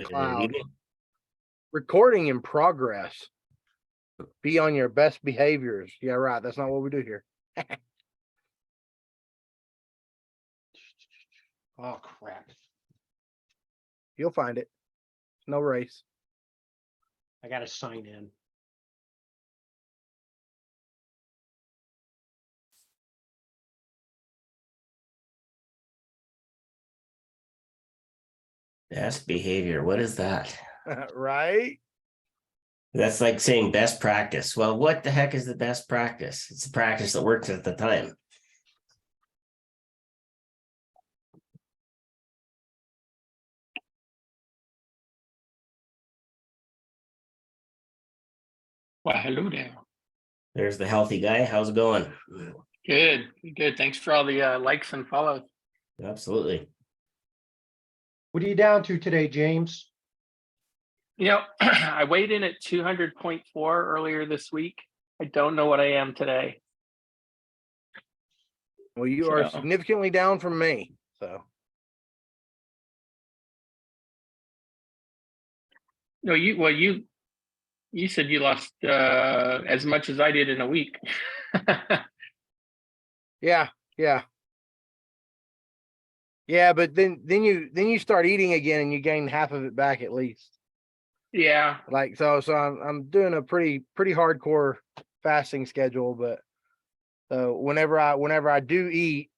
Cloud. Recording in progress. Be on your best behaviors. Yeah, right. That's not what we do here. Oh, crap. You'll find it. No race. I got to sign in. Best behavior. What is that? Right? That's like saying best practice. Well, what the heck is the best practice? It's the practice that works at the time. Well, hello there. There's the healthy guy. How's it going? Good, good. Thanks for all the likes and follows. Absolutely. What are you down to today, James? You know, I weighed in at 200.4 earlier this week. I don't know what I am today. Well, you are significantly down from me. So. No, you said you lost as much as I did in a week. Yeah. Yeah, but then you start eating again and you gain half of it back at least. Yeah. Like so I'm doing a pretty hardcore fasting schedule, but so whenever I do eat,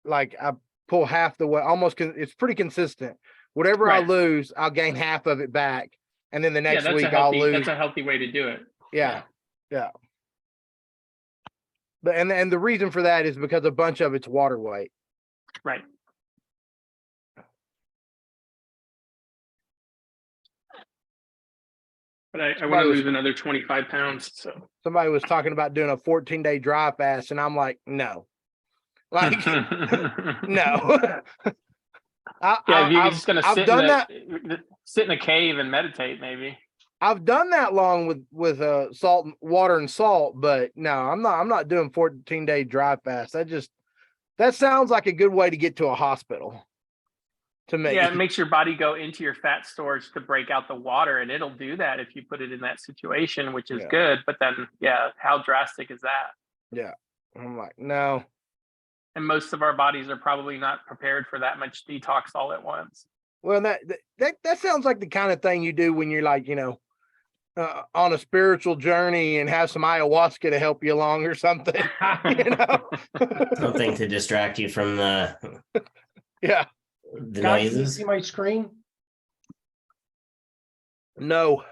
like I pull half the way, it's pretty consistent. Whatever I lose, I'll gain half of it back. And then the next week I'll lose. That's a healthy way to do it. Yeah. But and the reason for that is because a bunch of it's water weight. Right. But I want to lose another 25 pounds. So somebody was talking about doing a 14-day dry fast, and I'm like, no. Like no. You're just gonna sit in a cave and meditate, maybe. I've done that long with salt, water, and salt, but no, I'm not doing 14-day dry fast. That sounds like a good way to get to a hospital. To me, yeah, it makes your body go into your fat storage to break out the water, and it'll do that if you put it in that situation, which is good. But then, how drastic is that? Yeah, I'm like, no. And most of our bodies are probably not prepared for that much detox all at once. Well, that sounds like the kind of thing you do when you're like, on a spiritual journey and have some ayahuasca to help you along or something. Something to distract you from the the noises. Can you see my screen? No.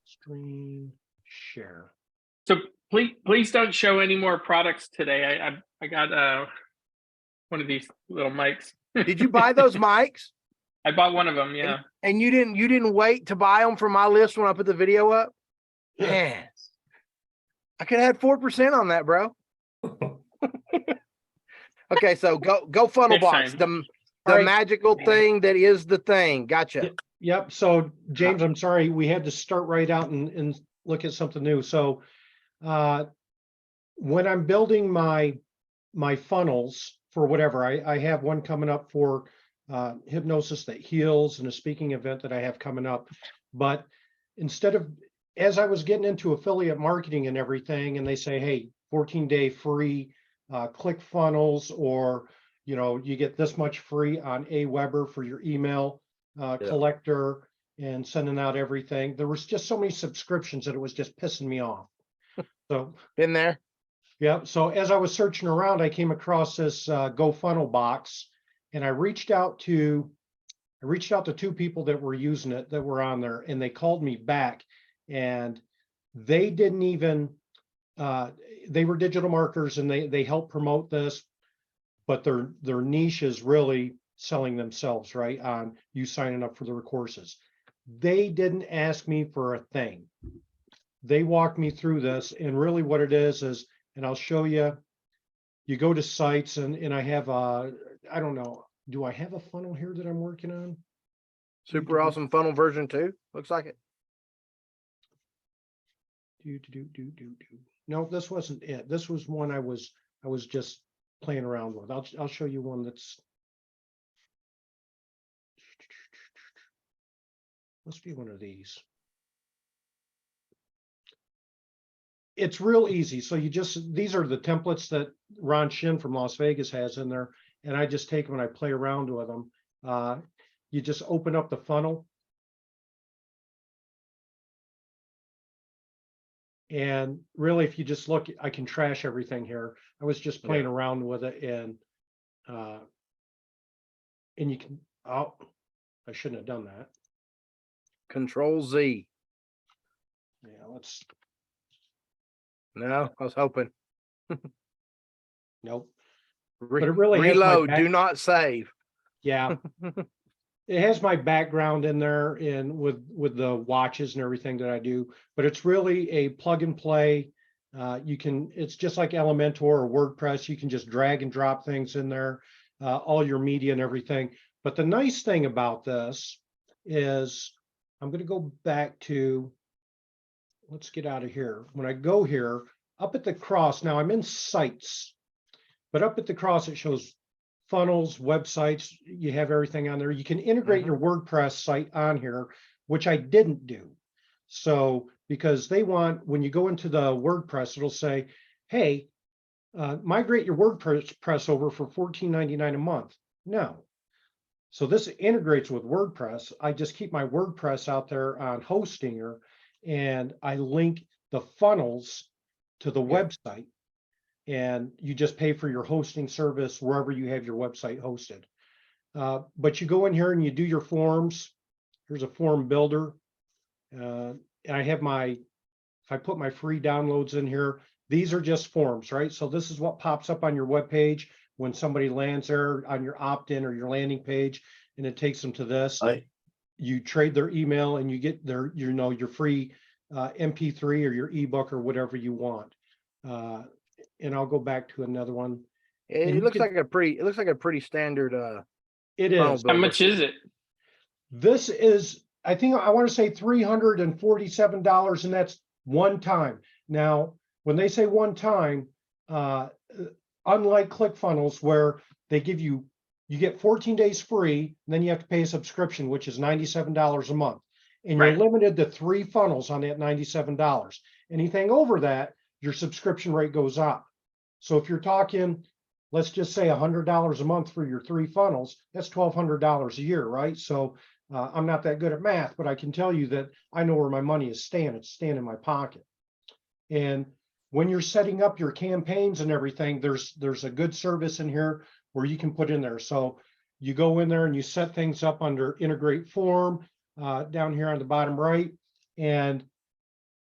Screen share. So please don't show any more products today. I got one of these little mics. Did you buy those mics? I bought one of them, yeah. And you didn't wait to buy them for my list when I put the video up? Man, I could have had 4% on that, bro. Okay, so go funnel box. The magical thing that is the thing. Gotcha. Yep. So James, I'm sorry, we had to start right out and look at something new. So when I'm building my funnels for whatever, I have one coming up for hypnosis that heals and a speaking event that I have coming up. But as I was getting into affiliate marketing and everything, and they say, hey, 14-day free click funnels, or you get this much free on Aweber for your email collector and sending out everything. There was just so many subscriptions that it was just pissing me off. So been there. Yeah. So as I was searching around, I came across this Go Funnel box, and I reached out to 2 people that were using it, that were on there, and they called me back, and they didn't even they were digital marketers, and they help promote this, but their niche is really selling themselves, right, on you signing up for their courses. They didn't ask me for a thing. They walked me through this, and really what it is, and I'll show you, you go to sites, and I have I don't know, do I have a funnel here that I'm working on? Super awesome funnel version 2. Looks like it. No, this wasn't it. This was one I was just playing around with. I'll show you one that's Must be one of these. It's real easy. So these are the templates that Ron Shin from Las Vegas has in there. And I just take them and I play around with them. You just open up the funnel. And really, if you just look, I can trash everything here. I was just playing around with it, and you can, oh, I shouldn't have done that. Control Z. Yeah, let's, No, I was hoping. nope. But it really has my Reload. back- Do not save. Yeah. It has my background in there and with the watches and everything that I do, but it's really a plug and play. It's just like Elementor or WordPress. You can just drag and drop things in there, all your media and everything. But the nice thing about this is I'm going to go back to, let's get out of here. When I go here, up at the cross, now I'm in sites, but up at the cross, it shows funnels, websites, you have everything on there. You can integrate your WordPress site on here, which I didn't do. So, because they want, when you go into the WordPress, it'll say, hey, migrate your WordPress over for $14.99 a month. No. So this integrates with WordPress. I just keep my WordPress out there on Hostinger, and I link the funnels to the website. And you just pay for your hosting service wherever you have your website hosted. But you go in here and you do your forms. Here's a form builder. And I have if I put my free downloads in here, these are just forms, right? So this is what pops up on your web page when somebody lands there on your opt-in or your landing page, and it takes them to this. You trade their email and you get their, your free MP3 or your ebook or whatever you want. And I'll go back to another one. It looks like a pretty standard It funnel is. How builder. much is it? This is, I want to say $347, and that's one time. Now, when they say one time, unlike ClickFunnels, where they give you get 14 days free, and then you have to pay a subscription, which is $97 a month. And you're Right. limited to 3 funnels on that $97. Anything over that, your subscription rate goes up. So if you're talking, let's just say $100 a month for your 3 funnels, that's $1,200 a year, right? So I'm not that good at math, but I can tell you that I know where my money is staying. It's staying in my pocket. And when you're setting up your campaigns and everything, there's a good service in here where you can put in there. So you go in there and you set things up under integrate form down here on the bottom right, and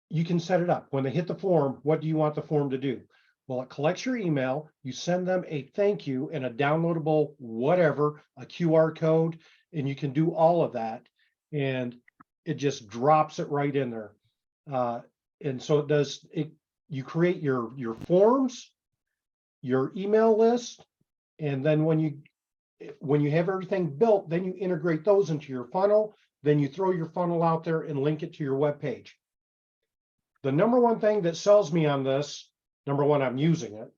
you can set it up. When they hit the form, what do you want the form to do? Well, it collects your email, you send them a thank you and a downloadable whatever, a QR code, and you can do all of that. And it just drops it right in there. And so it does, you create your forms, your email list, and then when you have everything built, then you integrate those into your funnel, then you throw your funnel out there and link it to your web page. The number one thing that sells me on this, number one, I'm using it,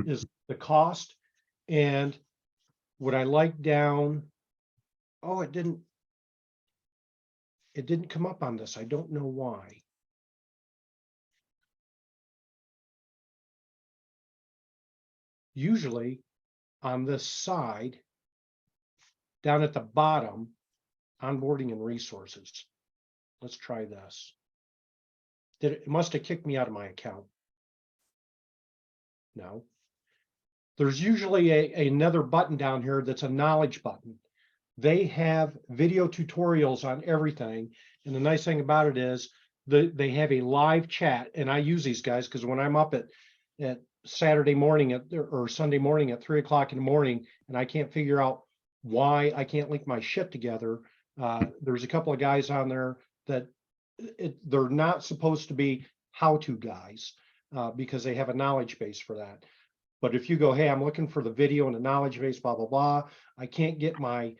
is the cost. And what I like down, oh, it didn't come up on this. I don't know why. Usually on this side, down at the bottom, onboarding and resources. Let's try this. It must have kicked me out of my account. No. There's usually another button down here that's a knowledge button. They have video tutorials on everything. And the nice thing about it is they have a live chat. And I use these guys because when I'm up at Saturday morning or Sunday morning at 3 o'clock in the morning, and I can't figure out why I can't link my shit together, there's a couple of guys on there that they're not supposed to be how-to guys because they have a knowledge base for that. But if you go, hey, I'm looking for the video and the knowledge base, blah, blah, blah, I can't get my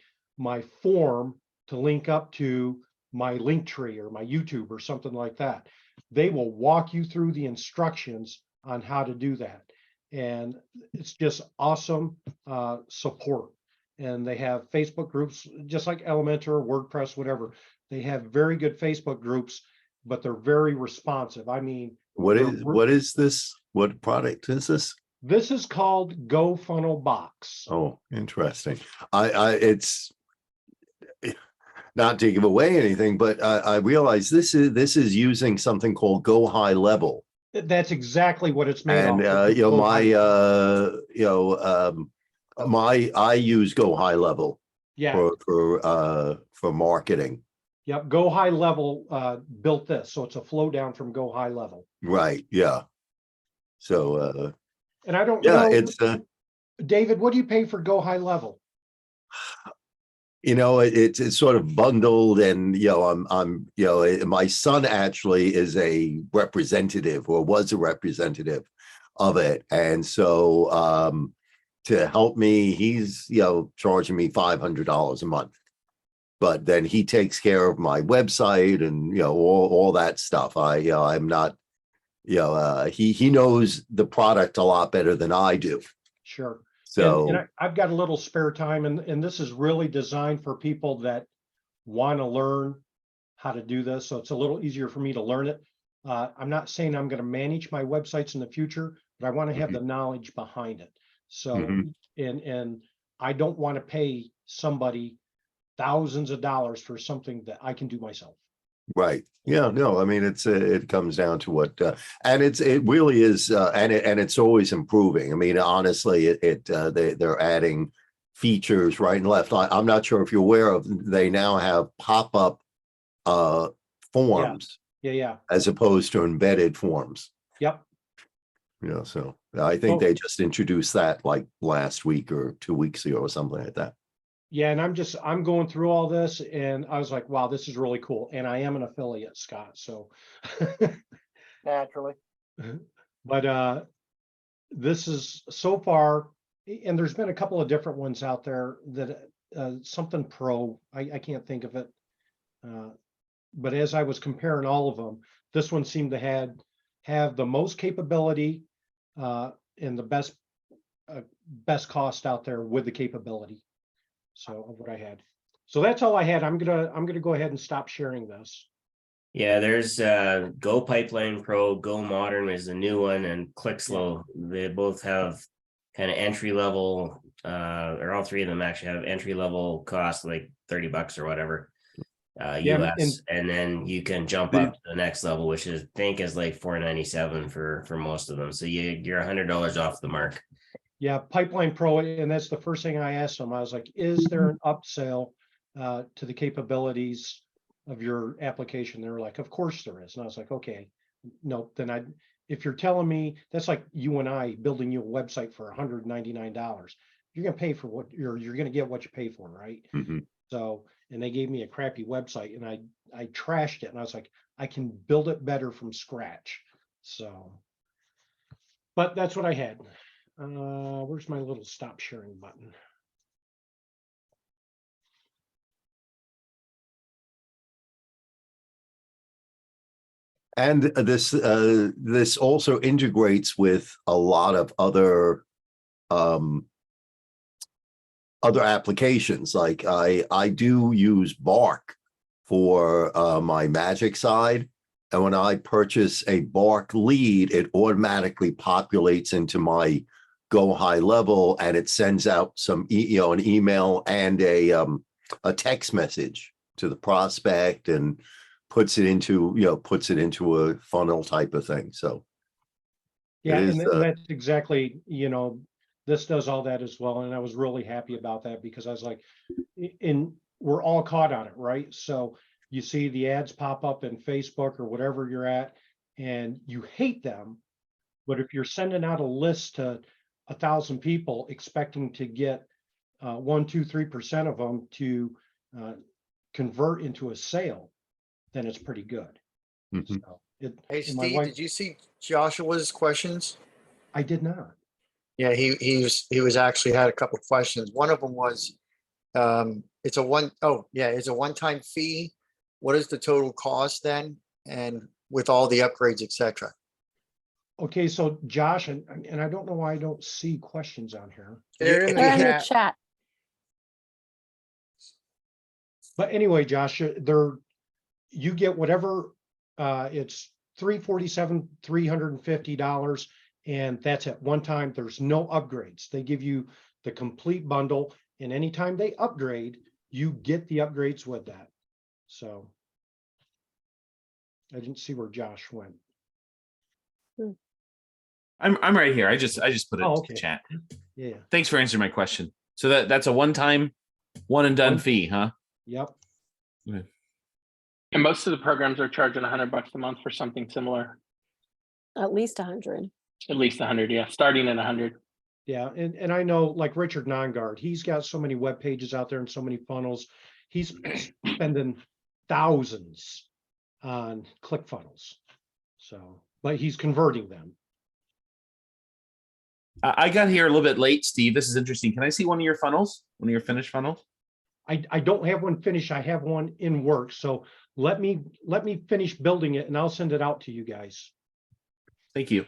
form to link up to my Linktree or my YouTube or something like that. They will walk you through the instructions on how to do that. And it's just awesome support. and they have Facebook groups, just like Elementor, WordPress, whatever. They have very good Facebook groups, but they're very responsive. I mean, What is this? What product is this? this is called Go Funnel Box. Oh, interesting. It's not to give away anything, but I realize this is using something called Go High Level. That's exactly what it's made And of. you know, Go my High- I use Go High Level yeah, for marketing. yep. Go High Level built this, so it's a flow down from Go High Level. Right, yeah. So And I don't yeah, know, it's David, what do you pay for Go High Level? you know, it's sort of bundled, and you know, I'm you know, my son actually is a representative, or was a representative of it, and so to help me, he's charging me $500 a month, but then he takes care of my website and all that stuff. I'm not he knows the product a lot better than I do. Sure. So And I've got a little spare time, and this is really designed for people that want to learn how to do this. So it's a little easier for me to learn it. I'm not saying I'm going to manage my websites in the future, but I want to have the knowledge behind it. So, and I don't want to pay somebody thousands of dollars for something that I can do myself. right. Yeah, no, I mean, it comes down to what and it really is and it's always improving. I mean, honestly, they're adding features right and left. I'm not sure if you're aware of, they now have pop-up forms Yeah. as opposed to embedded forms. Yep. So I think they just introduced that like last week or 2 weeks ago or something like that. Yeah, and I'm going through all this, and I was like, wow, this is really cool. And I am an affiliate, Scott. So Naturally. but this is so far, and there's been a couple of different ones out there that something pro, I can't think of it. But as I was comparing all of them, this one seemed to have the most capability and the best cost out there with the capability. So of what I had. So that's all I had. I'm gonna go ahead and stop sharing this. Yeah, there's Go Pipeline Pro, Go Modern is the new one, and ClickSlow. They both have kind of entry level, or all three of them actually have entry level cost like $30 or whatever. US, and then you can jump up to the next level, which I think is like $497 for most of them. So you're $100 off the mark. Yeah, Pipeline Pro, and that's the first thing I asked them. I was like, is there an upsell to the capabilities of your application? They were like, of course there is. And I was like, okay, no, then if you're telling me that's like you and I building you a website for $199, you're gonna pay for what you're gonna get what you pay for, right? So, and they gave me a crappy website, and I trashed it, and I was like, I can build it better from scratch. So, but that's what I had. Where's my little stop sharing button? And this also integrates with a lot of other applications. Like I do use Bark for my magic side, and when I purchase a Bark lead, it automatically populates into my Go High Level, and it sends out some an email and a text message to the prospect, and puts it into a funnel type of thing. So yeah, and that's exactly, this does all that as well. And I was really happy about that, because I was like, we're all caught on it, right? So you see the ads pop up in Facebook or whatever you're at, and you hate them. But if you're sending out a list to 1,000 people expecting to get 1, 2, 3% of them to convert into a sale, then it's pretty good. So Hey Steve, did you see Joshua's questions? I did not. Yeah, he was actually had a couple of questions. One of them was, it's a one-time fee. What is the total cost then? And with all the upgrades, etc. Okay, so Josh, and I don't know why I don't see questions on here. They're in They're in the the chat. chat. But anyway, Josh, you get whatever, it's $347, $350, and that's at one time. There's no upgrades. They give you the complete bundle, and anytime they upgrade, you get the upgrades with that. So I didn't see where Josh went. I'm right here. I just put it Oh, into okay. the chat. Yeah, Thanks for answering my question. So that's a one-time, one and done fee, huh? yep. And most of the programs are charging $100 a month for something similar. At least 100. At least 100, yeah, starting at 100. Yeah, and I know like Richard Nongard, he's got so many web pages out there and so many funnels. He's spending thousands on ClickFunnels. So, but he's converting them. I got here a little bit late, Steve. This is interesting. Can I see one of your funnels? One of your finished funnels? I don't have one finished. I have one in work. So let me finish building it and I'll send it out to you guys. Thank you.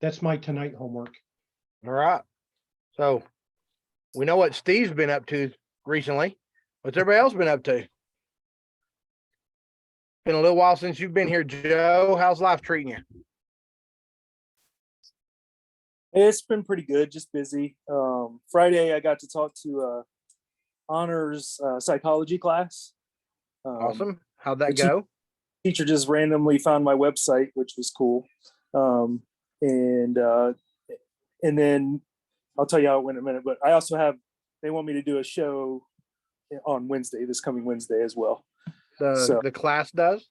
That's my tonight homework. All right. So we know what Steve's been up to recently. What's everybody else been up to? Been a little while since you've been here, Joe. How's life treating you? It's been pretty good, just busy. Friday, I got to talk to honors psychology class. Awesome. How'd that the go? Teacher just randomly found my website, which was cool. And then I'll tell you how it went in a minute, but I also they want me to do a show on Wednesday, this coming Wednesday as well. The class does?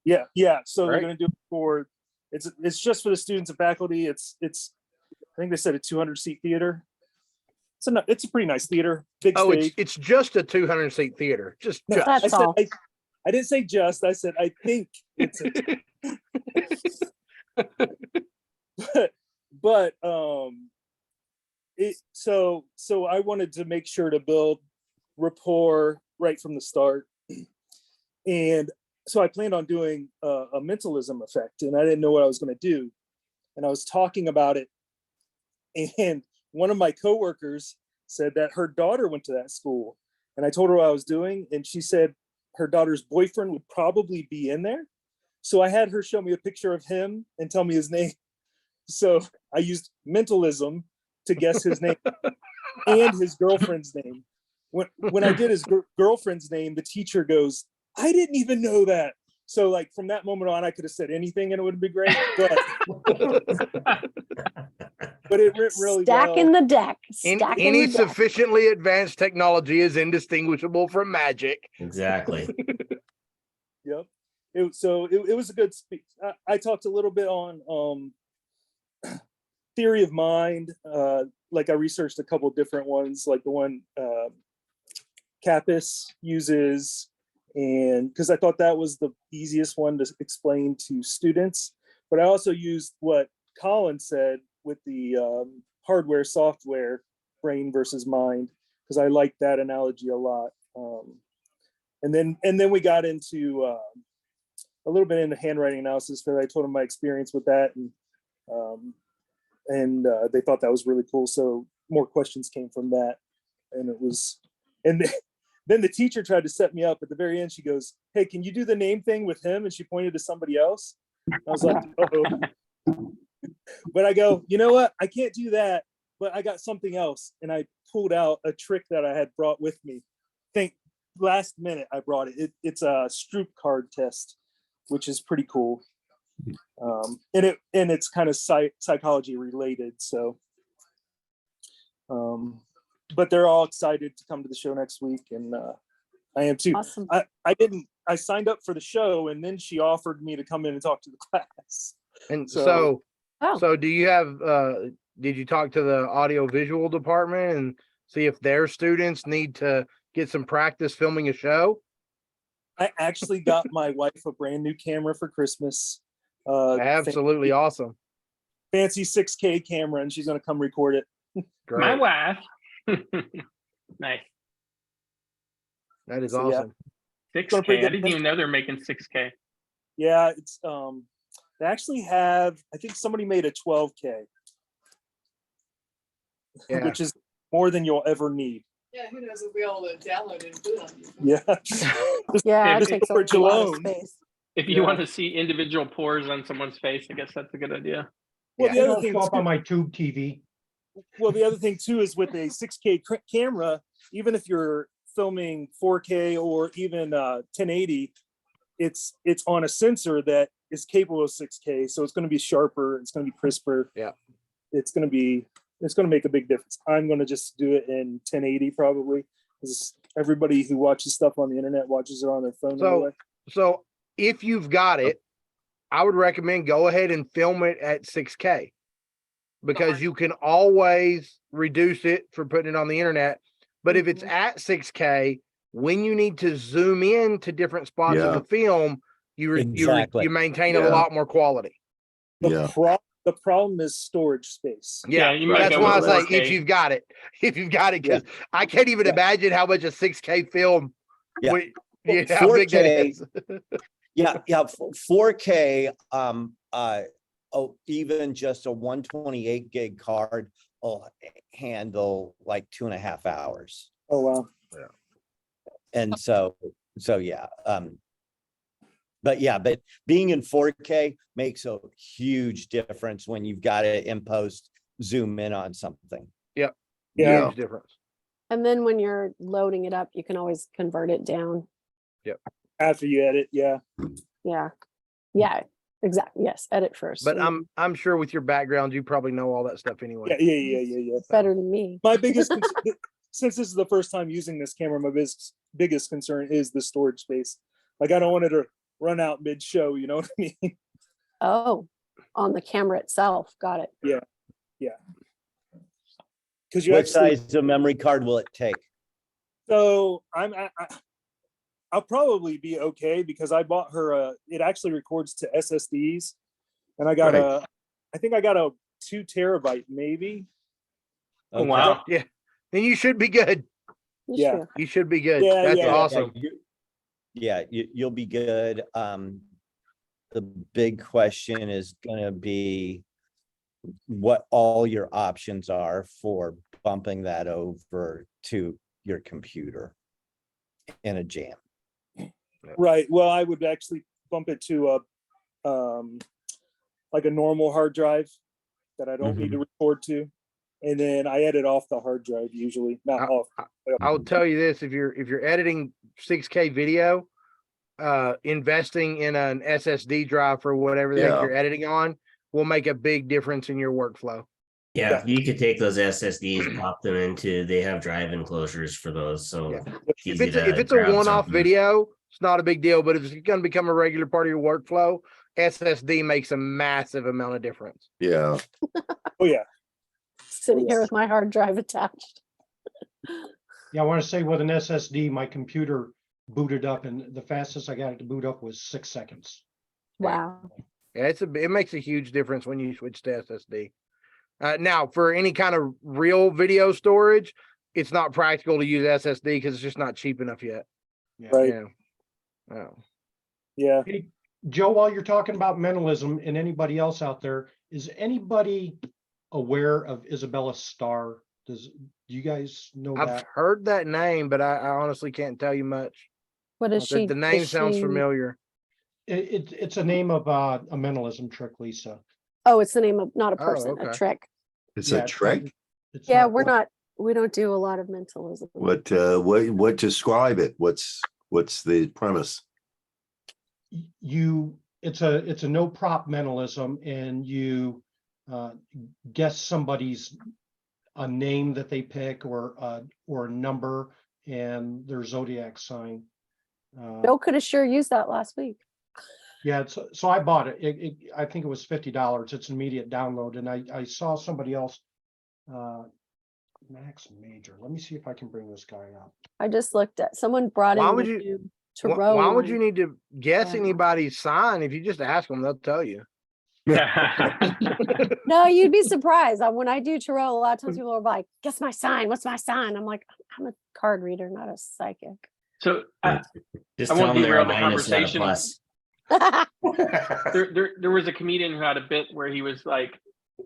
Yeah. So Right. they're going to do it it's just for the students and faculty. It's I think they said a 200-seat theater. It's a pretty nice theater. Big Oh, stage. it's just a 200-seat theater. Just That's I all. I didn't say just. I said I think it's. But so I wanted to make sure to build rapport right from the start, and so I planned on doing a mentalism effect, and I didn't know what I was going to do, and I was talking about it, and one of my coworkers said that her daughter went to that school, and I told her what I was doing, and she said her daughter's boyfriend would probably be in there. So I had her show me a picture of him and tell me his name. So I used mentalism to guess his name and his girlfriend's name. When I did his girlfriend's name, the teacher goes, "I didn't even know that." So like from that moment on, I could have said anything and it would have been great. But it went really Stacking well. the deck. Any sufficiently advanced technology is indistinguishable from magic. Exactly. Yep. It was a good speech. I talked a little bit on theory of mind. Like I researched a couple different ones, like the one Kappas uses, and because I thought that was the easiest one to explain to students. But I also used what Colin said with the hardware software brain versus mind, because I like that analogy a lot. And then we got into a little bit into handwriting analysis, because I told them my experience with that, and they thought that was really cool. So more questions came from that, and it was, and then the teacher tried to set me up at the very end. She goes, "Hey, can you do the name thing with him?" And she pointed to somebody else. I was like, "Uh-oh." But I go, "You know what? I can't do that, but I got something else." And I pulled out a trick that I had brought with me. Think last minute I brought it. It's a Stroop card test, which is pretty cool. And it's kind of psychology related. So, but they're all excited to come to the show next week, and I am too. Awesome. I signed up for the show, and then she offered me to come in and talk to the class. And So- so do you have did you talk to the audio visual department and see if their students need to get some practice filming a show? I actually got my wife a brand new camera for Christmas. Absolutely awesome. Fancy 6K camera, and she's going to come record it. Great. My wife. Nice. That is So, yeah. awesome. 6K. I didn't even know they're making 6K. Yeah, it's they actually have, I think somebody made a 12K. Yeah. which is more than you'll ever need. Yeah, who knows if we all download it and put it on YouTube. Yeah. Yeah, If it takes a storage lot of alone. space. If you Yeah. want to see individual pores on someone's face, I guess that's a good idea. Well, Yeah. the other It'll thing show up too, on my tube TV. well, the other thing too is with a 6K camera, even if you're filming 4K or even 1080, it's on a sensor that is capable of 6K, so it's going to be sharper, it's going to be crisper. Yeah. It's going to make a big difference. I'm going to just do it in 1080 probably, because everybody who watches stuff on the internet watches it on their phone anyway. So if you've got it, I would recommend go ahead and film it at 6K because you can always reduce it for putting it on the internet. But if it's at 6K, when you need to zoom in to different spots of Yeah. the film, you Exactly. maintain Yeah. a lot more quality. Yeah. The problem is storage space. Yeah, you might that's go why I with say 4K. if you've got it, because I can't even Yeah. imagine how much a 6K film. Yeah. would- how big that 4K is. Yeah, 4K, even just a 128 gig card will handle like 2.5 hours. Oh wow. And so yeah. But being in 4K makes a huge difference when you've got to in post zoom in on something. Yeah. Huge difference. And then when you're loading it up, you can always convert it down. After you edit, yeah. Yeah. Yeah, exactly. Yes, edit first. But and I'm sure with your background, you probably know all that stuff anyway. Yeah. better than me. My biggest since this is the first time using this camera, my biggest concern is the storage space. Like I don't want it to run out mid show, you know what I mean? Oh, on the camera itself. Got it. Because you What actually, size of memory card will it take? so I'll probably be okay because I bought her it actually records to SSDs, and I got Right. I think I got a 2 terabyte maybe. Oh, wow. Yeah. Then you should be good. Yeah. Sure. You should be good. Yeah, That's yeah. awesome. You'll be good. The big question is gonna be what all your options are for bumping that over to your computer in a jam. Right. Well, I would actually bump it to a like a normal hard drive that I don't need to record to, and then I edit off the hard drive usually, not off. I will tell you this: if you're editing 6K video, investing in an SSD drive for whatever the heck Yeah. you're editing on will make a big difference in your workflow. Yeah, you could take those SSDs, pop them into, they have drive enclosures for those, so. Yeah. it's If easy it's a, to if it's a grab one-off something. video, it's not a big deal. But if it's going to become a regular part of your workflow, SSD makes a massive amount of difference. Yeah. Oh yeah. Sitting here with my hard drive attached. Yeah, I want to say with an SSD, my computer booted up and the fastest I got it to boot up was 6 seconds. Wow. Yeah, it makes a huge difference when you switch to SSD. Now, for any kind of real video storage, it's not practical to use SSD because it's just not cheap enough yet. Yeah. Right. Yeah. Oh. Yeah. Hey, Joe, while you're talking about mentalism and anybody else out there, is anybody aware of Isabella Starr? Do you guys know I've that? heard that name, but I honestly can't tell you much. What is The she? name is sounds she- familiar. It's a name of a mentalism trick, Lisa. Oh, it's the name of not a Oh, person, okay. a trick. It's Yeah, a trick. it's Yeah, not- we don't do a lot of mentalism. What describe it? What's the premise? It's a no prop mentalism, and you guess somebody's a name that they pick or a number and their zodiac sign. Bill could have sure used that last week. Yeah, so I bought it. I think it was $50. It's an immediate download, and I saw somebody else, Max Major. Let me see if I can bring this guy up. I just looked at, someone brought Why in would the you- new Why Tarot would you one. need to guess Yeah. anybody's sign? If you just ask them, they'll tell you. No, you'd be surprised. When I do Tarot, a lot of times people are like, guess my sign. What's my sign? I'm like, I'm a card reader, not a psychic. So Just I tell won't them they're a derail the minus, not a conversation. plus. there was a comedian who had a bit where he was like,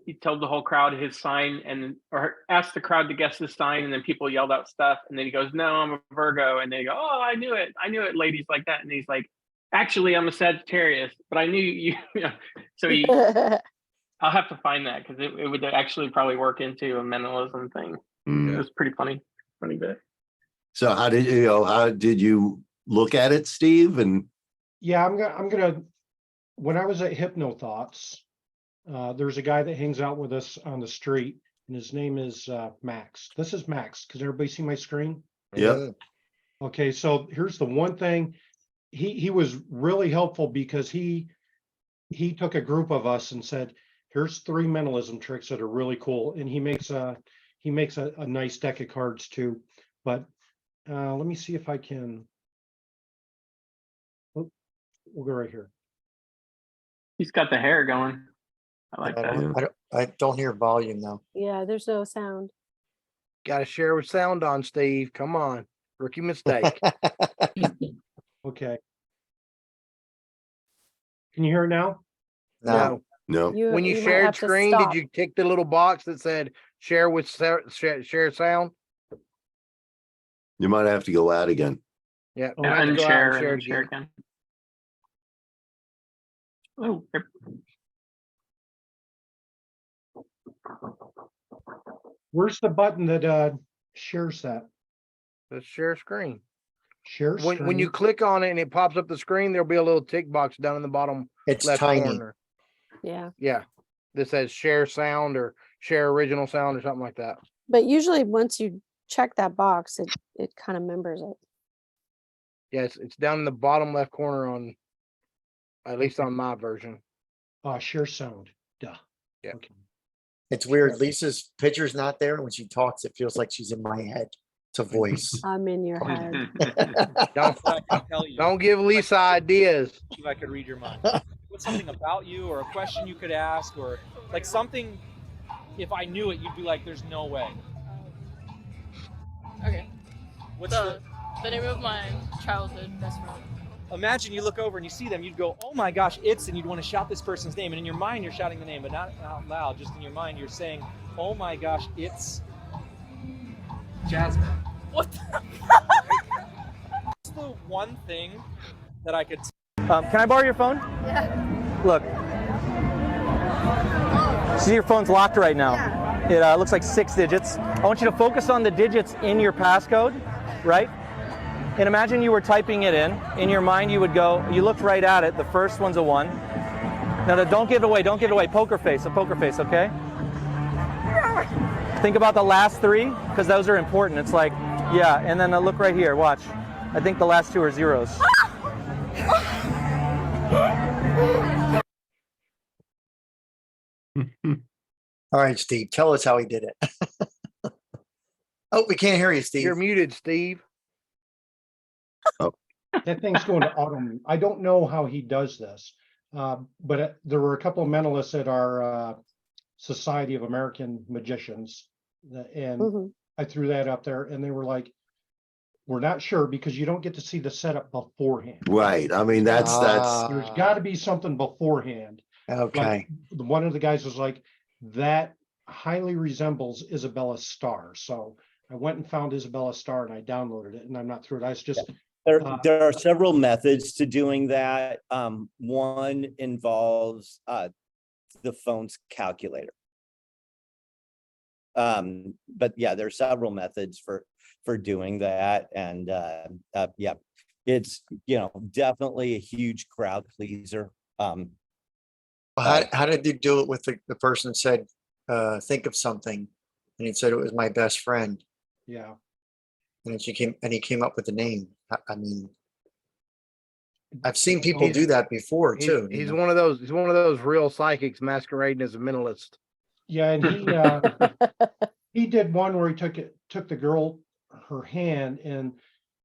he told the whole crowd his sign or asked the crowd to guess his sign, and then people yelled out stuff, and then he goes, "No, I'm a Virgo," and they go, "Oh, I knew it, ladies like that," and he's like, "Actually, I'm a Sagittarius, but I knew you." So I'll have to find that because it would actually probably work into a mentalism thing. It was pretty funny bit. So how did you look at it, Steve? And Yeah, I'm gonna, when I was at Hypno Thoughts, there's a guy that hangs out with us on the street, and his name is Max. This is Max. Can everybody see my screen? yeah, Okay, so here's the one thing. He was really helpful because he took a group of us and said, here's 3 mentalism tricks that are really cool. And he makes a nice deck of cards too. But let me see if I can. Oh, we'll go right here. He's got the hair going. I like that. I don't hear volume though. Yeah, there's no sound. Got to share with sound on, Steve. Come on. Rookie mistake. Okay. Can you hear it now? No. no. When you might shared have to screen, stop. did you tick the little box that said share with share sound? You might have to go out again. Yeah. Oh, we'll have to And go out share and and share then it share again. again. Oh, Where's the button that shares that? Let's share screen. Share screen. When you click on it and it pops up the screen, there'll be a little tick box down in the bottom It's left tiny. corner. Yeah. Yeah. That says share sound or share original sound or something like that. But usually once you check that box, it kind of members it. Yes, it's down in the bottom left corner on, at least on my version. Share sound. Duh. Yeah. Okay. It's weird. Lisa's picture's not there. When she talks, it feels like she's in my head. It's a voice. I'm in your head. Don't What I can tell you. don't give Lisa ideas. If I could read your mind. What's something about you or a question you could ask or like something, if I knew it, you'd be like, there's no way. Okay. What's The name of my childhood best friend. imagine you look over and you see them, you'd go, oh my gosh, it's, and you'd want to shout this person's name. And in your mind, you're shouting the name, but not out loud. Just in your mind, you're saying, oh my gosh, it's Jasmine. What the What's the one thing that I could... can I borrow your phone? Yeah. Look. See, your phone's locked right now. Yeah. It looks like 6 digits. I want you to focus on the digits in your passcode, right? And imagine you were typing it in. In your mind, you would go, you looked right at it. The first one's a 1. Now, don't give it away. Don't give it away. Poker face, a poker face, okay? Think about the last 3, because those are important. It's like, yeah, and then look right here. Watch. I think the last 2 are zeros. All right, Steve, tell us how he did it. Oh, we can't hear you, Steve. You're muted, Steve. That thing's going to auto mute. I don't know how he does this. But there were a couple of mentalists at our Society of American Magicians. And I threw that up there and they were like, we're not sure because you don't get to see the setup beforehand. Right. I mean, that's There's got to be something beforehand. Okay. Like, one of the guys was like, that highly resembles Isabella's star. So I went and found Isabella's star and I downloaded it and I'm not through it. I was just There are several methods to doing that. One involves the phone's calculator. But yeah, there are several methods for doing that. And yeah, it's, definitely a huge crowd pleaser. How did you do it with the person said, think of something, and he said it was my best friend, yeah. and he came up with the name. I mean, I've seen people do that before too. He's one of those. He's one of those real psychics masquerading as a mentalist. Yeah, and he did one where he took the girl, her hand, and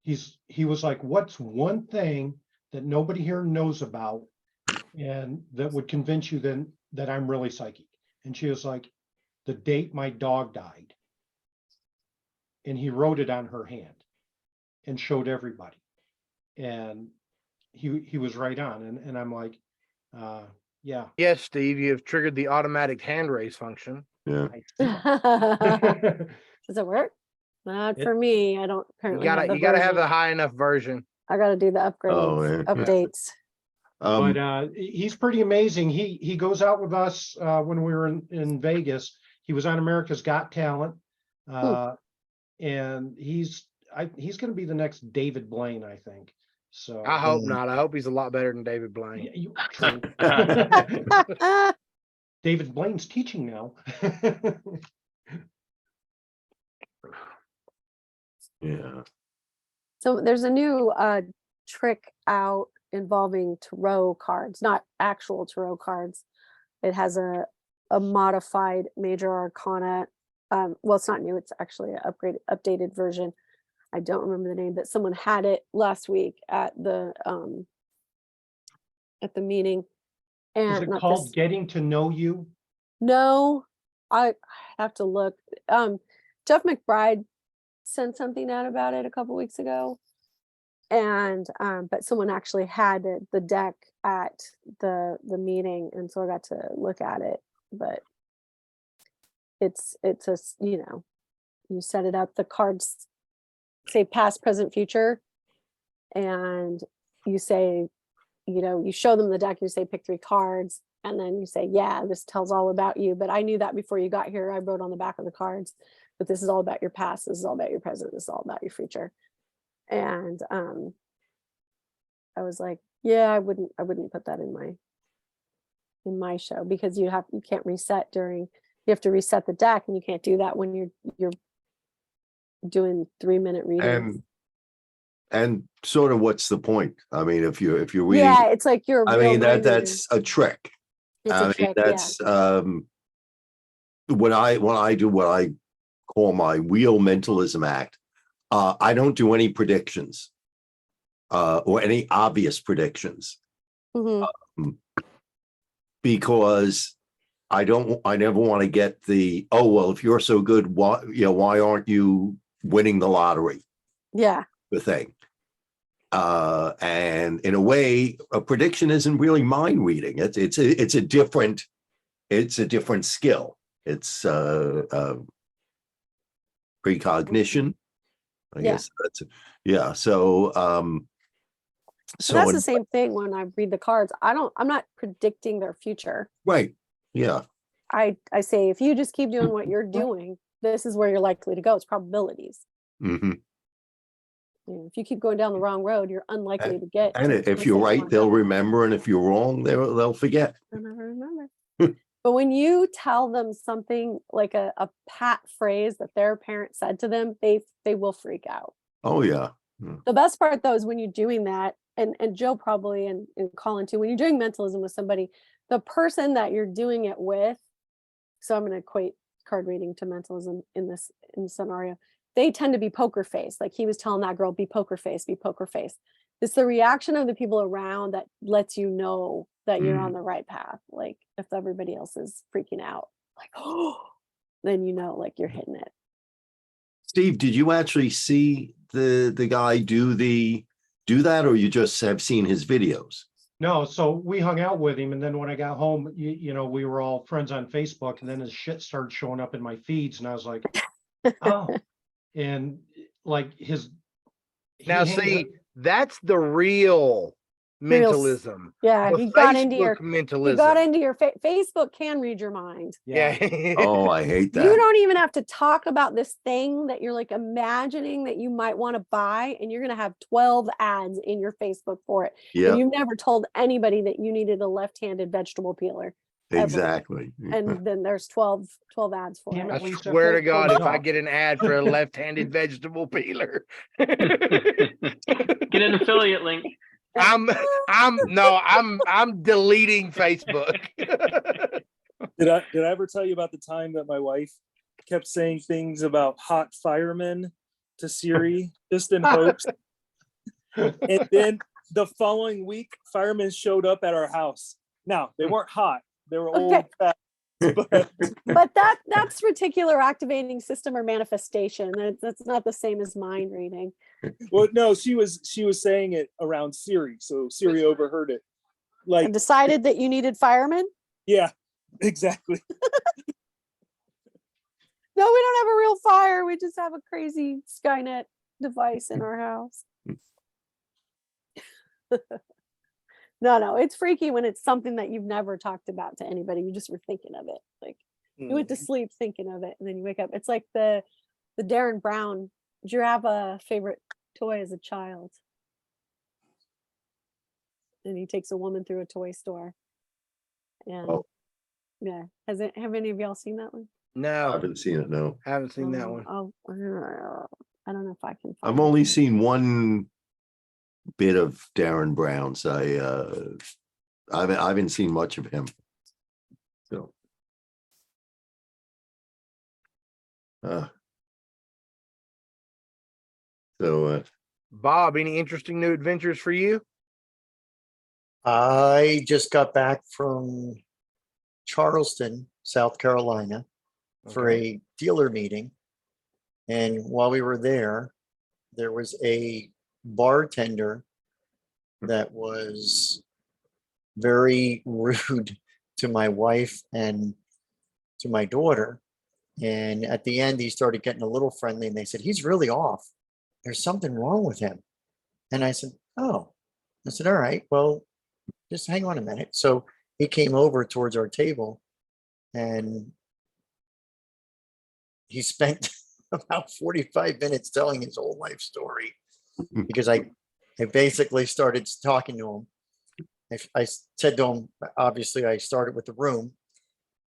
he was like, what's one thing that nobody here knows about and that would convince you then that I'm really psychic? And she was like, the date my dog died. And he wrote it on her hand and showed everybody. And he was right on. And I'm like, Yeah. Yes, Steve, you have triggered the automatic hand raise function. Yeah. Does it work? Not It- for me. I don't You currently have gotta the you gotta have version. the high enough version. I gotta do the Oh, upgrades, yeah. updates. But he's pretty amazing. He goes out with us when we were in Vegas. He was on America's Got Talent. And he's gonna be the next David Blaine, I think. So I hope not. I hope he's a lot better than David Blaine. yeah, true. David Blaine's teaching now. Yeah. So there's a new trick out involving tarot cards, not actual tarot cards. It has a modified major arcana. Well, it's not new, it's actually an updated version. I don't remember the name, but someone had it last week at the meeting. And Is it not called this- Getting to Know You? No, I have to look. Jeff McBride sent something out about it a couple weeks ago. And but someone actually had the deck at the meeting, and so I got to look at it. But it's a, you set it up, the cards say past, present, future, and you say, you show them the deck, you say pick 3 cards, and then you say, yeah, this tells all about you. But I knew that before you got here. I wrote on the back of the cards, but this is all about your past, this is all about your present, this is all about your future. And I was like, yeah, I wouldn't put that in my show, because you can't reset you have to reset the deck, and you can't do that when you're doing 3-minute readings. And sort of what's the point? I mean, if you're reading, Yeah, it's like you're a I real mean, mind reader. that's a trick. It's I a mean, trick, that's when I do what I call my wheel mentalism act, I don't do any predictions or any obvious predictions Mhm. because I never want to get the, oh, well, if you're so good, why aren't you winning the lottery? Yeah. The thing. And in a way, a prediction isn't really mind reading. It's a different skill. It's precognition. I Yeah. guess that's yeah. So So that's the same thing when I read the cards. I'm not predicting their future. right. Yeah. I say, if you just keep doing what you're doing, this is where you're likely to go. It's probabilities. Mm-hmm. If you keep going down the wrong road, you're unlikely to get. And to if the you're place you right, wanna they'll go. remember, and if you're wrong, they'll forget. They'll never remember. But when you tell them something like a pat phrase that their parent said to them, they will freak out. Oh yeah. The best part though is when you're doing that, and Joe probably and Colin too, when you're doing mentalism with somebody, the person that you're doing it with, so I'm going to equate card reading to mentalism in this scenario, they tend to be poker face. Like he was telling that girl, be poker face, be poker face. It's the reaction of the people around that lets you know that you're on the right path. Like if everybody else is freaking out, like, oh, then like you're hitting it. Steve, did you actually see the guy do that, or you just have seen his videos? No, so we hung out with him, and then when I got home, we were all friends on Facebook, and then his shit started showing up in my feeds, and I was like, oh, and like Now see, that's the real mentalism. Yeah, The he got into Facebook your mentalism. He got into your Facebook can read your mind. Yeah. Oh, I hate that. You don't even have to talk about this thing that you're like imagining that you might want to buy, and you're going to have 12 ads in your Facebook for it. Yeah. And you've never told anybody that you needed a left-handed vegetable peeler. Ever. Exactly. And then there's 12 ads for it. I swear to God, if I get an ad for a left-handed vegetable peeler, Get an affiliate link. I'm deleting Facebook. Did I ever tell you about the time that my wife kept saying things about hot firemen to Siri just in hopes? And then the following week, firemen showed up at our house. Now, they weren't hot. They were old. Fat, but that's reticular activating system or manifestation. That's not the same as mind reading. Well, no, she was saying it around Siri, so Siri overheard it. Like, And decided that you needed firemen? yeah, exactly. No, we don't have a real fire. We just have a crazy Skynet device in our house. No, it's freaky when it's something that you've never talked about to anybody. You just were thinking of it. Like you went to sleep thinking of it, and then you wake up. It's like the Darren Brown. Did you have a favorite toy as a child? And he takes a woman through a toy store. And Oh. yeah, have any of y'all seen that one? I No, haven't seen it, no. haven't seen that one. Oh, I don't know if I can. I've find it. only seen one bit of Darren Brown's. I haven't seen much of him. So. Bob, any interesting new adventures for you? I just got back from Charleston, South Carolina for a dealer meeting. And while we were there was a bartender that was very rude to my wife and to my daughter. And at the end, he started getting a little friendly and they said, he's really off. There's something wrong with him. And I said, oh, I said, all right, well, just hang on a minute. So he came over towards our table and he spent about 45 minutes telling his whole life story because I basically started talking to him. I said to him, obviously I started with the room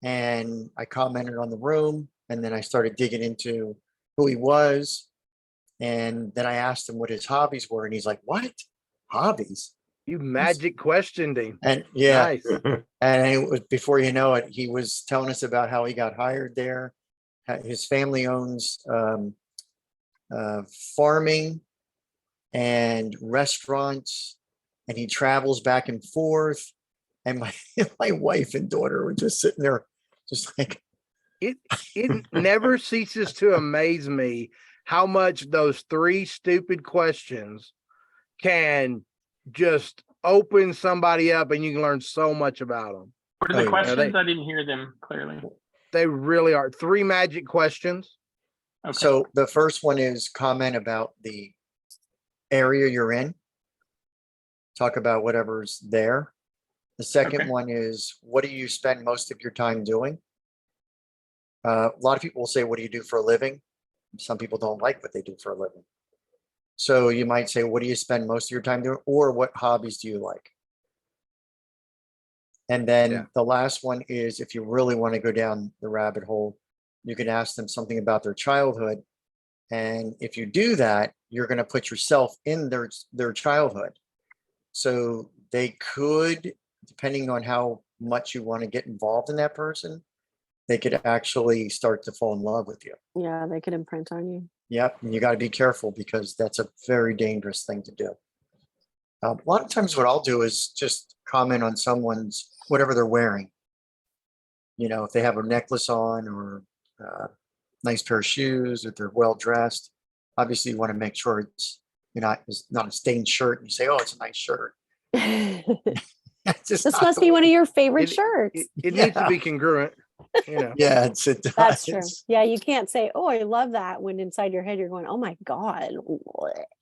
and I commented on the room and then I started digging into who he was. And then I asked him what his hobbies were and he's like, what? Hobbies? You magic questioned him. And yeah, Nice. and it was before you know it, he was telling us about how he got hired there. His family owns farming and restaurants, and he travels back and forth. And my wife and daughter were just sitting there, just like It never ceases to amaze me how much those three stupid questions can just open somebody up and you can learn so much about them. What are Oh, the yeah. questions? I didn't hear them clearly. They really are. Three magic questions. Okay. So the first one is comment about the area you're in. Talk about whatever's there. The second Okay. one is, what do you spend most of your time doing? A lot of people will say, what do you do for a living? Some people don't like what they do for a living. So you might say, what do you spend most of your time doing? Or what hobbies do you like? And then Yeah. the last one is, if you really want to go down the rabbit hole, you can ask them something about their childhood. And if you do that, you're going to put yourself in their childhood. So they could, depending on how much you want to get involved in that person, they could actually start to fall in love with you. Yeah, they could imprint on you. Yep. And you got to be careful because that's a very dangerous thing to do. A lot of times what I'll do is just comment on someone's, whatever they're wearing. You know, if they have a necklace on or a nice pair of shoes, if they're well dressed. Obviously you want to make sure it's not a stained shirt and you say, oh, it's a nice shirt. This must be one of your favorite shirts. It needs to be congruent. You know. Yeah, it does. That's true. Yeah, you can't say, "Oh, I love that," when inside your head you're going, "Oh my god."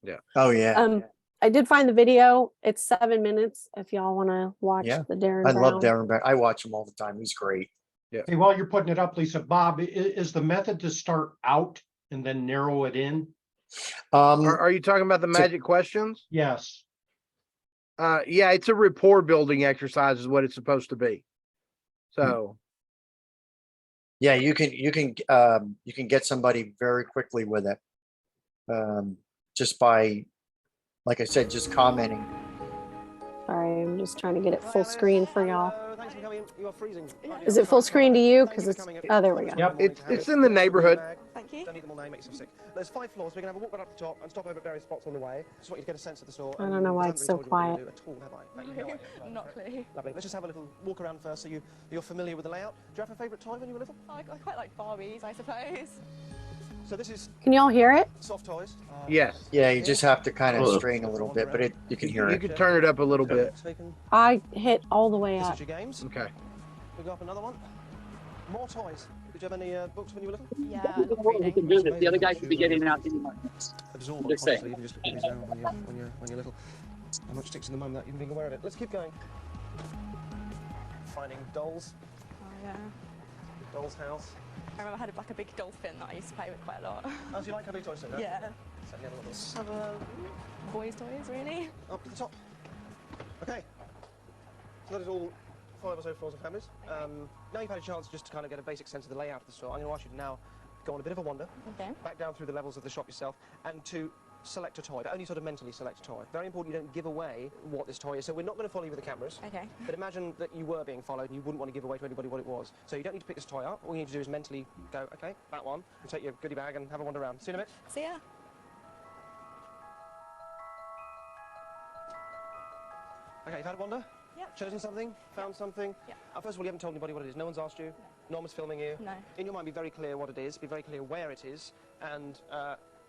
Yeah. Oh yeah. I did find the video. It's 7 minutes. If y'all want to watch the Darren I Brown. love Darren Brown. I watch him all the time. He's great. Yeah. Hey, while you're putting it up, Lisa, Bob, is the method to start out and then narrow it in? Are you talking about the magic questions? Yes. Yeah, it's a rapport building exercise is what it's supposed to be. So Yeah, you can get somebody very quickly with it. Just by, like I said, just commenting. Sorry, I'm just trying to get it full screen for y'all. Is it full screen to you? Because it's there we go. Yep. it's in the neighborhood. Thank you. Don't eat them all now, makes them sick. There's 5 floors. We're gonna have a walk right up the top and stop over at various spots on the way. Just want you to get a sense of the store. I don't know why it's so quiet. At all, have I? No, no idea. Right. Not clear. Lovely. Let's just have a little walk around first, so you're familiar with the layout. Do you have a favourite toy when you were little? I quite like Barbies, I suppose. So this is Can y'all hear it? soft toys. Yes. Yeah, you just have to kind of Oh. strain a little bit, but you can hear You it. can turn it up a little bit. So you can, I hit all the way this up. is your games. Okay. We go up another one. More toys. Did you have any books when you were little? Yeah, I love reading. do this. The other guy could be getting out. Absorb unconsciously, even just put these down when you're little. How much sticks in the mind without even being aware of it. Let's keep going. Finding dolls. Oh, yeah. Doll's house. I remember I had like a big dolphin that I used to play with quite a lot. Oh, do you like having toys? Then, Yeah. So the other one was Other boys' toys, really? up to the top. Okay. So that is all 5 or so floors of families. Now you've had a chance just to kind of get a basic sense of the layout of the store. I'm going to ask you to now go on a bit of a wander, Okay. back down through the levels of the shop yourself, and to select a toy, but only sort of mentally select a toy. Very important you don't give away what this toy is. So we're not going to follow you with the cameras. Okay. But imagine that you were being followed and you wouldn't want to give away to anybody what it was. So you don't need to pick this toy up. All you need to do is mentally go, okay, that one, and take your goodie bag and have a wander around. See you in a bit. See ya. Okay, you've had a wander? Yep. Chosen something? Found something? Yep. First of all, you haven't told anybody what it is. No one's asked you. No one's filming you. No. In your mind, be very clear what it is. Be very clear where it is. And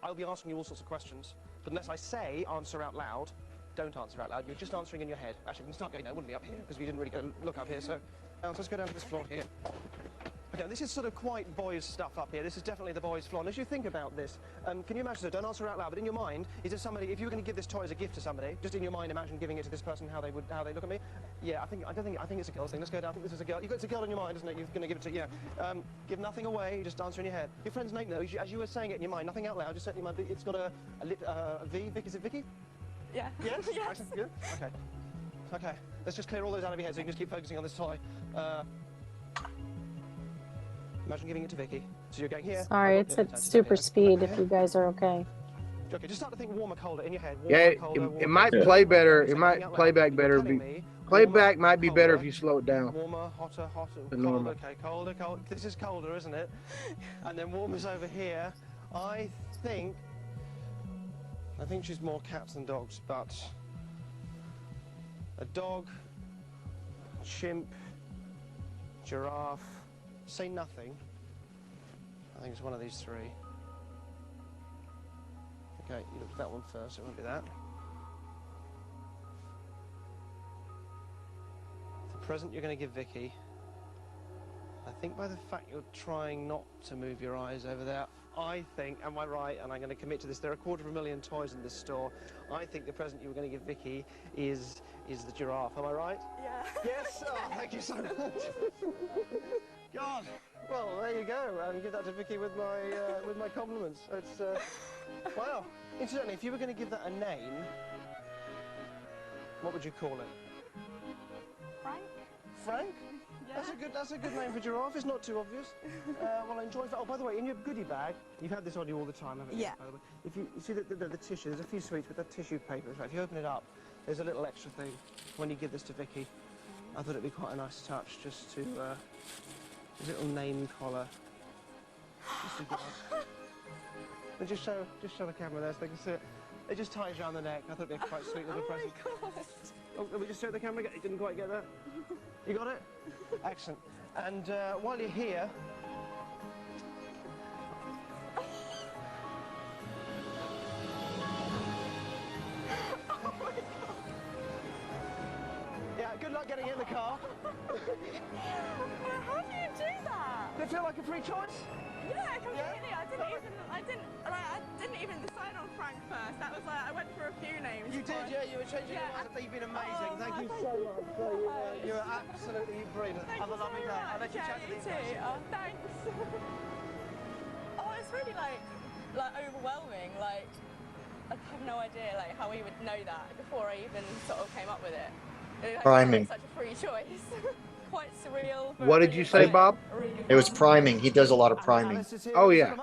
I'll be asking you all sorts of questions. But unless I say answer out loud, don't answer out loud. You're just answering in your head. Actually, we can start going. No, it wouldn't be up here because we didn't really go look up here. So let's go down to this floor here. Okay, this is sort of quite boys' stuff up here. This is definitely the boys' floor. And as you think about this, can you imagine, so don't answer out loud, but in your mind, is there somebody, if you were going to give this toy as a gift to somebody, just in your mind, imagine giving it to this person, how they look at me? Yeah, I think it's a girl's thing. Let's go down. I think this is a girl. It's a girl in your mind, isn't it? You're going to give it to, yeah. Give nothing away, just answer in your head. Your friend's name, though, as you were saying it in your mind, nothing out loud, just set in your mind, it's got a V. Vic, is it Vicky? Yeah. Yes? Yes. Excellent, good. Okay. Okay, let's just clear all those out of your head so you can just keep focusing on this toy. Imagine giving it to Vicky. So you're going here. Sorry, it's at super speed if you guys are okay. Okay, just start to think warmer, colder in your head. Yeah, Warmer, colder, it might warmer. play better. It Saying might out play loud. back You're better. telling me Playback might be better if colder, you slow it down. Warmer, hotter, hotter, Than colder. normal. Okay, colder, colder. This is colder, isn't it? And then warmer's over here. I think she's more cats than dogs, but a dog, chimp, giraffe. Say nothing. I think it's one of these three. Okay, you look at that one first, it won't be that. The present you're going to give Vicky, I think by the fact you're trying not to move your eyes over there, I think, am I right, and I'm going to commit to this, there are 250,000 toys in this store. I think the present you were going to give Vicky is the giraffe, am I right? Yeah. Yes? Oh, thank you so much. God. Well, there you go. Give that to Vicky with my compliments. It's wow. Incidentally, if you were going to give that a name, what would you call it? Frank? Frank? Yeah. That's a good name for giraffe. It's not too obvious. Well, enjoy. Oh, by the way, in your goodie bag, you've had this on you all the time, haven't you? Yeah. By the way, if you see the tissue, there's a few sweets with that tissue paper. In fact, if you open it up, there's a little extra thing when you give this to Vicky. I thought it'd be quite a nice touch just to. A little name collar. And just show the camera there so they can see it. It just ties around the neck. I thought it'd be quite a sweet little present. Oh, let me just show the camera. You didn't quite get that. You got it? Excellent. And while you're here, yeah, good luck getting in the car. How do you do that? Does it feel like a free choice? Yeah, completely. I didn't even decide on Frank first. That was like I went for a few names. You did, yeah. You were changing your mind. You've been amazing. Oh, thank you thank so you much. so much. You were absolutely brilliant. Thank Have a you lovely so day. much. I'll let you Yeah, chat to you the too. guys. Oh, thanks. Oh, it's really like overwhelming. Like I have no idea like how we would know that before I even sort of came up with it. Like, Priming. Such a free choice. Quite surreal. What did you say, Bob? It was priming. He does a lot of priming. Oh yeah.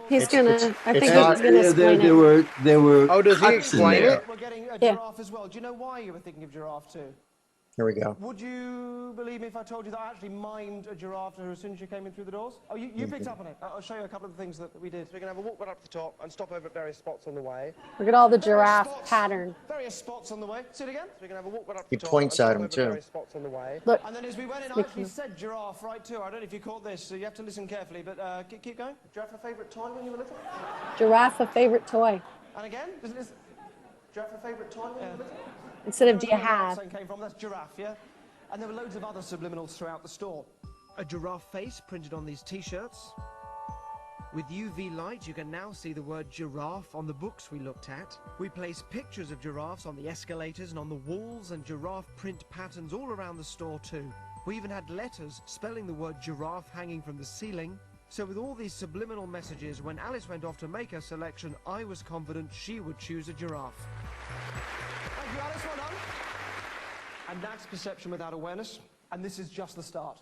He's gonna. I think it's he's not- gonna explain it. There were. Oh, does he cuts in explain there. it? We're getting a Yeah. giraffe as well. Do you know why you were thinking of giraffe too? Here we go. Would you believe me if I told you that I actually mimed a giraffe to her as soon as she came in through the doors? Oh, you picked up on it. I'll show you a couple of the things that we did. So we're going to have a walk right up to the top and stop over at various spots on the way. Look at all the Various giraffe spots- pattern. Various spots on the way. See it again? So we're going to have a walk right up to He the top. points and at stop him, over too. Various spots on the way. Look, And then as we went in, I sneaky. actually said giraffe right too. I don't know if you caught this, so you have to listen carefully. But keep going. Giraffe a favourite toy when you were little? Giraffe a favorite toy. And again? Giraffe a favourite toy when you were little? Instead of do you Where that have. accent came from, that's giraffe, yeah? And there were loads of other subliminals throughout the store. A giraffe face printed on these t-shirts. With UV light, you can now see the word giraffe on the books we looked at. We placed pictures of giraffes on the escalators and on the walls, and giraffe print patterns all around the store too. We even had letters spelling the word giraffe hanging from the ceiling. So with all these subliminal messages, when Alice went off to make her selection, I was confident she would choose a giraffe. Thank you, Alice, well done. And that's perception without awareness, and this is just the start.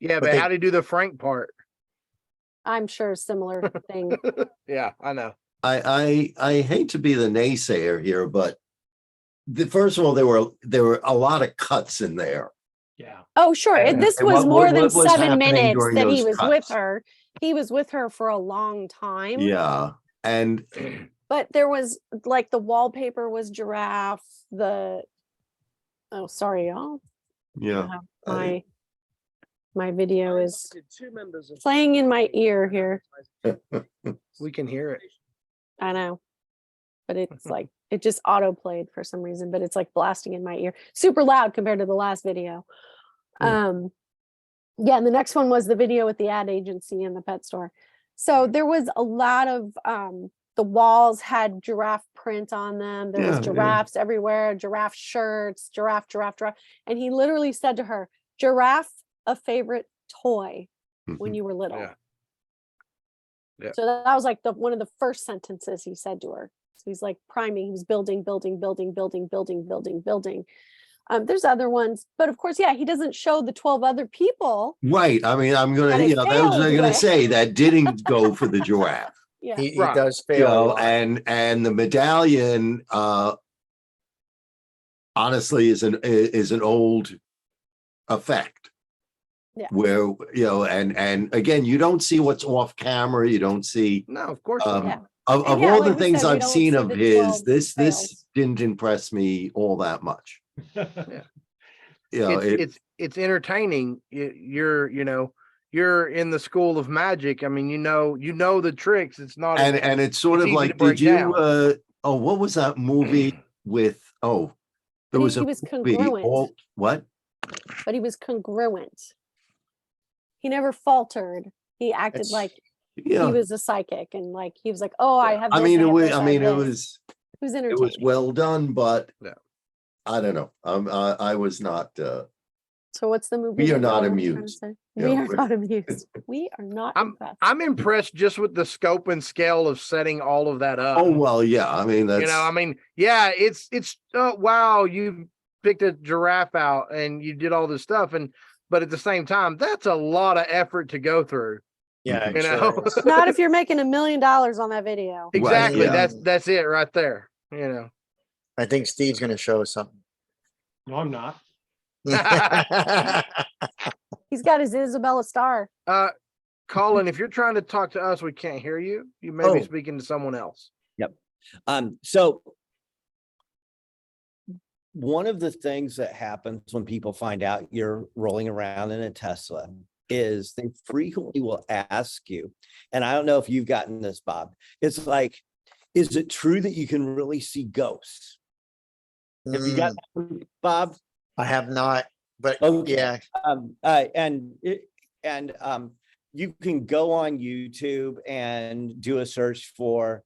Yeah, But but they- how do you do the Frank part? I'm sure similar thing. Yeah, I know. I hate to be the naysayer here, but first of all, there were a lot of cuts in there. Yeah. Oh, sure. And- This and was what- more what than was 7 happening minutes during that he those was with cuts? her. He was with her for a long time. Yeah, and But there was like the wallpaper was giraffe. Oh, sorry, y'all. yeah, My video is playing in my ear here. We can hear it. I know. But it's like it just auto played for some reason, but it's like blasting in my ear. Super loud compared to the last video. Yeah, and the next one was the video with the ad agency and the pet store. So there was a lot of the walls had giraffe print on them. There was Yeah, yeah. giraffes everywhere, giraffe shirts, giraffe. And he literally said to her, "Giraffe a favorite toy when you were little." Yeah. Yeah. So that was like one of the first sentences he said to her. So he's like priming, he was building. There's other ones, but of course, yeah, he doesn't show the 12 other people. right. I mean, I'm gonna, And it that was what I'm failed gonna with. say. That didn't go for the giraffe. Yeah. He Right. does You fail. a know, lot. and the medallion honestly is an old effect. Yeah. Where, you know, and again, you don't see what's off camera, you don't see No, of course um not. Yeah. of And yeah, all like the we things said, we I've don't seen see of the his, 12 this fails. didn't impress me all that much. You know, It's entertaining. You're you're in the school of magic. I mean, you know the tricks. It's not as- and it's sort it's of easy to like, break did you down. what was that movie with there But was he a was movie, congruent. what? But he was congruent. He never faltered. He acted It's- like Yeah. he was a psychic and like he was like, "Oh, I have this, I mean, I have this, it I have was this." It was it was entertaining. well done, but Yeah. I don't know. I was not. So what's the movie? We are that not y'all were trying to amused. say? Yeah, We are we're- not amused. We are not impressed. I'm impressed just with the scope and scale of setting all of that up. Oh well, yeah. I mean, that's I mean, yeah, it's wow, you picked a giraffe out and you did all this stuff, but at the same time, that's a lot of effort to go through. Yeah, Mhm. it sure know? is. Not if you're making $1 million on that video. Exactly. yeah. That's it right there. I think Steve's going to show us something. No, I'm not. He's got his Isabella star. Colin, if you're trying to talk to us, we can't hear you. You may be Oh. speaking to someone else. So one of the things that happens when people find out you're rolling around in a Tesla is they frequently will ask you, and I don't know if you've gotten this, Bob. It's like, is it true that you can really see ghosts? Have you got that, Bob? I have not, but Okay. yeah, You can go on YouTube and do a search for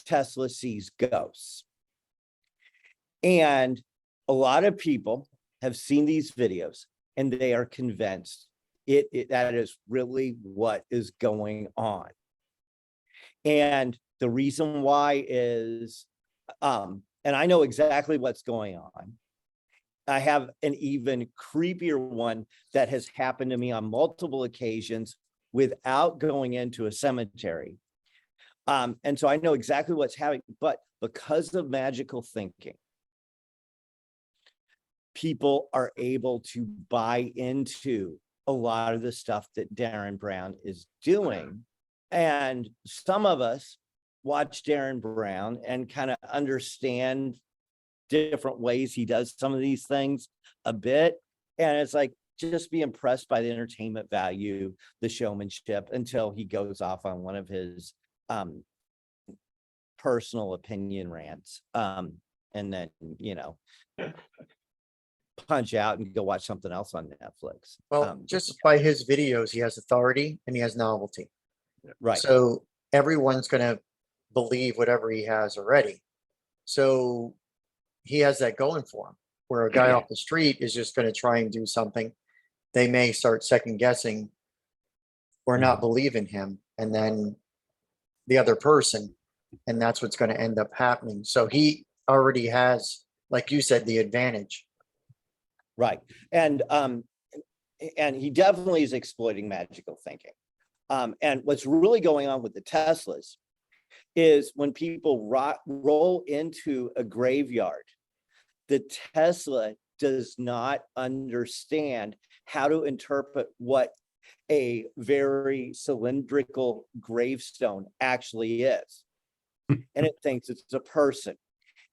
Tesla sees ghosts. And a lot of people have seen these videos and they are convinced that is really what is going on. And the reason why is, and I know exactly what's going on. I have an even creepier one that has happened to me on multiple occasions without going into a cemetery. And so I know exactly what's happening, but because of magical thinking, people are able to buy into a lot of the stuff that Darren Brown is doing. And some of us watch Darren Brown and kind of understand different ways he does some of these things a bit. And it's like, just be impressed by the entertainment value, the showmanship, until he goes off on one of his personal opinion rants. And then, punch out and go watch something else on Netflix. Well, just by his videos, he has authority and he has novelty. Right. So everyone's going to believe whatever he has already. So he has that going for him, where a guy off the street is just going to try and do something. They may start second guessing or not believe in him, and then the other person, and that's what's going to end up happening. So he already has, like you said, the advantage. Right. And he definitely is exploiting magical thinking. And what's really going on with the Teslas is when people roll into a graveyard, the Tesla does not understand how to interpret what a very cylindrical gravestone actually is. And it thinks it's a person.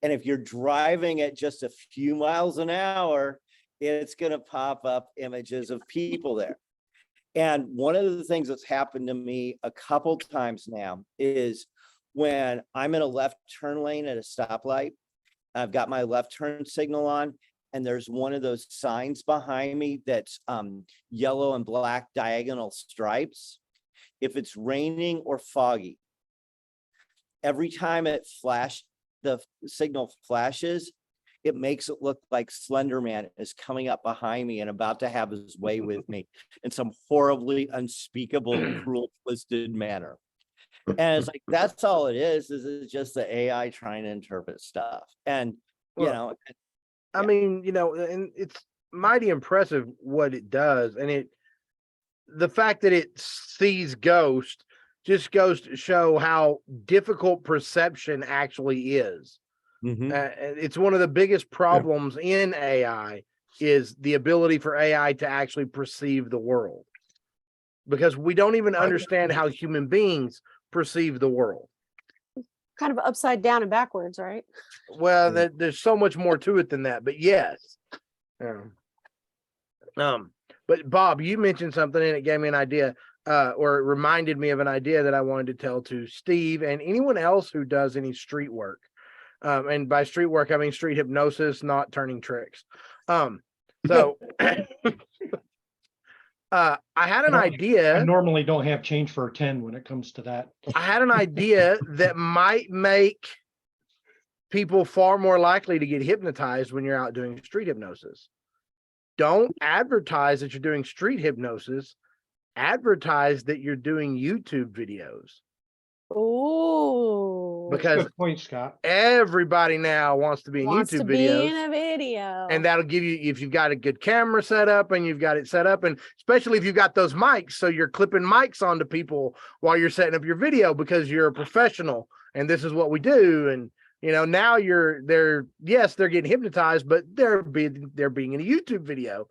And if you're driving at just a few miles an hour, it's going to pop up images of people there. And one of the things that's happened to me a couple times now is when I'm in a left turn lane at a stoplight, I've got my left turn signal on, and there's one of those signs behind me that's yellow and black diagonal stripes. If it's raining or foggy, every time the signal flashes, it makes it look like Slender Man is coming up behind me and about to have his way with me in some horribly unspeakable, cruel, twisted manner. And it's like, that's all it is it's just the AI trying to interpret stuff. And, I mean, and it's mighty impressive what it does. And the fact that it sees ghosts just goes to show how difficult perception actually is. It's one of the biggest problems in AI is the ability for AI to actually perceive the world, because we don't even understand how human beings perceive the world. Kind of upside down and backwards, right? Well, there's so much more to it than that, but yes. But Bob, you mentioned something and it gave me an idea, or it reminded me of an idea that I wanted to tell to Steve and anyone else who does any street work. And by street work, I mean street hypnosis, not turning tricks. So I had an idea. I normally don't have change for a 10 when it comes to that. I had an idea that might make people far more likely to get hypnotized when you're out doing street hypnosis. Don't advertise that you're doing street hypnosis. Advertise that you're doing YouTube videos. Oh, because good point, Scott. Everybody now wants to be in wants YouTube to videos. be in a video. And that'll give you, if you've got a good camera set up and you've got it set up, and especially if you've got those mics, so you're clipping mics onto people while you're setting up your video because you're a professional and this is what we do. And now they're getting hypnotized, but they're being in a YouTube video,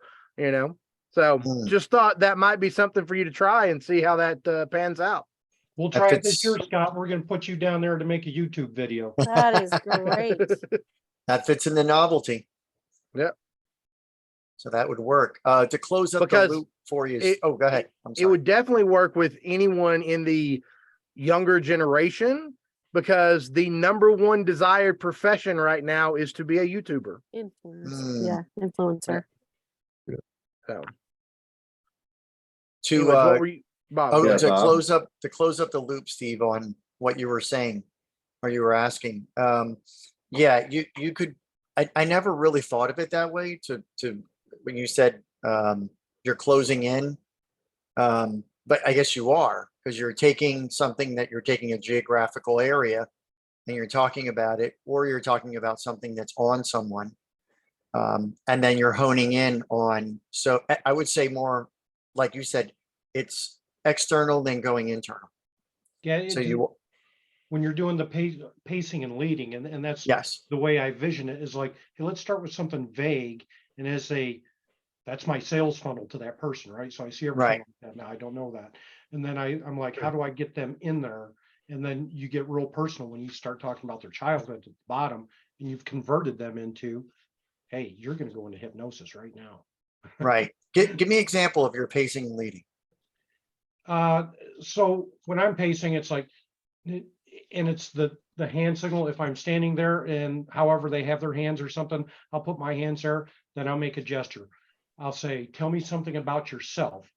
So just thought that might be something for you to try and see how that pans out. We'll try it this year, Scott. We're going to put you down there to make a YouTube video. That is great. That fits in the novelty. Yep. So that would work. To close up the loop for you. Go ahead. I'm sorry. It would definitely work with anyone in the younger generation, because the number one desired profession right now is to be a YouTuber. Yeah, influencer. So. To Bob, to close up the loop, Steve, on what you were saying or you were asking. You could. I never really thought of it that way. To when you said you're closing in, but I guess you are, because you're taking a geographical area and you're talking about it, or you're talking about something that's on someone, and then you're honing in on. So I would say more, like you said, it's external than going internal. Yeah. So when you're doing the pacing and leading, and that's Yes, the way I vision it, is like, hey, let's start with something vague, and that's my sales funnel to that person, right? So I see everything Right. like that. Now I don't know that. And then I'm like, how do I get them in there? And then you get real personal when you start talking about their childhood at the bottom, and you've converted them into, hey, you're going to go into hypnosis right now. right. Give me an example of your pacing and leading. So when I'm pacing, it's like, and it's the hand signal. If I'm standing there and however they have their hands or something, I'll put my hands there, then I'll make a gesture. I'll say, tell me something about yourself.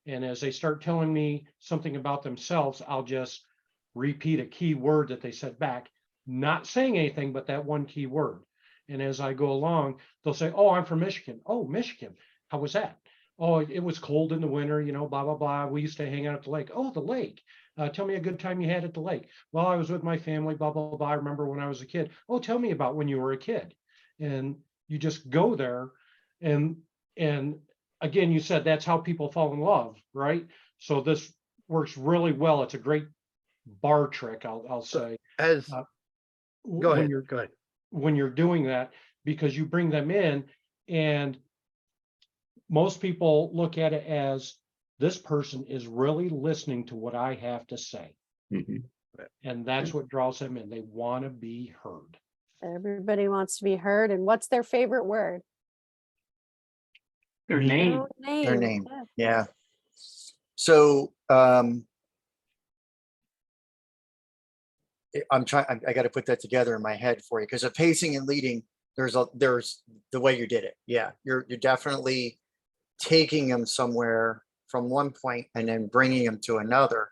And as they start telling me something about themselves, I'll just repeat a key word that they said back, not saying anything but that one key word. And as I go along, they'll say, oh, I'm from Michigan. Oh, Michigan. How was that? Oh, it was cold in the winter, you know, blah, blah, blah. We used to hang out at the lake. Oh, the lake. Tell me a good time you had at the lake. Well, I was with my family, blah, blah, blah. I remember when I was a kid. Oh, tell me about when you were a kid. And you just go there. And again, you said that's how people fall in love, right? So this works really well. It's a great bar trick, I'll say. As Uh, go when ahead, you're go ahead. when you're doing that, because you bring them in, and most people look at it as, this person is really listening to what I have to say. Mhm. And that's what draws them in. They want to be heard. Everybody wants to be heard. And what's their favorite word? Their Me. name. Their name. Yeah. Yeah. So I'm trying, I got to put that together in my head for you, because of pacing and leading, there's the way you did it. Yeah. You're definitely taking them somewhere from one point and then bringing them to another.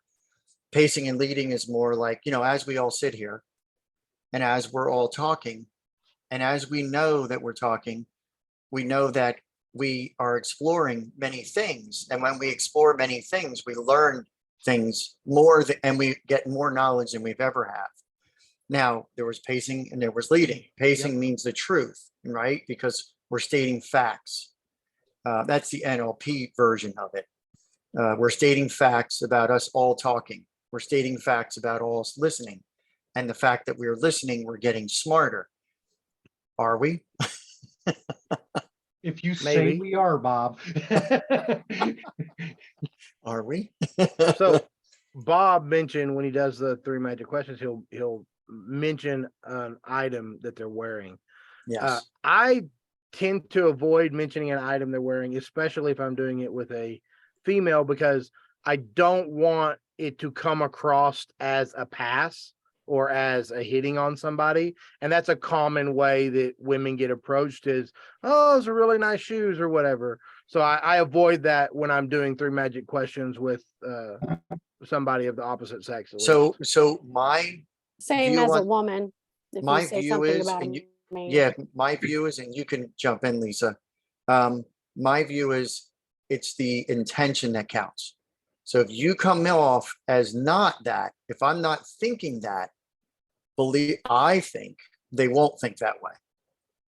Pacing and leading is more like, you know, as we all sit here and as we're all talking, and as we know that we're talking, we know that we are exploring many things. And when we explore many things, we learn things more and we get more knowledge than we've ever had. Now, there was pacing and there was leading. Pacing means the truth, right? Because we're stating facts. That's the NLP version of it. We're stating facts about us all talking. We're stating facts about all us listening. And the fact that we're listening, we're getting smarter. Are we? If you Maybe. say we are, Bob. Are we? So Bob mentioned when he does the 3 magic questions, he'll mention an item that they're wearing. Yes. I tend to avoid mentioning an item they're wearing, especially if I'm doing it with a female, because I don't want it to come across as a pass or as a hitting on somebody. And that's a common way that women get approached is, oh, those are really nice shoes or whatever. So I avoid that when I'm doing 3 magic questions with somebody of the opposite sex. at So least. my Same view as a on- woman. If my you say view something is, about and a you- man. yeah, my view is, and you can jump in, Lisa. My view is it's the intention that counts. So if you come off as not that, if I'm not thinking that, I think they won't think that way.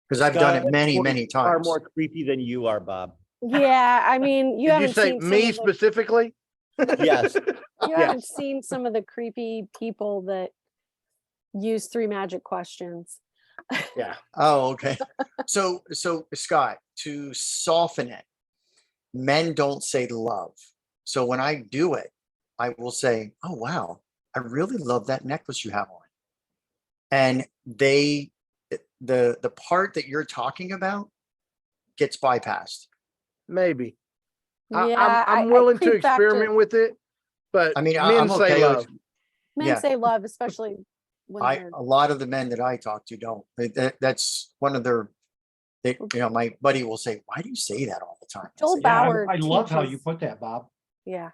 Because I've done it Scott, many, boys many Are times. more creepy than you are, Bob. Yeah, I mean, you Did you haven't say seen some me of the, specifically? Yes. you haven't seen some of the creepy people that use 3 magic questions. Yeah. Oh, okay. So Scott, to soften it, men don't say love. So when I do it, I will say, oh, wow, I really love that necklace you have on. And the part that you're talking about gets bypassed. Maybe. Yeah, I'm willing to creep factor. experiment with it, but I mean, men I'm say okay love. with, Men yeah. say love, especially when they're a lot of the men that I talk to don't. That's one of their, you know, my buddy will say, why do you say that all the time? I Joel say, Yeah, Bauer I love how you teaches- put that, Bob. Yeah.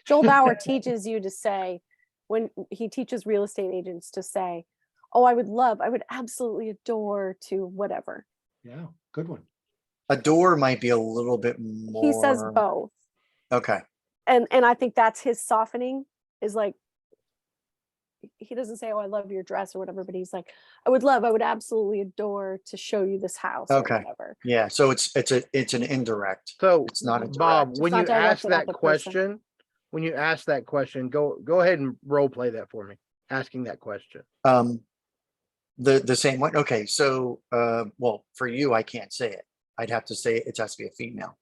Joel Bauer teaches you to say, when he teaches real estate agents to say, oh, I would absolutely adore to whatever. Yeah, good one. adore might be a little bit more. He says both. Okay. And I think that's his softening is like, he doesn't say, oh, I love your dress or whatever, but he's like, I would absolutely adore to show you this house Okay. or whatever. Yeah. So it's an indirect. So It's not a Bob, direct. when It's you not ask directed at that the person. question, go ahead and role play that for me. asking that question? The same one. Okay, so well, for you, I can't say it. I'd have to say it has to be a female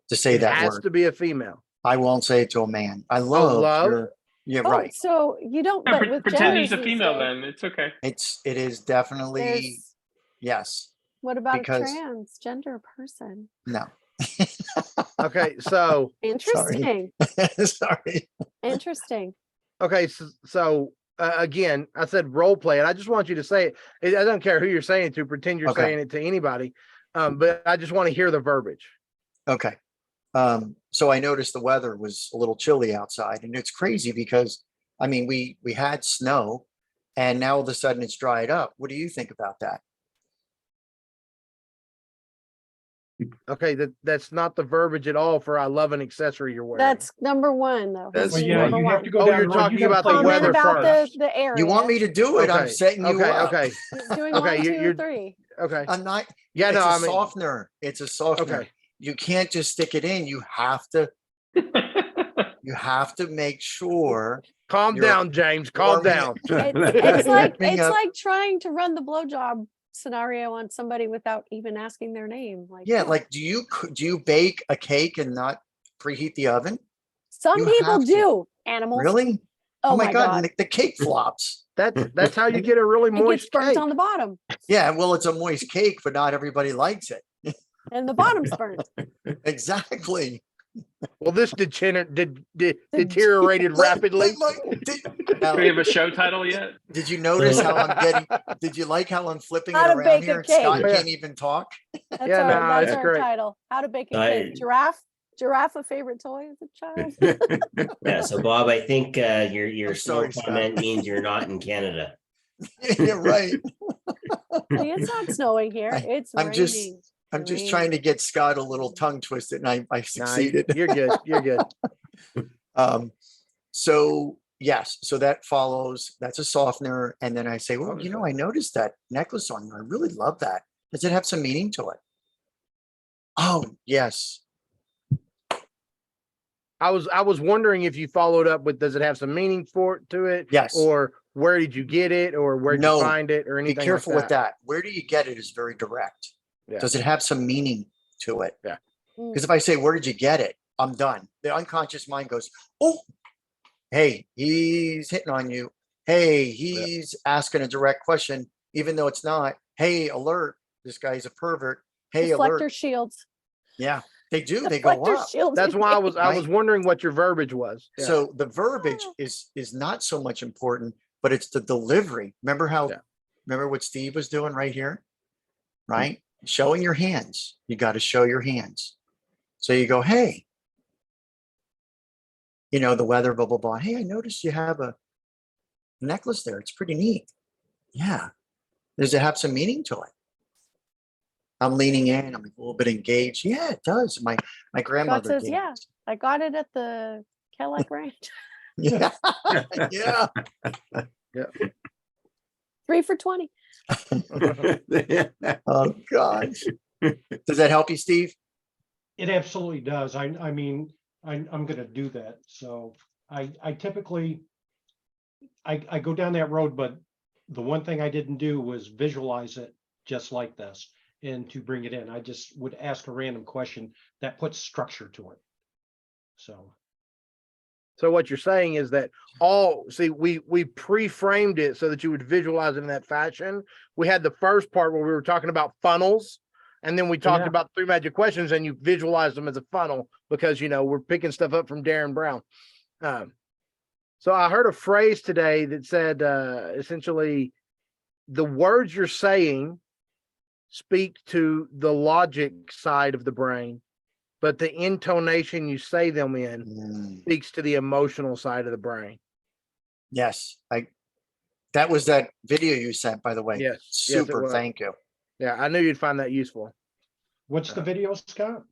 to say It that has word. to be a female. I won't say it to a man. I love love? your, yeah, Oh, right. so you don't, Yeah, but with pretend genders he's a these female days, then. It's okay. It is definitely, there's, yes, what about a because- transgender person? no. Okay, so Interesting, Sorry. interesting. okay, so again, I said role play, and I just want you to say it. I don't care who you're saying it to. Pretend you're Okay. saying it to anybody, but I just want to hear the verbiage. Okay. So I noticed the weather was a little chilly outside, and it's crazy because, I mean, we had snow and now all of a sudden it's dried up. What do you think about that? Okay, that's not the verbiage at all for I love an accessory you're wearing. That's number one, though. That's Has to be Well, yeah, number you have one. to go Oh, down you're the road. talking You gotta about the play Comment weather about first. the area. You want me to do it? I'm Okay, setting you okay, up. okay, He's doing okay, one, 2, you're- 3. okay. I'm not, Yeah, it's no, a I mean, softener. It's a softener. okay. You can't just stick it in. You have to make sure. Calm You're down, James. Calm warming down. It's like Warming up. trying to run the blowjob scenario on somebody without even asking their name. Like, Yeah, like do you bake a cake and not preheat the oven? some you people have to. do. Animals. Really? Oh my God, God. and the cake flops. That's how you get a really It gets moist burnt cake. on the bottom, Yeah, well, it's a moist cake, but not everybody likes it. and the bottom's burnt. Exactly. Well, this deteriorated rapidly. Now, Do we have a show title yet? did you notice how I'm getting? Did you like how I'm flipping How it to around bake a here? And cake. Scott Yeah. can't even talk. That's Yeah, our, no, that's it's our great. title. How to bake a I- cake. Giraffe a favorite toy as a child. Yeah, so Bob, I think your I'm snow sorry, Scott. comment means you're not in Canada. You're right. See, it's not snowing here. It's I'm just- raining. I'm just trying to get Scott a little tongue twisted, and I Nah, succeeded. you're good. You're good. So yes, so that follows, that's a softener. And then I say, well, you know, I noticed that necklace on you. I really love that. Does it have some meaning to it? Oh, yes. I was wondering if you followed up with does it have some meaning to it? Yes. Or where did you get it? Or where did No, you find it? Or Be anything careful like with that. Where do you get it is very direct. Yeah. Does it have some meaning to it? Yeah. Because if I say, where did you get it? I'm done. The unconscious mind goes, oh, hey, he's hitting on you. Hey, he's asking a direct question, even though it's not. Hey, alert, this guy's a pervert. Hey, Deflector alert. shields. Yeah, they do. They go Deflector up. shields. That's why I was Right. wondering what your verbiage was. Yeah. So the verbiage is not so much important, but it's the delivery. Remember how, Yeah. remember what Steve was doing right here? Right? Showing your hands. You got to show your hands. So you go, hey, you know, the weather, blah, blah, blah. Hey, I noticed you have a necklace there. It's pretty neat. Yeah. Does it have some meaning to it? I'm leaning in. I'm a little bit engaged. Yeah, it does. My God grandmother says, gave yeah, it. I got it at the Cadillac Ranch. Yeah. Yeah. 3 for $20. Oh, gosh. Does that help you, Steve? It absolutely does. I mean, I'm gonna do that. So I typically, I go down that road, but the one thing I didn't do was visualize it just like this and to bring it in. I just would ask a random question that puts structure to it. So. So what you're saying is that we pre-framed it so that you would visualize it in that fashion. We had the first part where we were talking about funnels, and then we talked Yeah. about 3 magic questions, and you visualize them as a funnel because we're picking stuff up from Darren Brown. So I heard a phrase today that said essentially the words you're saying speak to the logic side of the brain, but the intonation you say them in speaks to the emotional side of the brain. Yes. That was that video you sent, by the way. Yes. Super. was. Thank you. Yeah, I knew you'd find that useful. What's the video, Scott?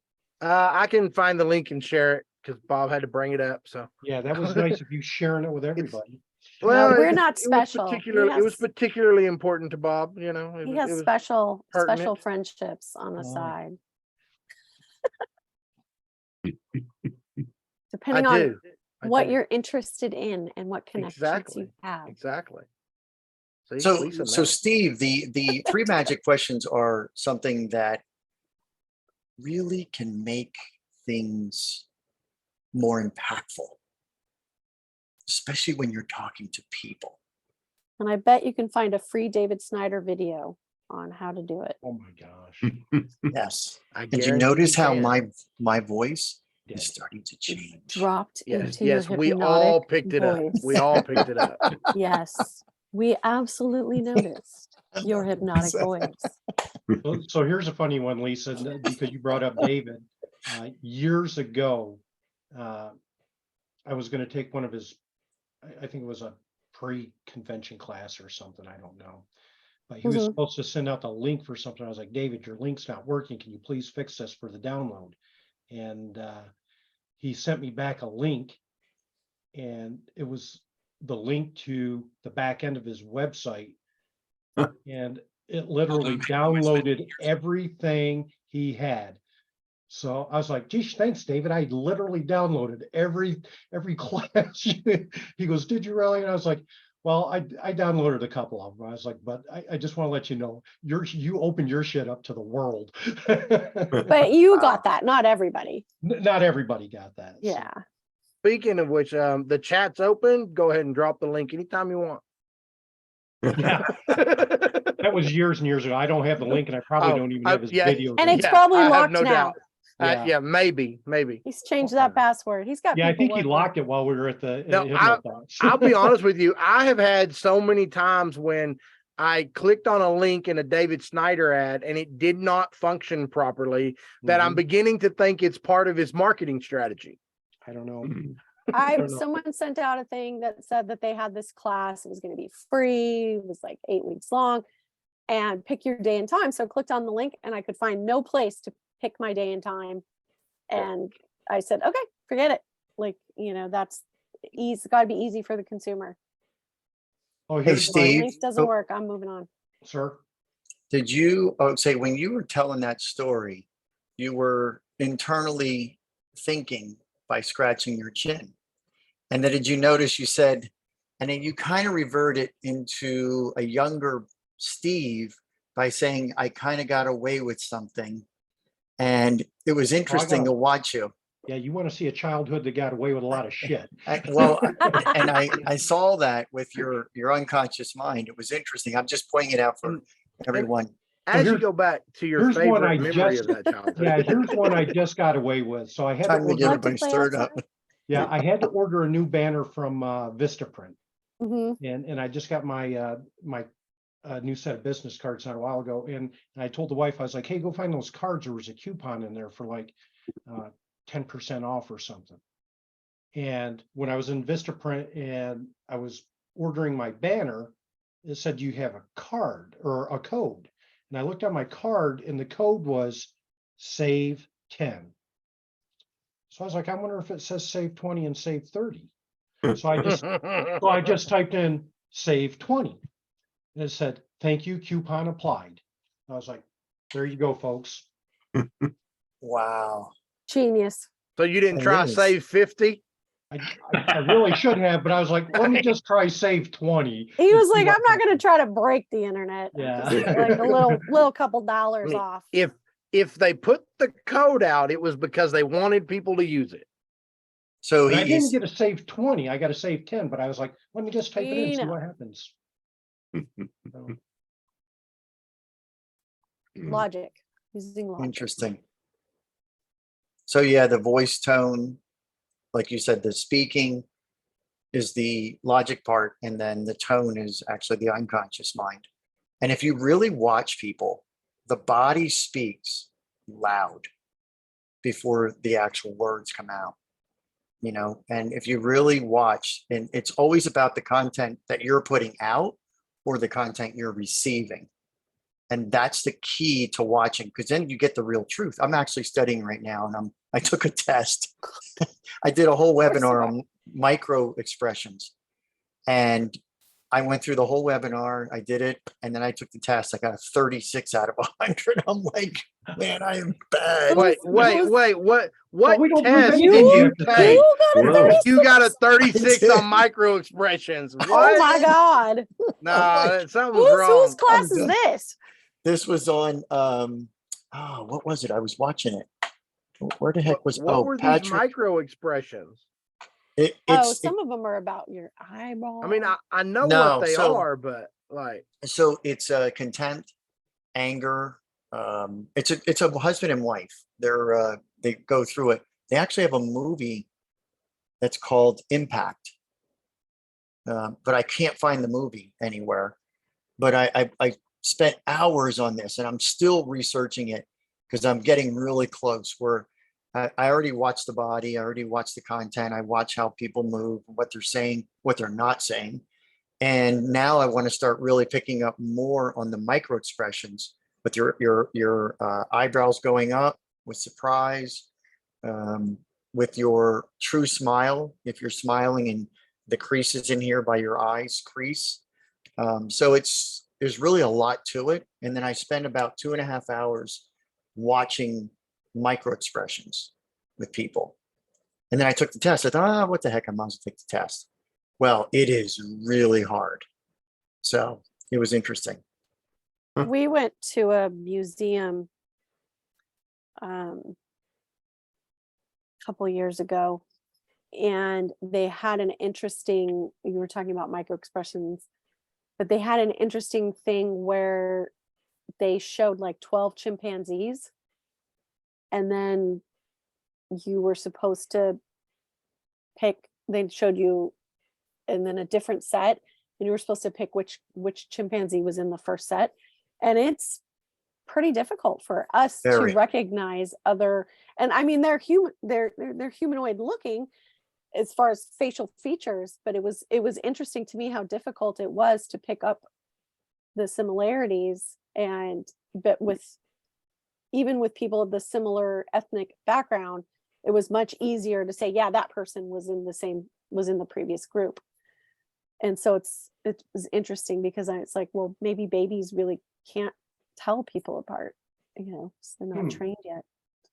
I can find the link and share it because Bob had to bring it up. So Yeah, that was nice of you sharing it with everybody. well, we're it- not it was special. He it was has- particularly important to Bob. It He was- has it was special pertinent. friendships on the Oh. side. I Depending on do. what do. you're interested in and what connections Exactly. you have. Exactly. See, So, Lisa so knows. Steve, the three magic questions are something that really can make things more impactful, especially when you're talking to people. And I bet you can find a free David Snyder video on how to do it. Oh my gosh. Yes. I And you guarantee notice how can. my voice Yeah. is starting to change. Dropped Yes, into yes, your we all hypnotic picked it up. voice. We all picked it up. Yes, we absolutely noticed your hypnotic voice. So here's a funny one, Lisa, because you brought up David. Years ago, I was going to take one of his, I think it was a pre-convention class or something, I don't know. But he was supposed to send out the link for something. I was like, David, your link's not working. Can you please fix this for the download? And he sent me back a link, and it was the link to the back end of his website. And it literally downloaded everything he had. So I was like, geez, thanks, David. I literally downloaded every class. He goes, did you really? And I was like, well, I downloaded a couple of them. I was like, but I just want to let you know, you opened your shit up to the world. But you got that, not everybody. Not everybody got that. so. Yeah. Speaking of which, the chat's open. Go ahead and drop the link anytime you want. Yeah. That was years and years ago. I don't have the link, and I probably don't even have his video. And it's probably I have locked no now. doubt. Yeah. Yeah, maybe. He's changed that password. He's got. Yeah, I people think he working. locked it while we were at the. No, Hypno Thoughts. I'll be honest with you. I have had so many times when I clicked on a link in a David Snyder ad and it did not function properly that I'm beginning to think it's part of his marketing strategy. I don't know. Someone sent out a thing that said that they had this class. It was going to be free. It was like 8 weeks long, and pick your day and time. So I clicked on the link, and I could find no place to pick my day and time. And I said, okay, forget it. Like, that's easy. It's got to be easy for the consumer. Oh, Hey, here's my Steve. Link doesn't work. I'm moving on. sir. Did you say when you were telling that story, you were internally thinking by scratching your chin? And then did you notice you said, and then you kind of reverted into a younger Steve by saying, I kind of got away with something. And it was interesting to watch you. Yeah, you want to see a childhood that got away with a lot of shit. I saw that with your unconscious mind. It was interesting. I'm just pointing it out for everyone. As you go back to your favorite memory of that childhood. Yeah, here's one I just got away with. So I had Time to get everybody stirred up. Yeah, I had to order a new banner from Vistaprint, Mm-hmm. and I just got my my new set of business cards not a while ago, and I told the wife, I was like, hey, go find those cards. There was a coupon in there for like 10% off or something. And when I was in Vistaprint and I was ordering my banner, it said you have a card or a code, and I looked at my card, and the code was save 10. So I was like, I wonder if it says save 20 and save 30. So I just typed in save 20. And it said, thank you, coupon applied. I was like, there you go, folks. Wow. Genius. So you didn't try save 50? I really should have, but I was like, let me just try save 20. He was like, I'm not going to try to break the internet. Yeah. Just like a little couple dollars off. If they put the code out, it was because they wanted people to use it. So I didn't get a save 20. I got a save 10, but I was like, let me just type it in and see what happens. So, Logic. Using logic. interesting. So yeah, the voice tone, like you said, the speaking is the logic part, and then the tone is actually the unconscious mind. And if you really watch people, the body speaks loud before the actual words come out, and if you really watch, and it's always about the content that you're putting out or the content you're receiving. And that's the key to watching, because then you get the real truth. I'm actually studying right now, and I took a test. I did a whole webinar on micro expressions, and I went through the whole webinar, I did it, and then I took the test. I got a 36 out of 100. I'm like, man, I am bad. Wait, Who's- what we don't prove test anything did you you have to take? say. You got a Whoa. 36? You got a 36 on did. micro expressions. Oh What? my God. Nah, something's Whose wrong. class is done. this? This was on, oh, what was it? I was watching it. Where the heck was, What were these Patrick? micro expressions? Oh, It's, some of them are about your eyeball. I mean, I know No, what they so- are, but like, so it's contempt, anger. It's a husband and wife. They go through it. They actually have a movie that's called Impact. But I can't find the movie anywhere. But I spent hours on this, and I'm still researching it because I'm getting really close. Where I already watched the body, I already watched the content, I watch how people move, what they're saying, what they're not saying, and now I want to start really picking up more on the micro expressions with your eyebrows going up with surprise, with your true smile if you're smiling and the creases in here by your eyes crease. So there's really a lot to it. And then I spend about 2.5 hours watching micro expressions with people. And then I took the test. I thought, what the heck, I might as well take the test. Well, it is really hard. So it was interesting. We went to a museum a couple years ago, and they had an interesting, you were talking about micro expressions, but they had an interesting thing where they showed like 12 chimpanzees, and then you were supposed to pick, they showed you, and then a different set, and you were supposed to pick which chimpanzee was in the first set. And it's pretty difficult for us Very. to recognize other, and I mean, they're humanoid looking as far as facial features, but it was interesting to me how difficult it was to pick up the similarities. And but even with people of the similar ethnic background, it was much easier to say, yeah, that person was in the previous group. And so it was interesting because it's like, well, maybe babies really can't tell people apart, so they're not trained yet.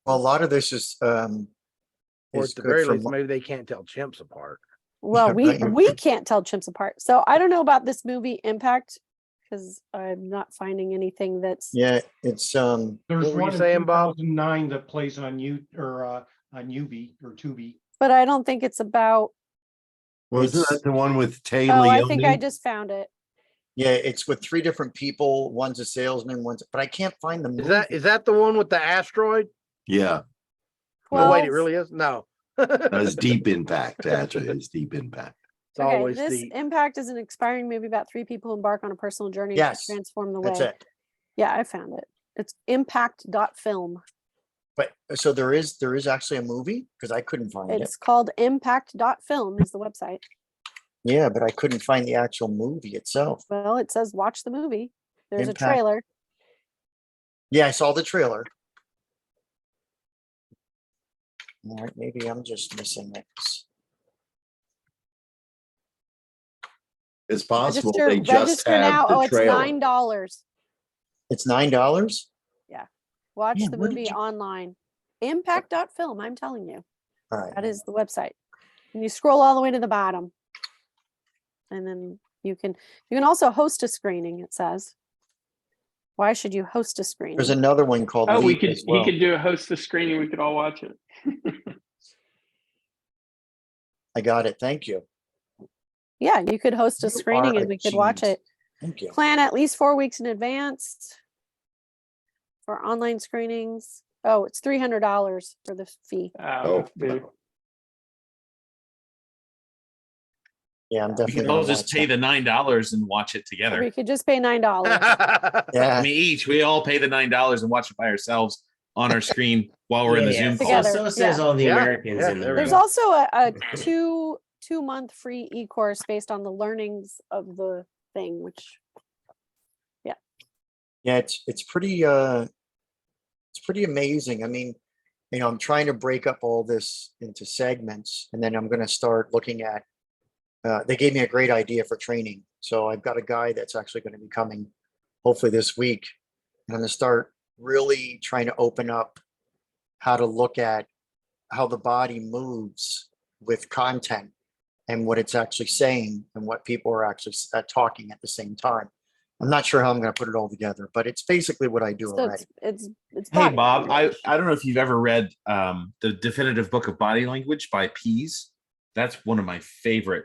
Well, a lot of this is or at the good very for least, maybe they can't tell chimps apart. Well, Yeah, right. we can't tell chimps apart. So I don't know about this movie Impact, because I'm not finding anything that's yeah, it's There's What were one you in saying, Bob? 2009 that plays on on Ubi or Tubi. but I don't think it's about. Wasn't It's- that the one with Tay Oh, I Leone? think I just found it. yeah, it's with 3 different people. One's a salesman, but I can't find the movie. Is that the one with the asteroid? Yeah, Oh, wait, it 12 really is? No. that's Deep Impact, actually. It's Deep Impact. It's Okay, always this deep. Impact is an inspiring movie about 3 people who embark on a personal journey Yes, to transform the That's way. it. Yeah, I found it. It's impact.film. But so there is actually a movie because I couldn't find it. It's called impact.film is the website. Yeah, but I couldn't find the actual movie itself. Well, it says watch the movie. There's Impact. a trailer. Yeah, I saw the trailer. All right, maybe I'm just missing it. It's possible Register, they just register have now. the Oh, it's trailer. $9. It's $9. Watch Yeah, the where did movie you- online. Impact.film, I'm telling you. All right. That is the website. And you scroll all the way to the bottom. And then you can also host a screening, it says. Why should you host a screening? There's another one called Oh, Leap as well. he could do a host the screening. We could all watch it. I got it. Thank you. Yeah, you could host a You screening are and a we could watch genius. it. Thank you. Plan at least 4 weeks in advance for online screenings. Oh, it's $300 for the fee. Oh, dude. Yeah, I'm We definitely could all gonna just watch pay that. the $9 and watch it Or together. we could just pay $9. I Yeah, mean, we all pay the $9 and watch it by ourselves on our screen while we're in the Zoom call. Together. So says all the Yeah, Americans yeah, in the there we There's room. also a 2-month free e-course based on the learnings of the thing, which yeah, it's pretty amazing. I mean, I'm trying to break up all this into segments, and then I'm going to start looking at they gave me a great idea for training. So I've got a guy that's actually going to be coming hopefully this week. And I'm going to start really trying to open up how to look at how the body moves with content and what it's actually saying and what people are actually talking at the same time. I'm not sure how I'm going to put it all together, but it's basically what I do So already. it's Hey, body Bob, language. I don't know if you've ever read the definitive book of body language by Pease. That's one of my favorite,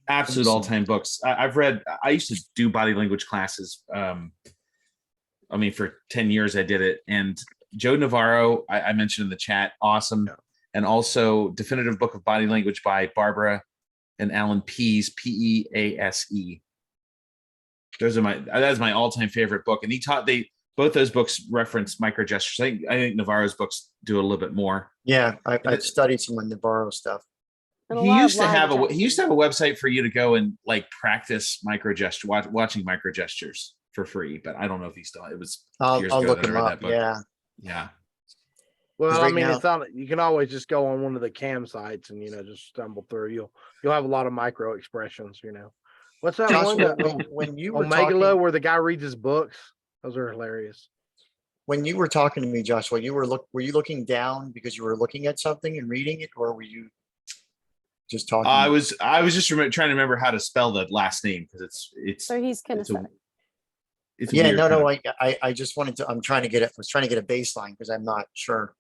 absolute all-time books. I used to do body language classes. I mean, for 10 years I did it. And Joe Navarro, I mentioned in the chat, awesome. And also Definitive Book of Body Language by Barbara and Alan Pease, Pease. That's my all-time favorite book. And both those books reference micro gestures. I think Navarro's books do a little bit more. Yeah, I've studied some of Navarro stuff. And a He lot of used to line have a adjusting. website for you to go and like practice micro gesture, watching micro gestures for free. But I don't know if he still. It was years I'll ago look that I him read up. that book. Yeah. Yeah. Well, right I mean, now- it's on. You can always just go on one of the cam sites and just stumble through. You'll have a lot of micro expressions. What's that one? Joshua, that- when you were Omegala, talking, where the guy reads his books. Those are hilarious. when you were talking to me, Joshua, were you looking down because you were looking at something and reading it, or were you just talking? I was just trying to remember how to spell the last name because it's So he's it's a, kinesthetic. it's a Yeah, weird no, kind no. of- I just wanted to. I'm trying to get it. Was trying to get a baseline because I'm not sure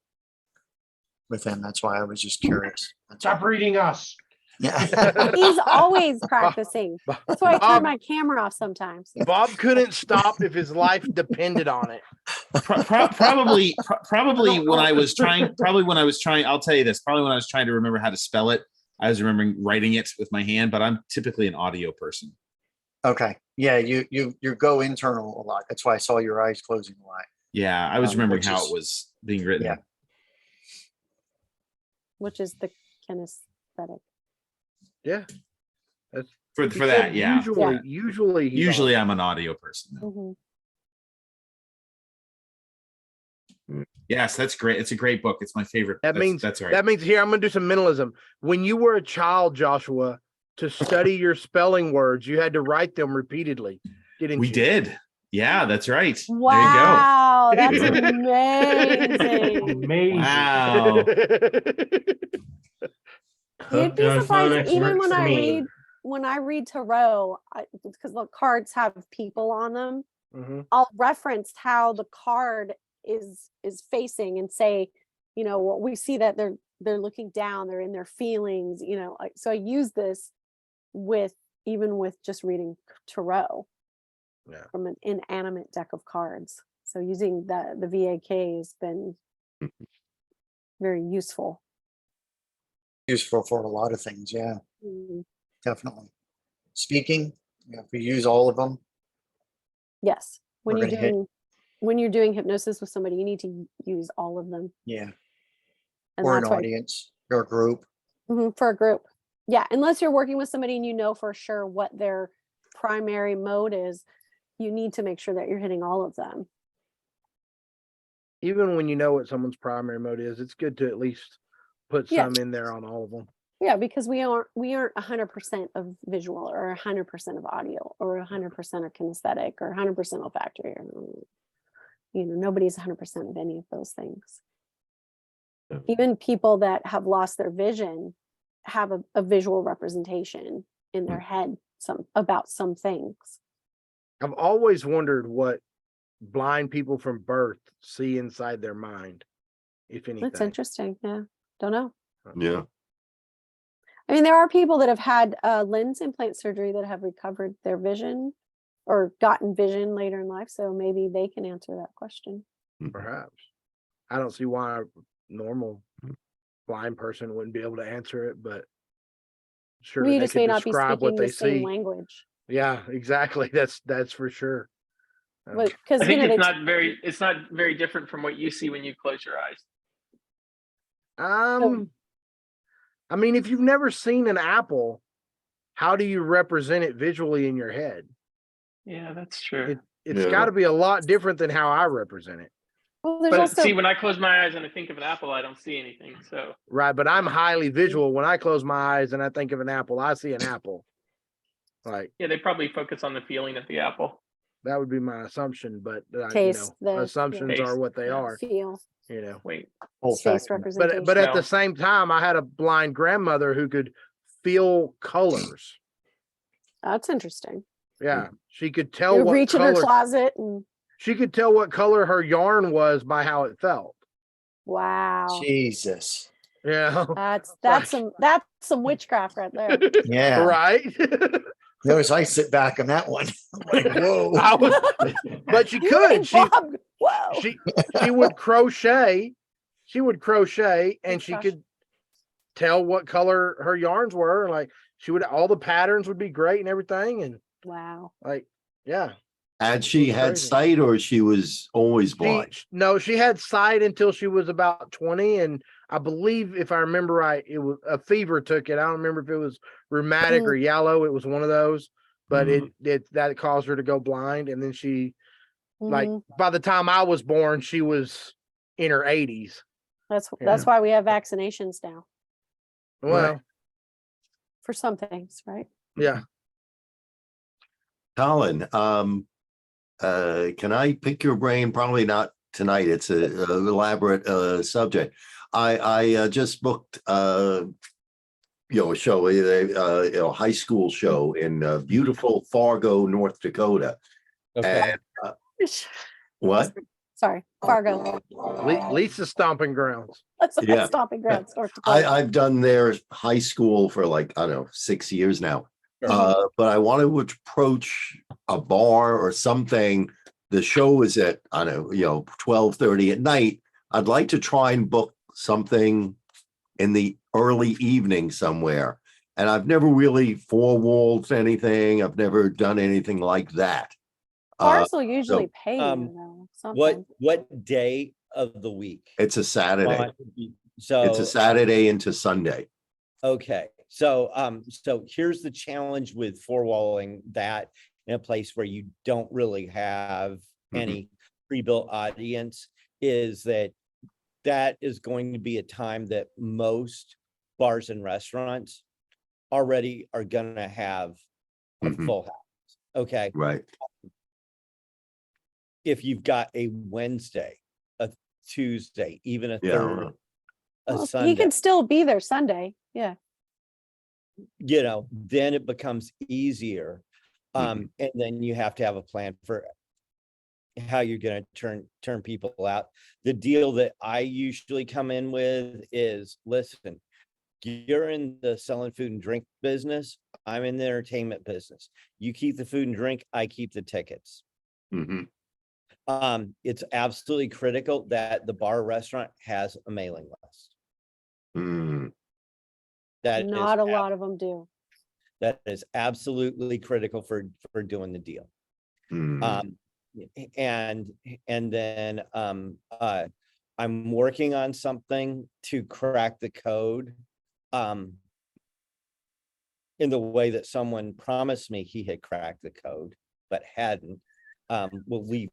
with him. That's why I was just curious. That's Stop all. reading us. Yeah. He's always practicing. That's why I turn Bob, my camera off sometimes. Bob couldn't stop if his life depended on it. probably when I was trying. I'll tell you this. Probably when I was trying to remember how to spell it, I was remembering writing it with my hand. But I'm typically an audio person. Okay. Yeah, you go internal a lot. That's why I saw your eyes closing a lot. Yeah, I was remembering which how is- it was being written. Yeah. Which is the kinesthetic. Yeah, that's For he that, said yeah. Usually, he's Usually on. I'm an audio person. Mhm. Yes, that's great. It's a great book. It's my favorite. That means that's right. That means here I'm gonna do some mentalism. When you were a child, Joshua, to study your spelling words, you had to write them repeatedly. Didn't We you? did. Yeah, that's right. Wow, that's There you amazing. Amazing. Wow. You'd be surprised even when I read tarot, because the cards have people on them. Mhm. I'll reference how the card is facing and say, what we see that they're looking down, they're in their feelings, so I use this with just reading tarot from an inanimate deck of cards. So using the VAK has been very useful. Useful for a lot of things. Yeah, Mhm. definitely. Speaking, if we use all of them, Yes, when We're you're gonna hit- doing when you're doing hypnosis with somebody, you need to use all of them. yeah, And or an that's why audience or a group. for a group. Yeah, unless you're working with somebody and you know for sure what their primary mode is, you need to make sure that you're hitting all of them. Even when you know what someone's primary mode is, it's good to at least put Yeah. some in there on all of them. Yeah, because we aren't 100% of visual or 100% of audio or 100% of kinesthetic or 100% olfactory. Nobody's 100% of any of those things. Even people that have lost their vision have a visual representation in their head about some things. I've always wondered what blind people from birth see inside their mind, if anything. That's interesting. Yeah, don't know. Yeah. I mean, there are people that have had lens implant surgery that have recovered their vision or gotten vision later in life. So maybe they can answer that question. Perhaps. I don't see why a normal blind person wouldn't be able to answer it, but sure We they just may could not be describe what speaking they the same see. language. Yeah, exactly. That's for sure. Because I think it's not very different from what you see when you close your eyes. I mean, if you've never seen an apple, how do you represent it visually in your head? Yeah, that's true. It's got to be a lot different than how I represent it. Well, there's But also see, when I close my eyes and I think of an apple, I don't see anything. So Right, but I'm highly visual. When I close my eyes and I think of an apple, I see an apple. Like yeah, they probably focus on the feeling of the apple. that would be my assumption, but taste, assumptions are Taste, what they yeah. are. feel, Wait, face Olfactory. representation. But at the No. same time, I had a blind grandmother who could feel colors. That's interesting. Yeah, she could tell You what reach in her color. closet and She could tell what color her yarn was by how it felt. wow, Jesus. Yeah. that's some witchcraft right there. Yeah. Right. Notice I sit back on that one. I'm like, whoa. I was, but she You could. ain't Bob. Whoa. She would crochet. She would crochet, and she Gosh. could tell what color her yarns were. Like she would, all the patterns would be great and everything. And Wow. like, yeah. Had she was had crazy. sight or she was always blind? She had sight until she was about 20, and I believe, if I remember right, it was a fever took it. I don't remember if it was rheumatic or yellow. It was one of those, but that caused her to go blind, and then she, like, by the time I was born, she was in her 80s. That's why we have vaccinations now Well, for some things, right? yeah. Colin, can I pick your brain? Probably not tonight. It's a elaborate subject. I just booked a show, a high school show in beautiful Fargo, North Dakota. Okay. And, what? Sorry, Fargo. Lisa's stomping grounds. That's Yeah. stomping grounds. North Dakota. I've done their high school for like, I don't know, 6 years now. But I want to approach a bar or something. The show is at, I don't know, 12:30 at night. I'd like to try and book something in the early evening somewhere. And I've never really four-walled anything. I've never done anything like that. Bars will usually pay you though. Something. What day of the week? It's a Saturday. So It's a Saturday into Sunday. Okay. So here's the challenge with four-walling that in a place where you don't really have any pre-built audience is that is going to be a time that most bars and restaurants already are going to have a full house. Okay. Right. If you've got a Wednesday, a Tuesday, even a Thursday, a Sunday, he can still be there Sunday. Yeah. Then it becomes easier. And then you have to have a plan for how you're going to turn people out. The deal that I usually come in with is, listen, you're in the selling food and drink business. I'm in the entertainment business. You keep the food and drink, I keep the tickets. It's absolutely critical that the bar or restaurant has a mailing list. That not a lot of them do. That is absolutely critical for doing the deal. And then I'm working on something to crack the code in the way that someone promised me he had cracked the code but hadn't. We'll leave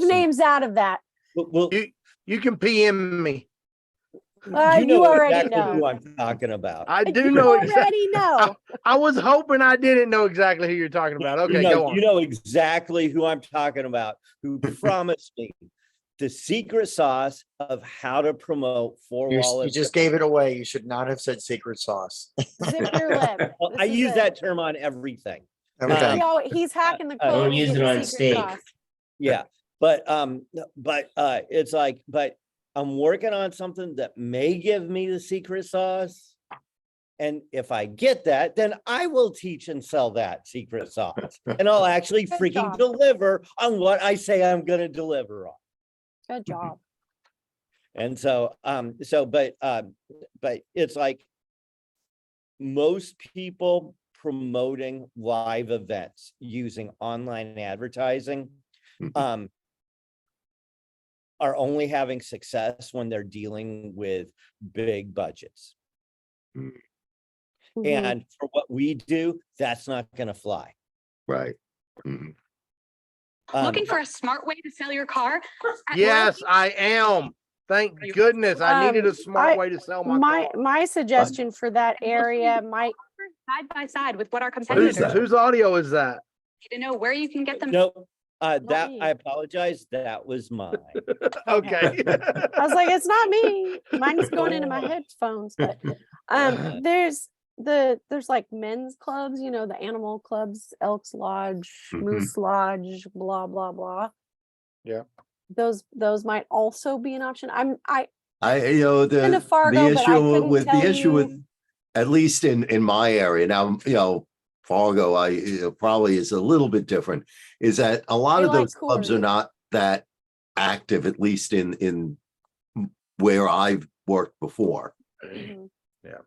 names out of that. You can PM me. You already exactly know who I'm talking about. I do you know already know. I was hoping I didn't know exactly who you're talking about. Okay, go on. You know exactly who I'm talking about, who promised me the secret sauce of how to promote You just gave it away. You should not have said secret sauce. Zip your lip. Well, I use that term on everything. Everything. He's hacking the code. Don't use it on steak. Yeah, but it's like, but I'm working on something that may give me the secret sauce. And if I get that, then I will teach and sell that secret sauce. And I'll actually freaking deliver on what I say I'm going to deliver on. Good job. And so, but it's like most people promoting live events using online advertising, are only having success when they're dealing with big budgets. And for what we do, that's not going to fly. Right. Um, for a smart way to sell your car? Yes, I am. Thank goodness. I needed a smart way to sell my car. My suggestion for that area might, Side by side with what our What is competitors that? Whose audio is that? to know where you can get them. no, that, me. I apologize, that was mine. Okay. I was like, it's not me. Mine's going into my headphones, but there's like men's clubs, you know, the animal clubs, Elks Lodge, Moose Lodge, blah blah blah. Yeah. Those might also be an option. I you know Been to the Fargo, but I issue couldn't with tell the issue with you. at least in my area now, you know, Fargo, probably is a little bit different. Is that a lot They of like those clubs Coors. are not that active, at least in where I've worked before. Mhm. Yeah.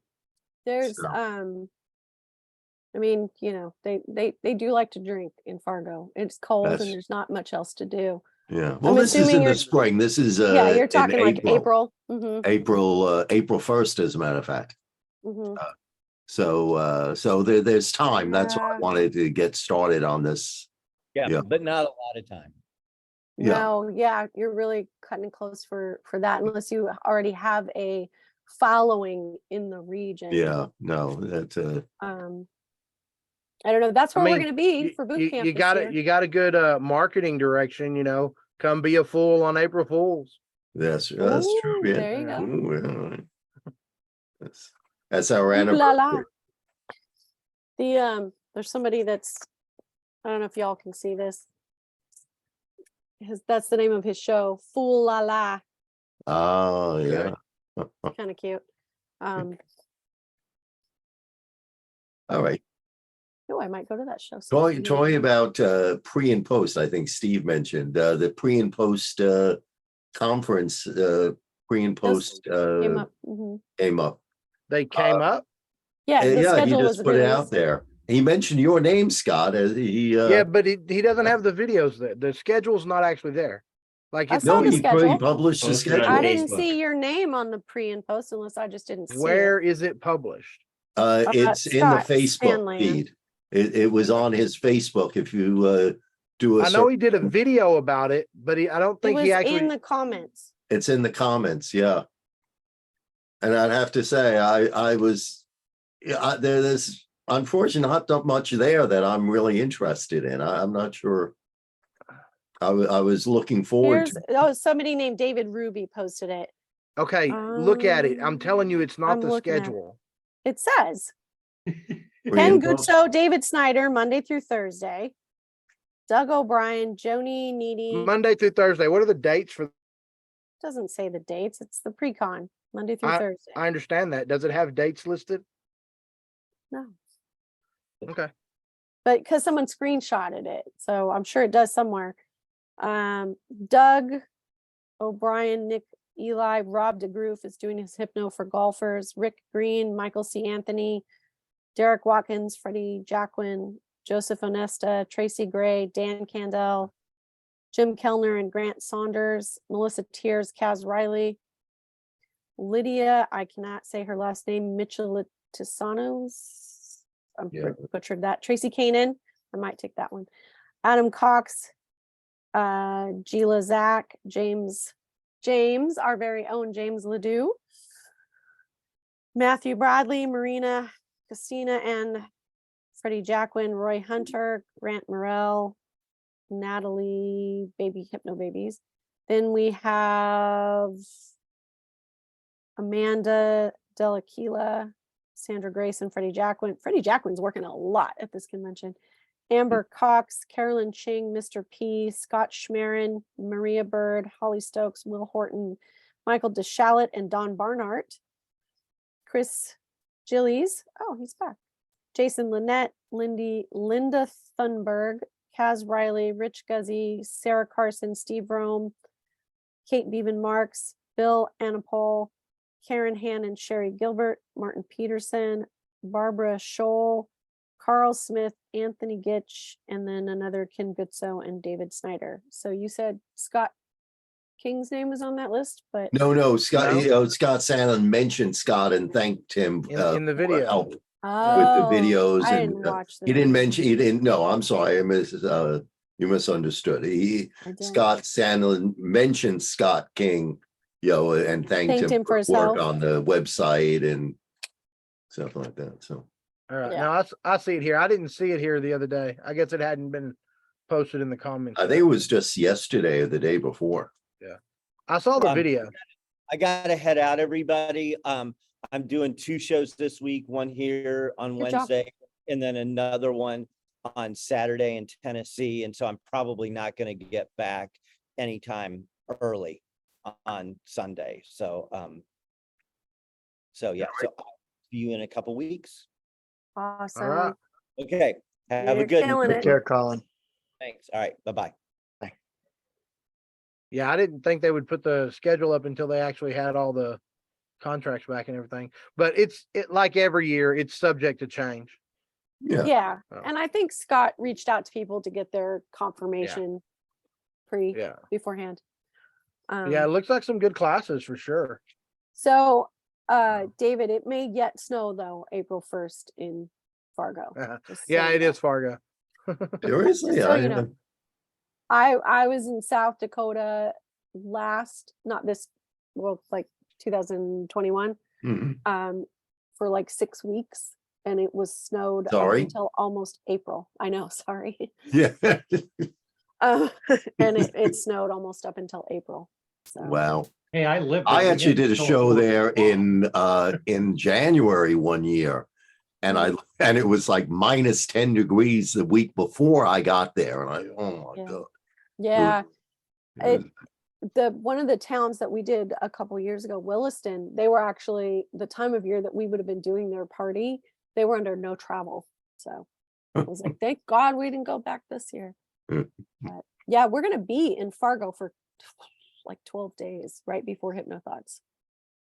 There's So. I mean, you know, they do like to drink in Fargo. It's cold and That's- there's not much else to do. Yeah. Well, I'm this is assuming in the you're- spring. This is Yeah, you're in talking like April. April. April 1st, as a matter of fact. So there's time. That's why I Yeah. wanted to get started on this. Yeah, Yeah. but not a lot of time. Yeah. No, yeah, you're really cutting it close for that unless you already have a following in the region. Yeah, no, that's I don't know. That's I where we're mean, going to be for boot camp. You this got year. it. You got a good marketing direction, you know, come be a fool on April Fools. that's true. Ooh, Yeah. there you go. Ooh, yeah. That's our Ooh la la. anniversary. There's somebody that's, I don't know if y'all can see this. That's the name of his show, Fool La La. Oh, yeah. Kind of cute. All right. Oh, I might go to that show. Talking about pre and post, I think Steve mentioned the pre and post conference, pre and post Came up. Mhm. came up. They came up. Yeah, the Yeah, he schedule was just put it released. out there. He mentioned your name, Scott, as he Yeah, but he doesn't have the videos there. The schedule's not actually there. Like I it's saw the he schedule. published the Posted on schedule. I didn't Facebook. see your name on the pre and post unless I just didn't see where it. is it published? It's in the Scott Facebook Scanlan. feed. It was on his Facebook. If you do a I know search, he did a video about it, but I don't It think was he actually. in the comments. it's in the comments. Yeah, and I'd have to say I was there's unfortunately not much there that I'm really interested in. I'm not sure. I was looking forward to. Somebody named David Ruby posted it. Okay, look at it. I'm telling you, it's not I'm the looking at it. schedule. It says Pre Ken and post. Goodso, David Snyder, Monday through Thursday. Doug O'Brien, Joni Needy. Monday through Thursday. What are the dates for? Doesn't say the dates. It's the pre-con, Monday through Thursday. I understand that. Does it have dates listed? No, Okay. but because someone screenshotted it, so I'm sure it does somewhere. Doug O'Brien, Nick Eli, Rob DeGroof is doing his Hypno for golfers. Rick Green, Michael C. Anthony, Derek Watkins, Freddie Jacquin, Joseph Onesta, Tracy Gray, Dan Candell, Jim Kellner and Grant Saunders, Melissa Tears, Kaz Riley, Lydia, I cannot say her last name, Michelitissanos. I'm Yeah. butchered that. Tracy Kanan, I might take that one. Adam Cox, Gila Zach, James, our very own James Ledoux, Matthew Bradley, Marina Christina and Freddie Jacquin, Roy Hunter, Grant Morrell, Natalie, Baby Hypno Babies. Then we have Amanda Delaquila, Sandra Grace, and Freddie Jacquin. Freddie Jacquin's working a lot at this convention. Amber Cox, Carolyn Ching, Mr. P, Scott Schmerin, Maria Bird, Holly Stokes, Will Horton, Michael DeShalit, and Don Barnart. Chris Gillies, oh, he's back. Jason Lynette, Linda Thunberg, Kaz Riley, Rich Guzzi, Sarah Carson, Steve Rome, Kate Bevan Marks, Bill Anapol, Karen Hannon, Sherry Gilbert, Martin Peterson, Barbara Scholl, Carl Smith, Anthony Gitch, and then another Ken Gutso and David Snyder. So you said Scott King's name was on that list, but No, Scott. No. Scott Sandlin mentioned Scott and thanked him In the for video. help with oh, the videos. I and didn't watch the he didn't video. mention. He didn't. No, I'm sorry. I missed. You misunderstood. I did. Scott Sandlin mentioned Scott King, and thanked him for for his work help. on the website and stuff like that. So All right. Yeah. Now I see it here. I didn't see it here the other day. I guess it hadn't been posted in the comments. I think it was just yesterday or the day before. I saw the Um, video. I gotta head out, everybody. I'm doing 2 shows this week, one here on Good job. Wednesday and then another one on Saturday in Tennessee. And so I'm probably not gonna get back anytime early on Sunday. So, yeah, so I'll see you in a couple weeks. Awesome. All right. Okay, have You're a good killing one. it. Take care, Colin. Thanks. All right, bye-bye. Yeah, I didn't think they would put the schedule up until they actually had all the contracts back and everything. But it like every year, it's subject to change. Yeah. Yeah. Oh. And I think Scott reached out to people to get their confirmation Yeah. beforehand. Yeah, it looks like some good classes for sure. So, David, it may yet snow though, April 1st in Fargo. Just so Yeah, you it know. is Fargo. Seriously, Just so you know. I was in South Dakota like 2021, Mhm. for like 6 weeks, and it was snowed up Sorry? until almost April. I know, sorry. Yeah. And it snowed almost up until April. So Wow. Hey, I lived. I there. We actually had did a snow show for a there while. in January one year. And it was like minus 10 degrees the week before I got there. And oh my Yeah. God. yeah, It was- one of the towns that we did a couple years ago, Williston, they were actually the time of year that we would have been doing their party. They were under no travel. So I was like, thank God we didn't go back this year. But yeah, we're gonna be in Fargo for like 12 days right before Hypno Thoughts.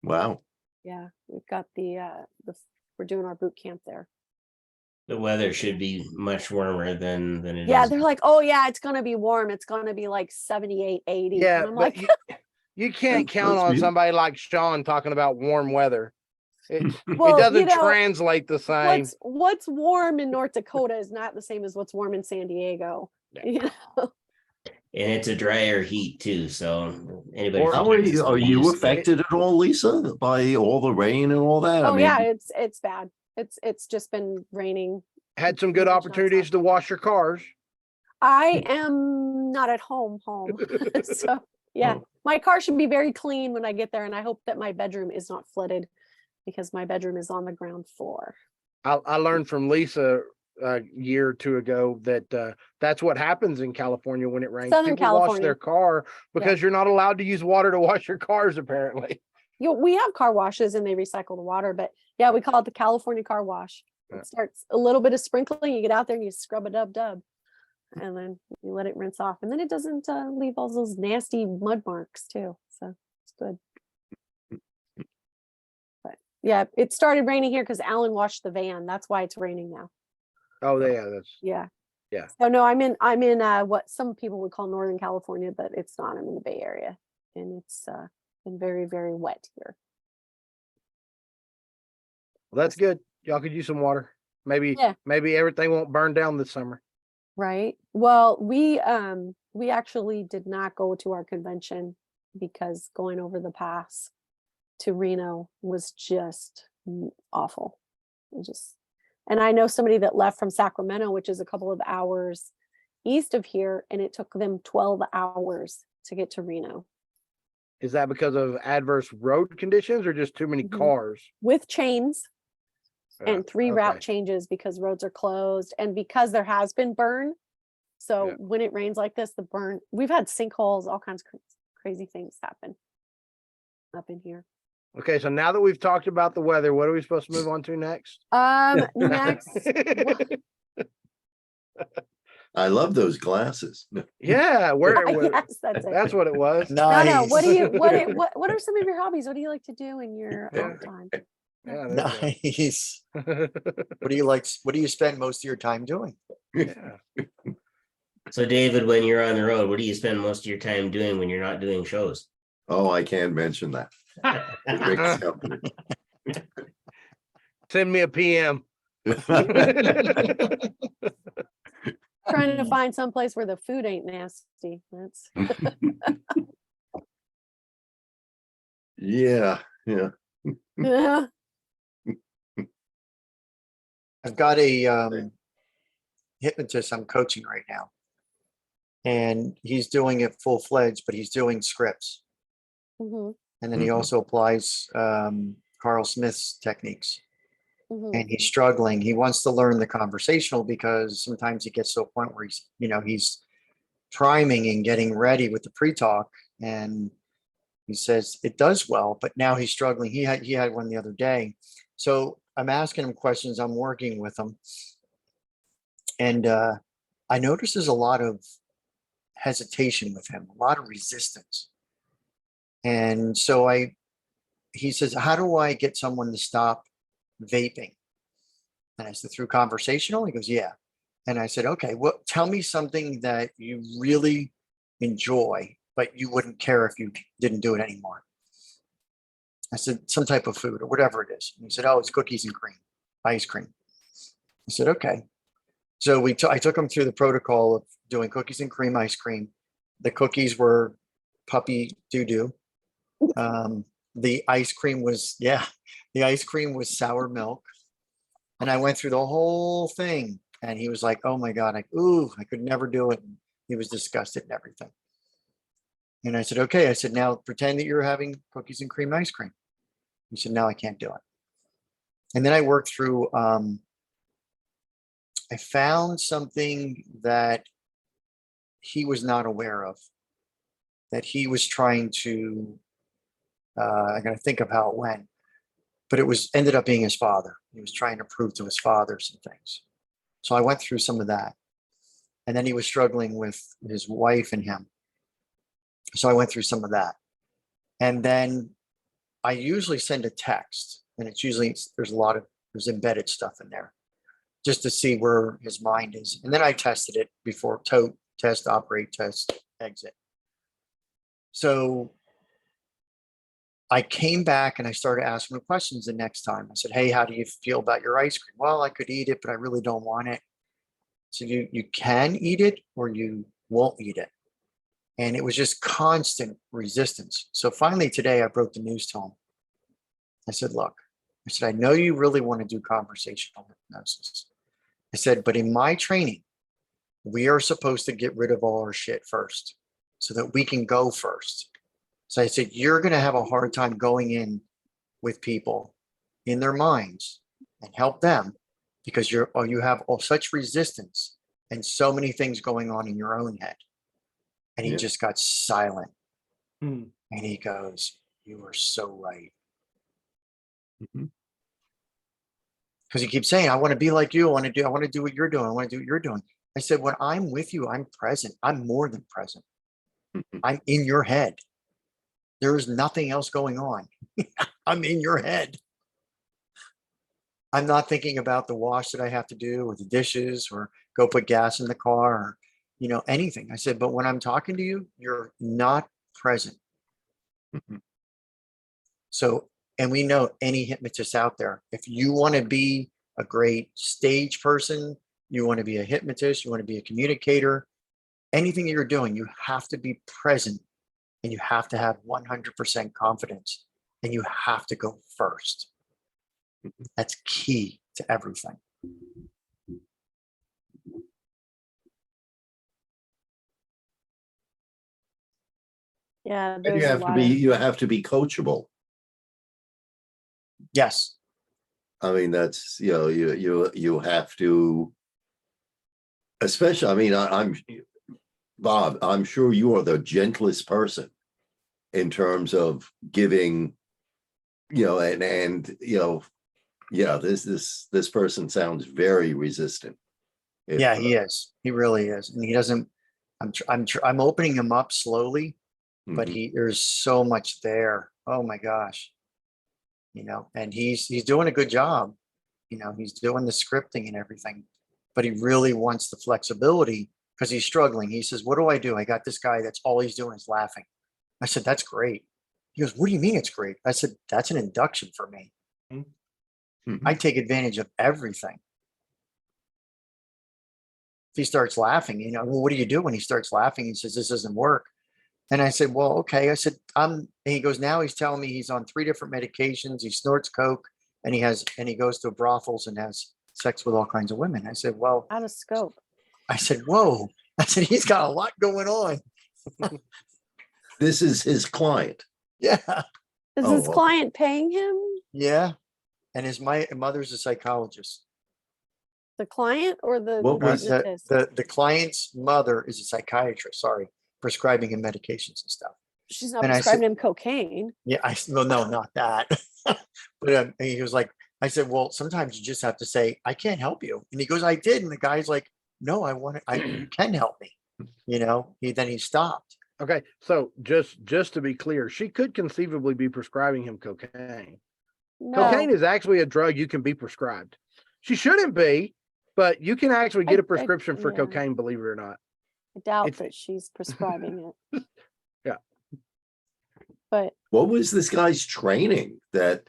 Wow. Yeah, we've got we're doing our boot camp there. The weather should be much warmer than it is. Yeah, they're like, oh yeah, it's gonna be warm. It's gonna be like 78, 80. Yeah, And I'm but like, you can't count that's on me. somebody like Sean talking about warm weather. It well, doesn't translate the same. what's warm in North Dakota is not the same as what's warm in San Diego. You know? And it's a drier heat too. So anybody. Or- How are you affected at all, Lisa, by all the rain and all that? Oh yeah, it's bad. It's just been raining. Had some good nonstop. opportunities to wash your cars. I am not at home. So yeah, my car should be very clean when I get there, and I hope that my bedroom is not flooded because my bedroom is on the ground floor. I learned from Lisa a year or two ago that that's what happens in California when it rains. Southern People wash California. their car because you're not allowed to use water to wash your cars, apparently. We have car washes and they recycle the water, but yeah, we call it the California car wash. Yeah. It starts a little bit of sprinkling, you get out there and you scrub a dub, and then you let it rinse off, and then it doesn't leave all those nasty mud marks too. So it's good. But yeah, it started raining here because Alan washed the van. That's why it's raining now. Oh yeah, that's Yeah. Yeah. So no, I'm in what some people would call Northern California, but it's not. I'm in the Bay Area, and it's been very, very wet here. well, that's good. Y'all could use some water. Maybe everything won't burn down this summer. Right. Well, we actually did not go to our convention because going over the pass to Reno was just awful. And I know somebody that left from Sacramento, which is a couple of hours east of here, and it took them 12 hours to get to Reno. Is that because of adverse road conditions or just too many cars? With chains and 3 okay. route changes because roads are closed and because there has been burn. So when it rains like this, we've had sinkholes, all kinds of crazy things happen up in here. Okay, so now that we've talked about the weather, what are we supposed to move on to next? Next. I love those glasses. Yeah, Yes, that's it. that's what it was. No. What are some of your hobbies? What do you like to do in your off time? Yeah, Nice. What do you like? What do you spend most of your time doing? Yeah. So David, when you're on the road, what do you spend most of your time doing when you're not doing shows? Oh, I can't mention that. Rick's company. Send me a PM. Trying trying to find some place where the food ain't nasty. That's Yeah, yeah. yeah. I've got a hypnotist I'm coaching right now. And he's doing it full-fledged, but he's doing scripts. Hmm. And then he also applies Carl Smith's techniques. Hmm. And he's struggling. He wants to learn the conversational because sometimes he gets to a point where he's priming and getting ready with the pre-talk. And he says it does well, but now he's struggling. He had one the other day. So I'm asking him questions. I'm working with him. And I notice there's a lot of hesitation with him, a lot of resistance. And so he says, how do I get someone to stop vaping? And I said, through conversational? He goes, yeah. And I said, okay, well, tell me something that you really enjoy, but you wouldn't care if you didn't do it anymore. I said, some type of food or whatever it is. And he said, oh, it's cookies and cream, ice cream. I said, okay. So I took him through the protocol of doing cookies and cream ice cream. The cookies were puppy doo-doo. The ice cream was sour milk. And I went through the whole thing and he was like, oh my God, I could never do it. And he was disgusted and everything. And I said, okay. I said, now pretend that you're having cookies and cream ice cream. He said, no, I can't do it. And then I worked through, I found something that he was not aware of, that he was trying to, I got to think of how it went, but it ended up being his father. He was trying to prove to his father some things. So I went through some of that. And then he was struggling with his wife and him. So I went through some of that. And then I usually send a text, and there's embedded stuff in there just to see where his mind is. And then I tested it before test, operate, test, exit. So I came back and I started asking him questions the next time. I said, hey, how do you feel about your ice cream? Well, I could eat it, but I really don't want it. So you can eat it or you won't eat it. And it was just constant resistance. So finally today I broke the news to him. I said, look, I know you really want to do conversational hypnosis. I said, but in my training, we are supposed to get rid of all our shit first so that we can go first. So I said, you're going to have a hard time going in with people in their minds and help them because you have such resistance and so many things going on in your own head. And he just got silent. And he goes, you are so right. Because he keeps saying, I want to be like you. I want to do what you're doing. I want to do what you're doing. I said, when I'm with you, I'm present. I'm more than present. I'm in your head. There is nothing else going on. I'm in your head. I'm not thinking about the wash that I have to do or the dishes or go put gas in the car or, anything. I said, but when I'm talking to you, you're not present. So, and we know any hypnotist out there, if you want to be a great stage person, you want to be a hypnotist, you want to be a communicator, anything you're doing, you have to be present and you have to have 100% confidence and you have to go first. That's key to everything. Yeah, And there's you a have to lot be of you have to be coachable. Yes. I mean, that's you have to, especially. I mean, I'm Bob. I'm sure you are the gentlest person in terms of giving, this person sounds very resistant. Yeah, he is. He really is, and he doesn't. I'm opening him up slowly, but there's so much there. Oh my gosh, and he's doing a good job. He's doing the scripting and everything, but he really wants the flexibility because he's struggling. He says, what do? I got this guy that's all he's doing is laughing. I said, that's great. He goes, what do you mean it's great? I said, that's an induction for me. I take advantage of everything. he starts laughing, well, what do you do when he starts laughing? He says, this doesn't work. And I said, well, okay. I said, and he goes, now he's telling me he's on 3 different medications. He snorts coke and he goes to brothels and has sex with all kinds of women. I said, well, Out of scope. I said, whoa. I said, he's got a lot going on. This is his client. Yeah. Is Oh, his okay. client paying him? Yeah. And my mother's a psychologist. The client or the What was hypnotist? The client's mother is a psychiatrist, prescribing him medications and stuff. She's not and I prescribing said- him cocaine. Yeah, well, no, not that. But he was like, I said, well, sometimes you just have to say, I can't help you. And he goes, I did. And the guy's like, no, you can help me. Then he stopped. Okay, so just to be clear, she could conceivably be prescribing him cocaine. No, Cocaine is actually a drug you can be prescribed. She shouldn't be, but you can actually get a prescription for yeah. cocaine, believe it or not. I doubt if- that she's prescribing it. Yeah. But What was this guy's training that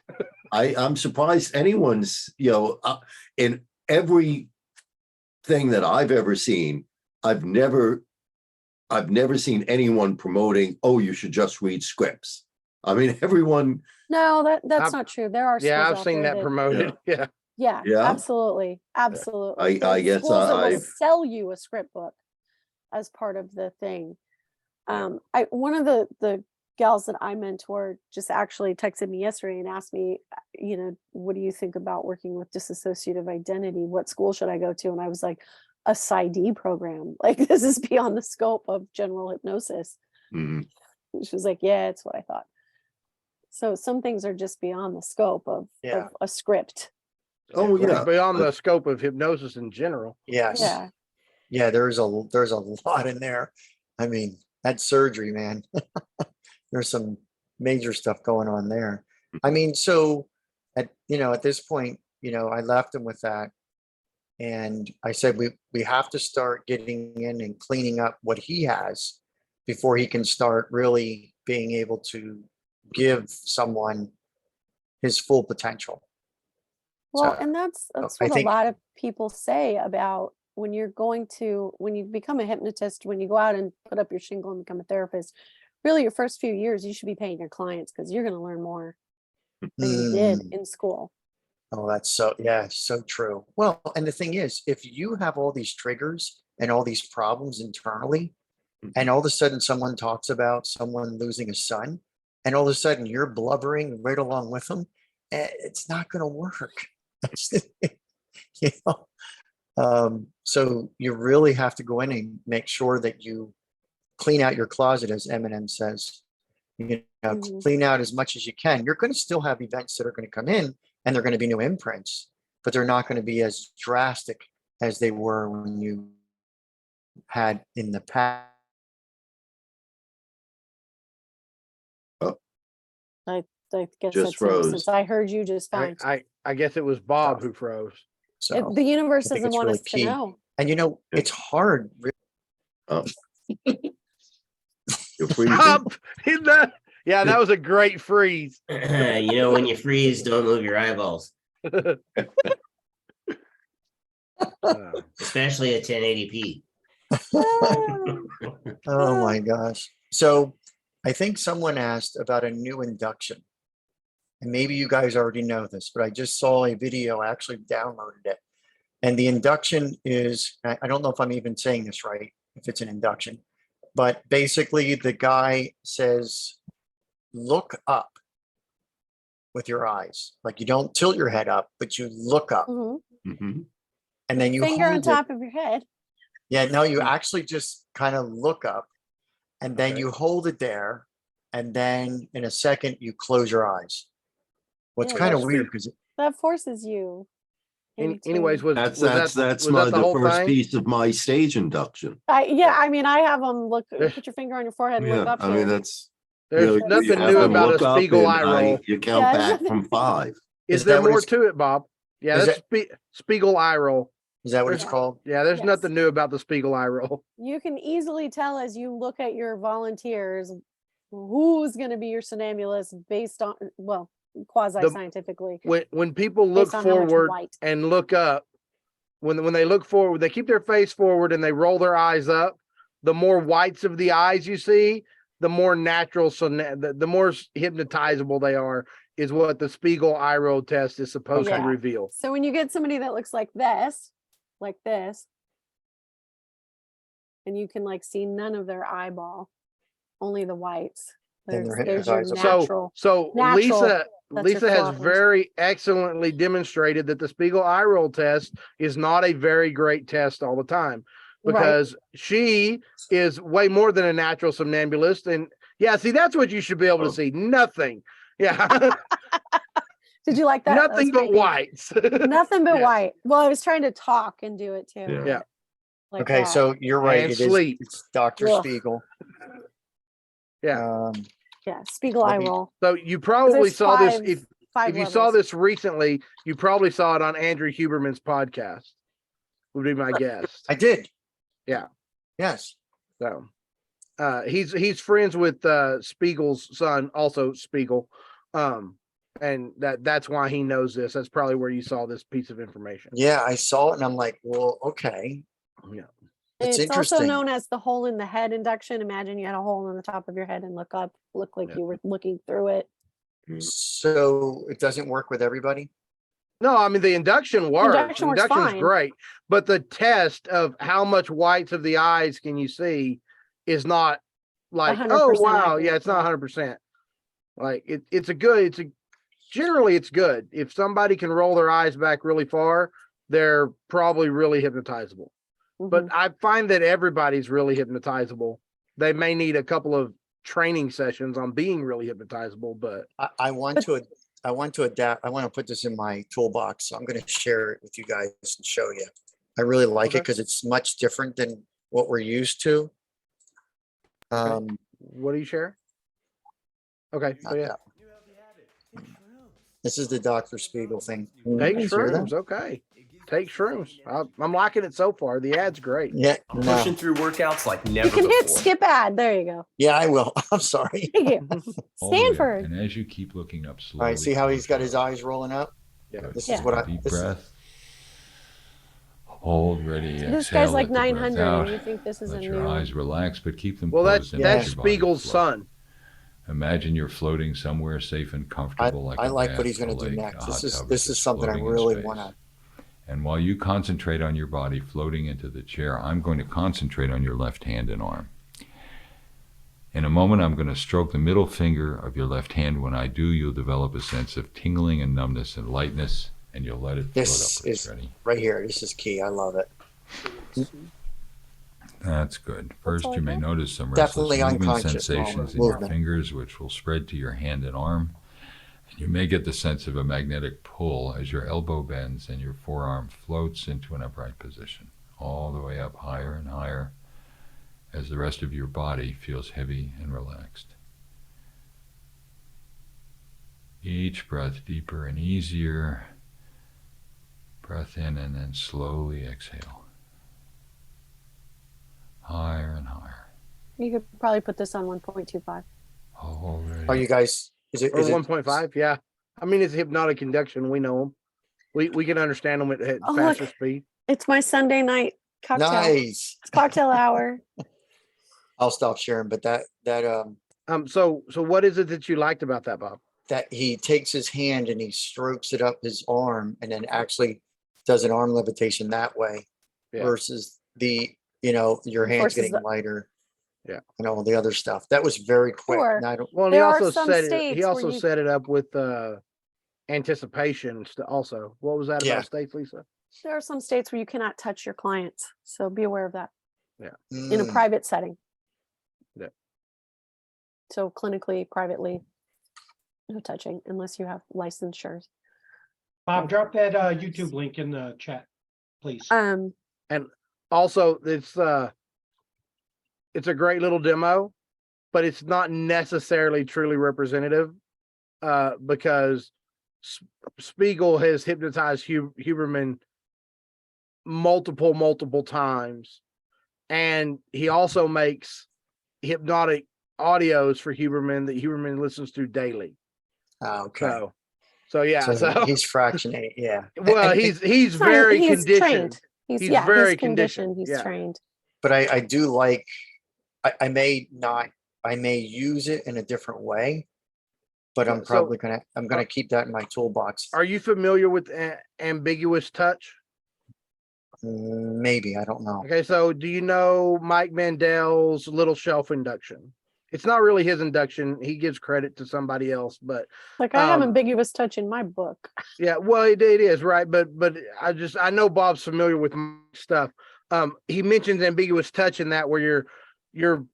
I'm surprised anyone's, in every thing that I've ever seen, I've never seen anyone promoting, oh, you should just read scripts. I mean, everyone, no, that's I've- not true. There are Yeah, schools I've out seen there that promoted. Yeah. Yeah, Yeah. absolutely. Absolutely. I There's guess schools that will I've- sell you a script book as part of the thing. One of the gals that I mentor just actually texted me yesterday and asked me, what do you think about working with dissociative identity? What school should I go to? And I was like, a PsyD program. Like, this is beyond the scope of general hypnosis. Mhm. She was like, yeah, it's what I thought. So some things are just beyond the scope of a script. oh yeah, Beyond the scope of hypnosis in general. Yes. Yeah. Yeah, there's a lot in there. I mean, that surgery, man. There's some major stuff going on there. I mean, so at this point, I left him with that. And I said, we have to start getting in and cleaning up what he has before he can start really being able to give someone his full potential. Well, So, and that's I what think- a lot of people say about when you become a hypnotist, when you go out and put up your shingle and become a therapist, really your first few years, you should be paying your clients because you're going to learn more than you did in school. Oh, that's so true. Well, and the thing is, if you have all these triggers and all these problems internally, and all of a sudden someone talks about someone losing a son, and all of a sudden you're blubbering right along with them, it's not going to work. So you really have to go in and make sure that you clean out your closet, as Eminem says. Clean out as much as you can. You're going to still have events that are going to come in, and they're going to be new imprints, but they're not going to be as drastic as they were when you had in the past. I guess Just that's him, froze. since I heard you just fine. I guess it was Bob who froze. So The universe I think doesn't it's want really us key. to know. And it's hard. oh. You're freezing. Stop! Yeah, that was a great freeze. When you freeze, don't move your eyeballs, especially at 1080p. Oh my gosh. So I think someone asked about a new induction. And maybe you guys already know this, but I just saw a video, I actually downloaded it. And the induction is, I don't know if I'm even saying this right, if it's an induction, but basically the guy says, look up with your eyes. Like, you don't tilt your head up, but you look up. Mhm. Mhm. And then you Finger on hold it. top of your head. Yeah, no, you actually just kind of look up, and then Okay. you hold it there, and then in a second you close your eyes. What's Yeah, kind of that's weird because That forces you. Anyways, into- That's was my that the whole first thing? piece of my stage induction. I mean, I have them There's- put your finger on your forehead and look Yeah, up. I mean here. that's There's you nothing have new them about look a up Spiegel and eye roll. you count Yeah, back nothing- from 5. Is Is there that what more it's- to it, Bob? Yeah, is that's Spiegel eye roll. is that what it's Yeah. called? Yeah, there's Yes. nothing new about the Spiegel eye roll. You can easily tell as you look at your volunteers who's going to be your somnambulist based on, well, quasi scientifically. When people look Based on how much forward white. and look up, when they look forward, they keep their face forward and they roll their eyes up. The more whites of the eyes you see, the more natural, so the more hypnotizable they are, is what the Spiegel eye roll test is supposed to Yeah. reveal. So when you get somebody that looks like this, and you can like see none of their eyeball, only the whites. Then they're There's your hypnotizable. natural. So natural- Lisa that's your Lisa has flaws. very excellently demonstrated that the Spiegel eye roll test is not a very great test all the time, because she is way more than a natural somnambulist. And yeah, see, that's what you should be able to see. Nothing. Yeah. Did you like that? That was Nothing but creepy. whites. Nothing but Yes. white. Well, I was trying to talk and do it too. Yeah. Like Okay, that. so you're right. And It is. sleep. It's Dr. Ugh. Spiegel. Yeah. Yeah, Spiegel eye roll. So you probably there's saw this five if you saw levels. this recently, you probably saw it on Andrew Huberman's podcast. Would be my guess. I did. Yeah. Yes. So he's friends with Spiegel's son, also Spiegel. And that's why he knows this. That's probably where you saw this piece of information. Yeah, I saw it and I'm like, well, okay. Yeah. It's It's also interesting. known as the hole in the head induction. Imagine you had a hole in the top of your head and look like you were looking through it. So it doesn't work with everybody. No, I mean the induction works. Induction works Induction's fine. great, but the test of how much whites of the eyes can you see is not like, oh 100% wow, accurate, yeah, it's not 100%. Like generally it's good. If somebody can roll their eyes back really far, they're probably really hypnotizable. But Mhm. I find that everybody's really hypnotizable. They may need a couple of training sessions on being really hypnotizable, but I want to adapt. I want to put this in my toolbox. So I'm going to share it with you guys and show you. I really like it because it's much different than what we're used to. What do you share? Okay, so yeah. This is the Dr. Spiegel thing. Take You hear that? shrooms, okay. Take shrooms. I'm liking it so far. The ad's great. Yeah, no. Pushing through workouts like never You can hit before. skip ad. There you go. Yeah, I will. I'm sorry. Thank you. Oh, yeah. Stanford. And as you keep looking up All slowly. right, see how he's got his eyes rolling up? Yeah. This Yeah. is what I Deep this is- breath. Hold, ready, This exhale, guy's like let the breath 900 out. and you think this is Let a your new. eyes relax, but keep them Well, closed. and let that's your body Spiegel's float. son. Imagine you're floating somewhere safe and comfortable, like I a like bath, what he's going a to do lake, next. a hot tub, This is just something I floating in really space. want to. And while you concentrate on your body floating into the chair, I'm going to concentrate on your left hand and arm. In a moment, I'm going to stroke the middle finger of your left hand. When I do, you'll develop a sense of tingling and numbness and lightness, and you'll let it float This upwards. is Ready? right here. This is key. I love it. That's good. First, all you I may got. notice some restless Definitely movement unconscious sensations in your movement. fingers, which will spread to your hand and arm. And you may get the sense of a magnetic pull as your elbow bends and your forearm floats into an upright position, all the way up higher and higher as the rest of your body feels heavy and relaxed. Each breath deeper and easier. Breath in and then slowly exhale. Higher and higher. You could probably put this on 1.25. Already. Are you guys? Is it? Or Is it 1.5, yeah. I mean, it's hypnotic induction. We know them. We can understand them at Oh, faster look. speed. It's my Sunday night cocktail. nice? It's cocktail hour. I'll stop sharing. But So what is it that you liked about that, Bob? that he takes his hand and he strokes it up his arm and then actually does an arm levitation that way Yeah. versus your hand's Forces getting the- lighter. Yeah. And all the other stuff. That was very quick. Sure. And I don't, Well, and There he are also some set it. states He where also you- set it up with anticipation. Also, what was that Yeah. about states, Lisa? There are some states where you cannot touch your clients. So be aware of that in a Mm. private setting. Yeah. So clinically, privately, no touching unless you have licensures. Bob, drop that YouTube link in the chat, please. And also, it's a great little demo, but it's not necessarily truly representative because Spiegel has hypnotized Huberman multiple times, and he also makes hypnotic audios for Huberman that Huberman listens to daily. Okay. So So yeah, so he's fractionating, yeah. well, And- he's Sorry, very he's conditioned. trained. He's He's yeah, very he's conditioned. He's yeah. trained. But I do like, I may not, I may use it in a different way, but I'm So- probably I'm gonna keep that in my toolbox. Are you familiar with ambiguous touch? Maybe, I don't know. Okay, so do you know Mike Mandel's little shelf induction? It's not really his induction. He gives credit to somebody else, but Like I have ambiguous touch in my book. yeah, well, it is right, but I know Bob's familiar with stuff. He mentions ambiguous touch in that where you're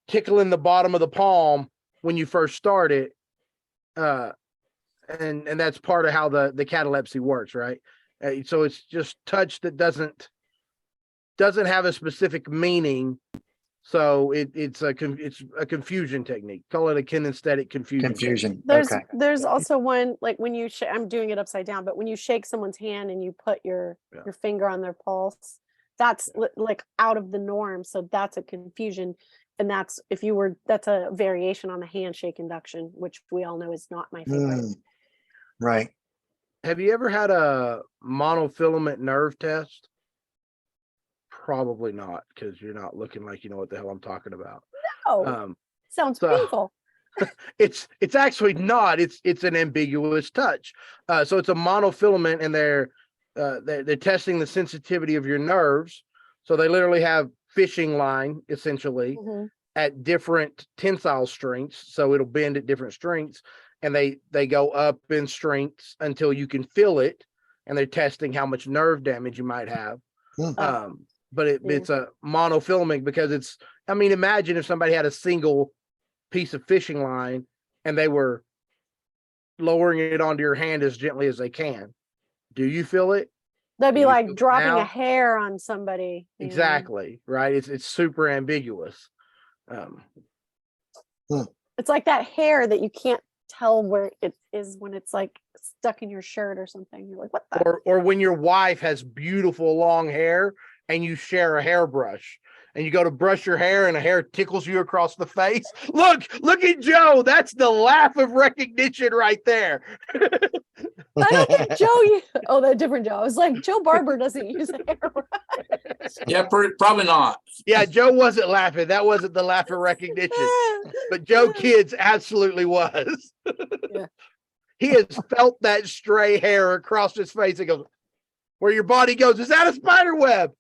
tickling the bottom of the palm when you first start it, and that's part of how the catalepsy works, right? So it's just touch that doesn't have a specific meaning. So it's a confusion technique. Call it a kinesthetic confusion. Confusion. There's also one like when you I'm doing it upside down, but when you shake someone's hand and you put your finger on their pulse, that's like out of the norm. So that's a confusion, and that's that's a variation on a handshake induction, which we all know is not my favorite. Right. Have you ever had a monofilament nerve test? Probably not, because you're not looking like you know what the hell I'm talking about. No, sounds painful. It's actually not. It's an ambiguous touch. So it's a monofilament, and they're testing the sensitivity of your nerves. So they literally have fishing line essentially at different tensile strengths. So it'll bend at different strengths, and they go up in strengths until you can feel it, and they're testing how much nerve damage you might have. But it's a monofilament because imagine if somebody had a single piece of fishing line and they were lowering it onto your hand as gently as they can. Do you feel it? That'd be like dropping a hair on somebody. Exactly. Right. It's super ambiguous. It's like that hair that you can't tell where it is when it's like stuck in your shirt or something. You're like, what the? Or when your wife has beautiful long hair and you share a hairbrush and you go to brush your hair and a hair tickles you across the face. Look at Joe. That's the laugh of recognition right there. I don't think Joe, that different Joe. I was like, Joe Barber doesn't use a hairbrush. Yeah, probably not. Yeah, Joe wasn't laughing. That wasn't the laugh of recognition. But Joe Kids absolutely was. Yeah. He has felt that stray hair across his face and goes, where your body goes, is that a spider web?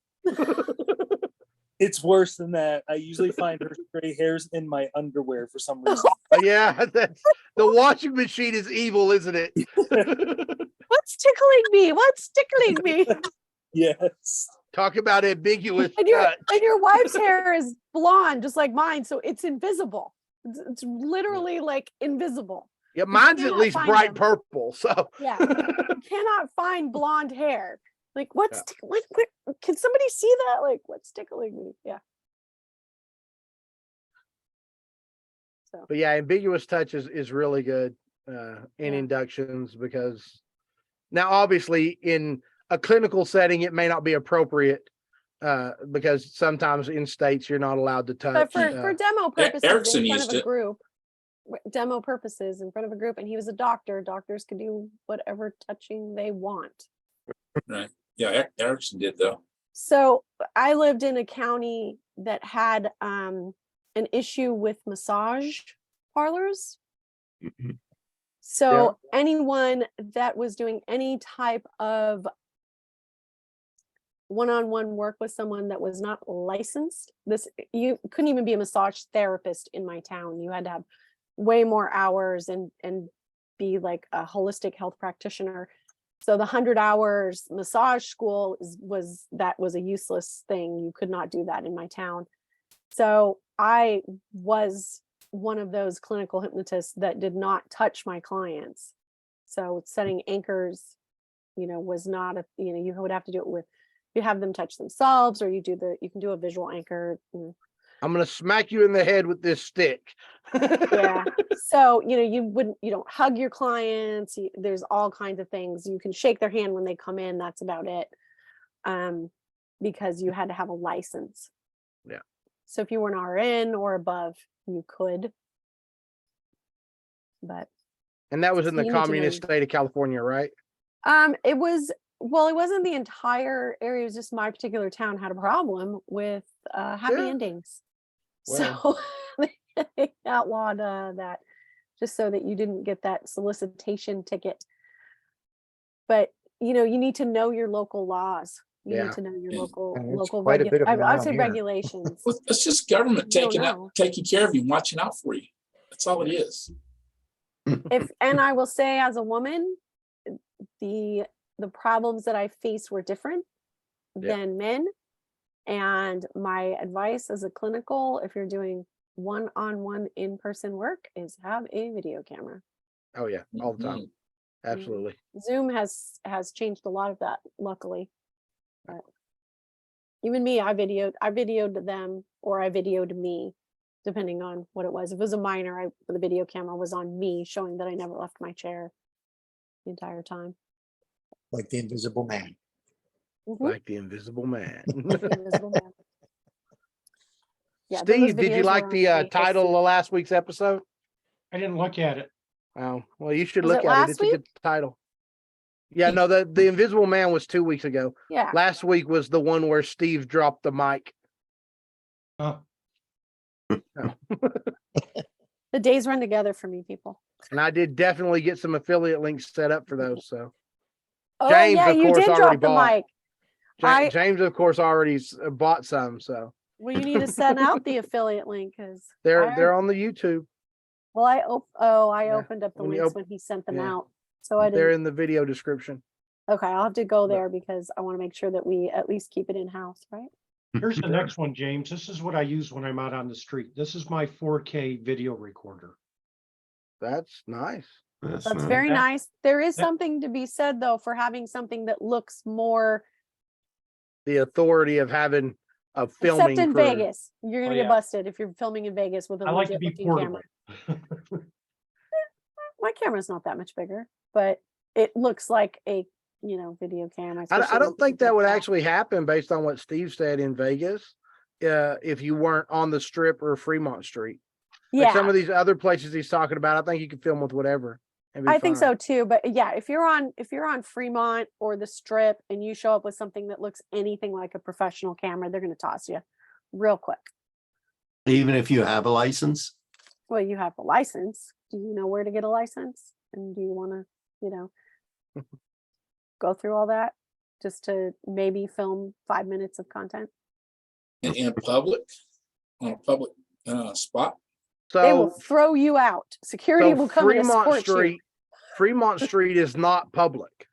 It's worse than that. I usually find her stray hairs in my underwear for some reason. Yeah, the washing machine is evil, isn't it? What's tickling me? What's tickling me? Yes. Talk about ambiguous. And your wife's hair is blonde, just like mine, so it's invisible. It's literally like invisible. Yeah, mine's at least bright them. purple. So yeah, you cannot find blonde hair. Like what? Can somebody see that? Like what's tickling me? Yeah. So. But yeah, ambiguous touch is really good in inductions, because now obviously in a clinical setting it may not be appropriate because sometimes in states you're not allowed to touch. But for demo purposes, Erickson in front used of a it. group, demo purposes in front of a group, and he was a doctor. Doctors could do whatever touching they want. Right. Yeah, Erickson did though. So I lived in a county that had an issue with massage parlors. So anyone that was doing any type of one-on-one work with someone that was not licensed, you couldn't even be a massage therapist in my town. You had to have way more hours and be like a holistic health practitioner. So the 100 hours massage school was a useless thing. You could not do that in my town. So I was one of those clinical hypnotists that did not touch my clients. So setting anchors, was not you would have to do it with, you have them touch themselves, or you can do a visual anchor. I'm gonna smack you in the head with this stick. Yeah. So you don't hug your clients. There's all kinds of things. You can shake their hand when they come in. That's about it. Because you had to have a license. Yeah. So if you were an RN or above, you could. But And that was in So the you need to know communist your- state of California, right? It was, well, it wasn't the entire area, it was just my particular town had a problem with happy Yeah. endings. Well. So they outlawed that just so that you didn't get that solicitation ticket. But you know, you need to know your local laws. You Yeah. need to know your Yeah. local And it's local quite a bit of I them would around say here. regulations. Well, it's just government You don't taking know. taking care of you and watching out for you. That's all it is. And I will say, as a woman, the problems that I faced were different Yeah. than men. And my advice as a clinical, if you're doing one-on-one in-person work, is have a video camera. Oh yeah, all the time. Mhm. Absolutely. Zoom has changed a lot of that, luckily. But even me, I videoed them, or I videoed me, depending on what it was. If it was a minor, the video camera was on me, showing that I never left my chair the entire time. Like the Invisible Man. Mhm. Like the Invisible Man. Like the Invisible Man. Yeah, those Steve, did you videos like were the on me. title of last week's episode? I didn't look at it. Oh, well, you should Was look it at it. last It's a good title. Yeah, no, the Invisible Man was 2 weeks ago. Yeah. Last week was the one where Steve dropped the mic. Oh, The days run together for me, people. And I did definitely get some affiliate links set up for those. So Oh James, yeah, of you course, did already drop the bought. mic. I- James, of course, already bought some. So Well, you need to send out the affiliate link because they're on the YouTube. Well, I Yeah, opened up the when you links op- when he sent them yeah. out, so I They're didn't. in the video description. Okay, I'll have to go But- there because I want to make sure that we at least keep it in house, right? here's the next one, James. This is what I use when I'm out on the street. This is my 4K video recorder. That's nice. That's nice. very That- nice. There is that- something to be said though for having something that looks more. The authority of having a filming Except in crew. Vegas, you're gonna Oh, get yeah. busted if you're filming in Vegas with a I like to legit be looking portable. camera. My camera's not that much bigger, but it looks like a video camera. I especially don't when think people that would fly. actually happen based on what Steve said in Vegas. If you weren't on the Strip or Fremont Street, like Yeah, some of these other places he's talking about, I think you can film with whatever. and be I think fine. so too. But yeah, if you're on Fremont or the Strip and you show up with something that looks anything like a professional camera, they're going to toss you real quick. Even if you have a license? Well, you have a license. Do you know where to get a license? And do you want to, go through all that just to maybe film 5 minutes of content? In public, on a public spot. They will So, throw you out. Security so will come and Fremont escort you. Street, Fremont Street is not public.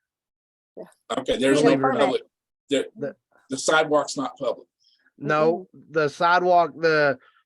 Okay, there's need a no permit. public. The sidewalk's not public. No, the sidewalk,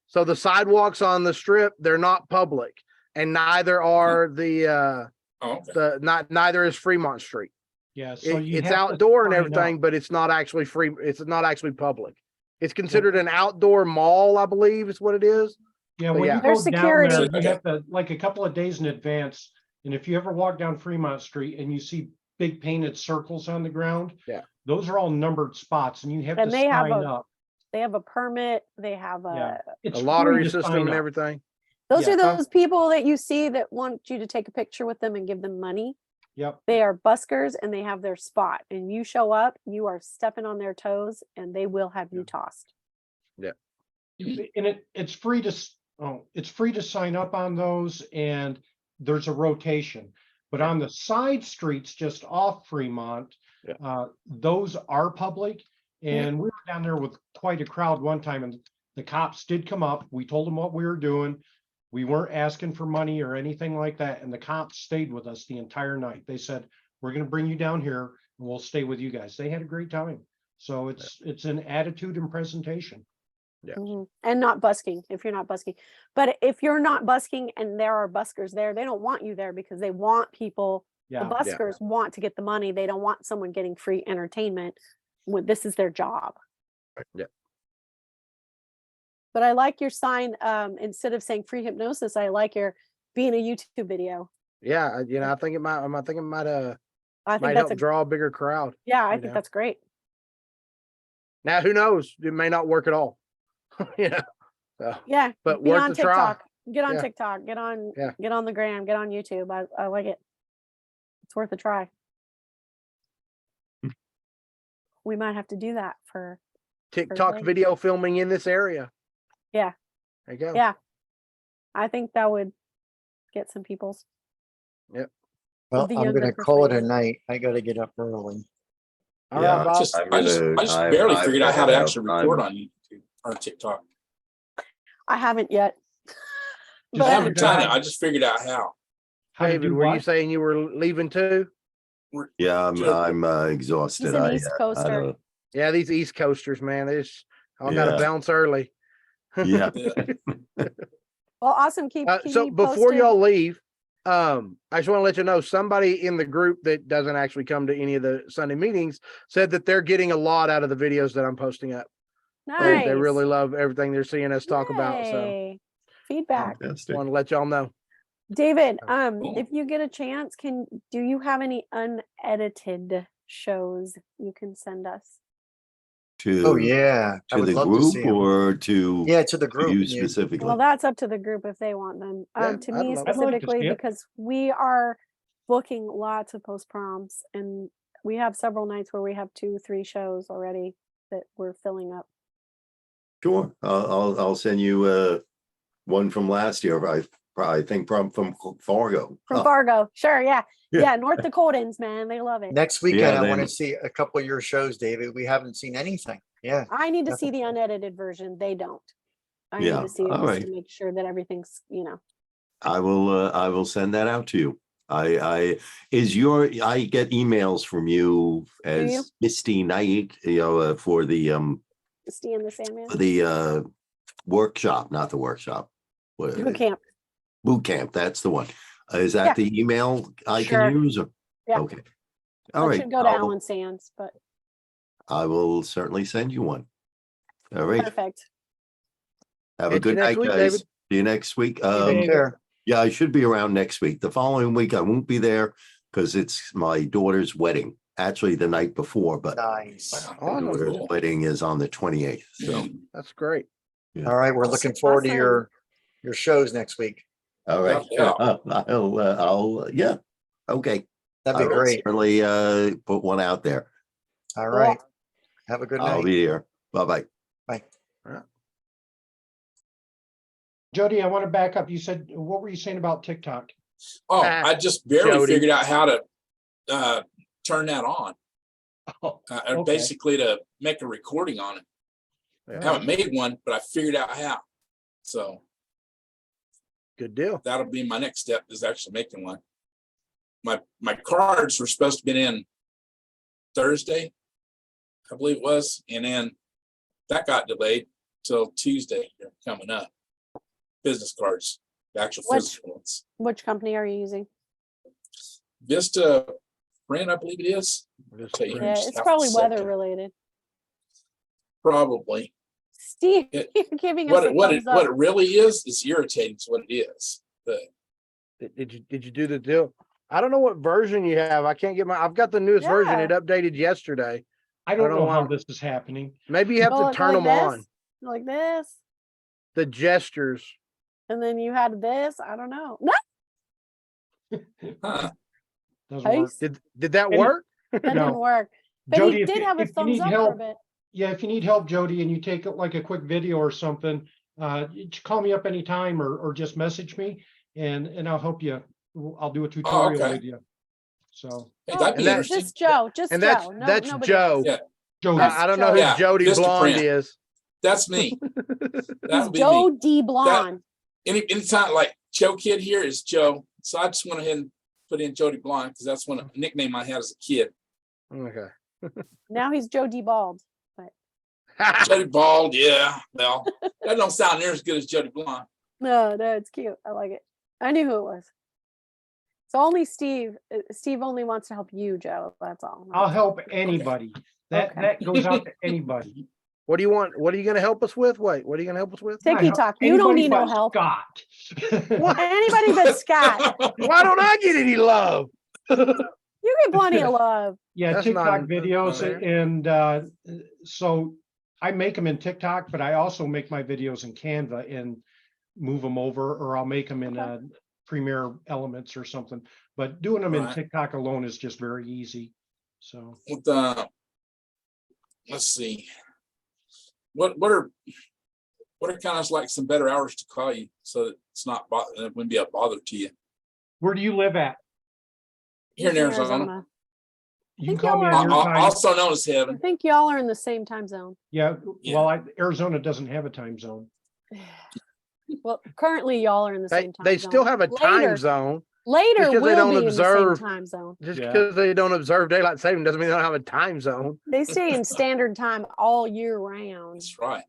so the sidewalks on the Strip, they're not public, and neither are the Oh, okay. neither is Fremont Street. Yeah, so you It's have to outdoor and sign everything, up. but it's not actually free. It's not actually public. It's considered an outdoor mall, I believe, is what it is. Yeah, But when yeah. you There's go down there, security. you have to, like a couple of days in advance. And if you ever walk down Fremont Street and you see big painted circles on the ground, Yeah. those are all numbered spots and you have And to they have sign a- up. They have a permit. They have Yeah. It's A free lottery to system sign and up. everything. Those Yeah. are those people that you see that want you to take a picture with them and give them money. Yep. They are buskers and they have their spot. And you show up, you are stepping on their toes and they will have you tossed. And it's free it's free to sign up on those and there's a rotation. But on the side streets just off Fremont, those are public. And we were down there with quite a crowd one time and the cops did come up. We told them what we were doing. We weren't asking for money or anything like that. And the cops stayed with us the entire night. They said, we're going to bring you down here and we'll stay with you guys. They had a great time. So it's an attitude and presentation. Yeah. Mhm. And not busking if you're not busking. But if you're not busking and there are buskers there, they don't want you there because they want people. Yeah. The buskers want to get the money. They don't want someone getting free entertainment when this is their job. Yeah. But I like your sign. Instead of saying free hypnosis, I like your being a YouTube video. Yeah, I think it might. I think it might. I think Might that's help draw a bigger crowd. yeah. I you think know. that's great. Now, who knows? It may not work at all. So, Yeah. but be worth on the try. TikTok. Get on Yeah. TikTok, get on Yeah. get on the gram, get on YouTube. I like it. It's worth a try. We might have to do that for TikTok Vegas. video filming in this area. Yeah. There you go. Yeah. I think that would get some people's. Yep. Well, the I'm younger gonna call it a perspective. night. I gotta get up early. All Yeah, right, Bob. Just, I just barely figured out how to actually record on YouTube or TikTok. I haven't yet. I But haven't done it. I just figured out how. How to David, do were you what? saying you were leaving too? Yeah, I'm exhausted. He's an I, East I Coaster. don't, Yeah, these East Coasters, man, they just all got to Yeah. bounce early. yeah. Well, awesome. Keep So me before posted. y'all leave, I just want to let you know somebody in the group that doesn't actually come to any of the Sunday meetings said that they're getting a lot out of the videos that I'm posting up. Nice. They really love everything they're seeing us talk about. So Yay. Feedback. Fantastic. want to let y'all know. David, Cool. if you get a chance, do you have any unedited shows you can send us? Oh, yeah. I To would the love to see group 'em. or to Yeah, to the to group. you Yeah. specifically? Well, that's up to the group if they want them. Yeah, To I'd me love it. I'd like to specifically, see it. because we are booking lots of post proms, and we have several nights where we have 2-3 shows already that we're filling up. Sure. I'll send you one from last year. I think from Fargo. From Fargo, sure, yeah. Yeah. Yeah, North Dakotans, man, they love it. Next weekend, Yeah, I want then- to see a couple of your shows, David. We haven't seen anything. Yeah. I need to see the unedited version. They don't. I need Yeah, to see it all just right. to make sure that everything's, I will send that out to you. I get emails from you you? as Misty Knight, for the Misty and the Sandman. workshop, not the workshop. What- Boot camp. Boot camp, that's the one. Is that Yeah. the email I Sure. can use? Or- Yeah. Okay. All That right. should go to I'll- Alan Sands, but I will certainly send you one. All right. perfect. Have a Catch you good next night, week, guys. David. See you next week. Take care. Yeah, I should be around next week. The following week, I won't be there because it's my daughter's wedding. Actually, the night before, but Nice. my Awesome. daughter's wedding is on the 28th. So, That's great. Yeah. All right. We're looking forward to Awesome. your shows next week. all right. Yeah. Yeah. Okay. That'd be I will great. certainly put one out there. All right. Have a good I'll night. be here. Bye-bye. Bye. Jody, I want to back up. You said, what were you saying about TikTok? Oh, Ah, I just barely Jody. figured out how to turn that on. Oh, Or okay. basically to make a recording on it. I Yeah, haven't made one, but I figured out how. So good deal. that'll be my next step, is actually making one. My cards were supposed to be in Thursday, I believe it was, and then that got delayed till Tuesday coming up. Business cards, the actual Which- physical ones. Which company are you using? Vista brand, I believe it is. Tell you Yeah, just it's have a probably weather second. related. Probably. Steve, It- you're giving us What a it, what it thumbs up. what it really is irritating is what it is. But Did you do the deal? I don't know what version you have. I can't get I've got the newest version. Yeah. It updated yesterday. I don't know how why. this is happening. Maybe you have Go- to go turn like them this, on. like this, The gestures. and then you had this. I don't know. No, huh, Doesn't work. Paste. Did that Any- work? that No. didn't work. But Jody, he if did you- have a if you thumbs need up for a help, bit. Yeah, if you need help, Jody, and you take like a quick video or something, you just call me up anytime or just message me and I'll help you. I'll do a tutorial okay. with you. So hey, Oh, that'd be And that- interesting. just Joe. Just And Joe. that's nobody Joe. else. Yeah. Jody, That's I don't know who Yeah, Jody Vista Blonde print. is. That's me. That He's would be Joe me. D. Blonde. Anytime like Joe Kid here is Joe. So I just went ahead and put in Jody Blonde because that's one a nickname I had as a kid. Okay. Now he's Joe D. Bald. Jody Bald, yeah. Well, that don't sound near as good as Jody Blonde. No, it's cute. I like it. I knew who it was. So only Steve. Steve only wants to help you, Joe. That's all. I'll help anybody. Okay. That goes out to anybody. What do you want? What are you going to help us with? Wait, what are you going to help us with? Tiki talk. You don't Anybody need no but help. Scott. What? Anybody but Scott. Why don't I get any love? You get plenty of love. Yeah, That's TikTok not videos fair. and so I make them in TikTok, but I also make my videos in Canva and move them over, or I'll make them in Premiere Elements or something. But doing them in Right. TikTok alone is just very easy. So With let's see, what are kind of like some better hours to call you so that it's not it wouldn't be a bother to you? where do you live at? Here in Arizona. You can think call me y'all on your time. Also known as I heaven. think y'all are in the same time zone. Yeah, Yeah. well, Arizona doesn't have a time zone. Well, currently y'all are in the same time They zone. still have a time Later- zone. Later, Just 'cause they we'll don't be in observe- the same time zone. Just Yeah. because they don't observe daylight saving doesn't mean they don't have a time zone. They stay in standard time all year round. That's right.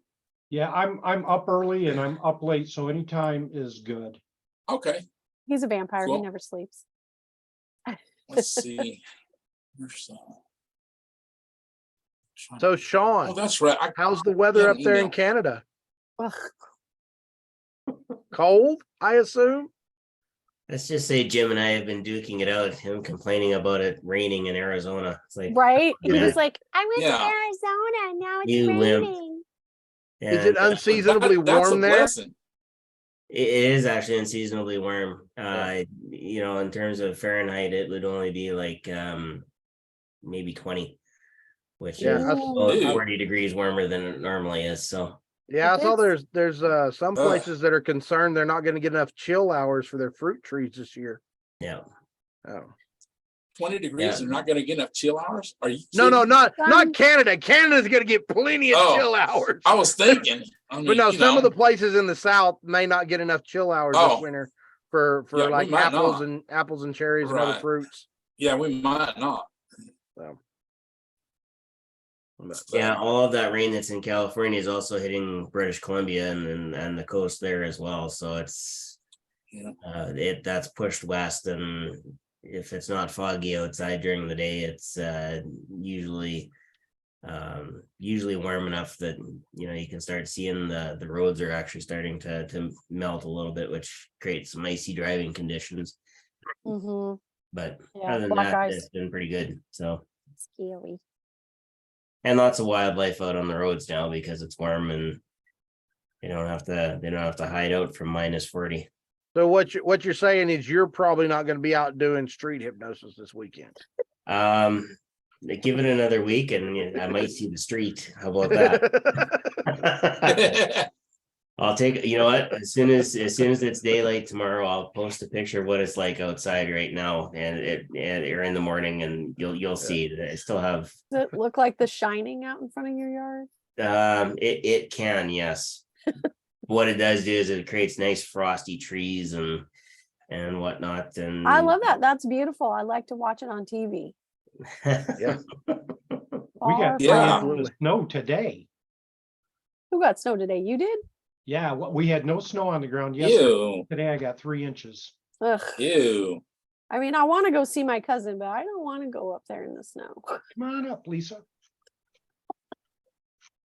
Yeah, I'm up early and I'm up late, so anytime is good. Okay. He's a vampire. He Cool. never sleeps. Let's see. Where's So Sean, Oh, that's right. how's the weather got up an there in email. Canada? Ugh. Cold, I assume. Let's just say Jim and I have been duking it out, him complaining about it raining in Arizona. It's like, Right? He Yeah. was like, I went Yeah. to Arizona. Now it's You wimp. raining. yeah, Is it unseasonably That's a warm there? blessing. it is actually unseasonably warm. You know, in terms of Fahrenheit, it would only be like maybe 20, which Yeah, is I- about Ew. 40 degrees warmer than it normally is. So Yeah, I If saw it's- there's some Ugh. places that are concerned they're not going to get enough chill hours for their fruit trees this year. yeah. Oh. 20 degrees, Yeah. they're not going to get enough chill hours? Are you No, kidding? not Some- Canada. Canada's going to get plenty of Oh, chill hours. I was thinking. I mean, But no, you some of know, the places in the South may not get enough chill hours Oh. this winter for Yeah, we like might apples not. and cherries and other Right. fruits. Yeah, we might not. So. But- Yeah, all of that rain that's in California is also hitting British Columbia and the coast there as well. So it's Yeah. That's pushed west, and if it's not foggy outside during the day, it's usually warm enough that you can start seeing the roads are actually starting to melt a little bit, which creates some icy driving conditions. Mhm. But Yeah, other than black that, ice. it's been pretty good. So. Scary. And lots of wildlife out on the roads now because it's warm and they don't have to hide out from -40. So what you're saying is you're probably not going to be out doing street hypnosis this weekend. Give it another week and I might see the street. How about that? I'll take, you know what, as soon as it's daylight tomorrow, I'll post a picture of what it's like outside right now and or in the morning, and you'll see that I still have Does it look like The Shining out in front of your yard? it can, yes. What it does do is it creates nice frosty trees and whatnot. And I love that. That's beautiful. I like to watch it on TV. Yeah. We got Yeah. snow today. Who got snow today? You did? Yeah, we had no snow on the ground yesterday. Ew. Today I got 3 inches. Ugh. Ew. I mean, I want to go see my cousin, but I don't want to go up there in the snow. Come on up, Lisa.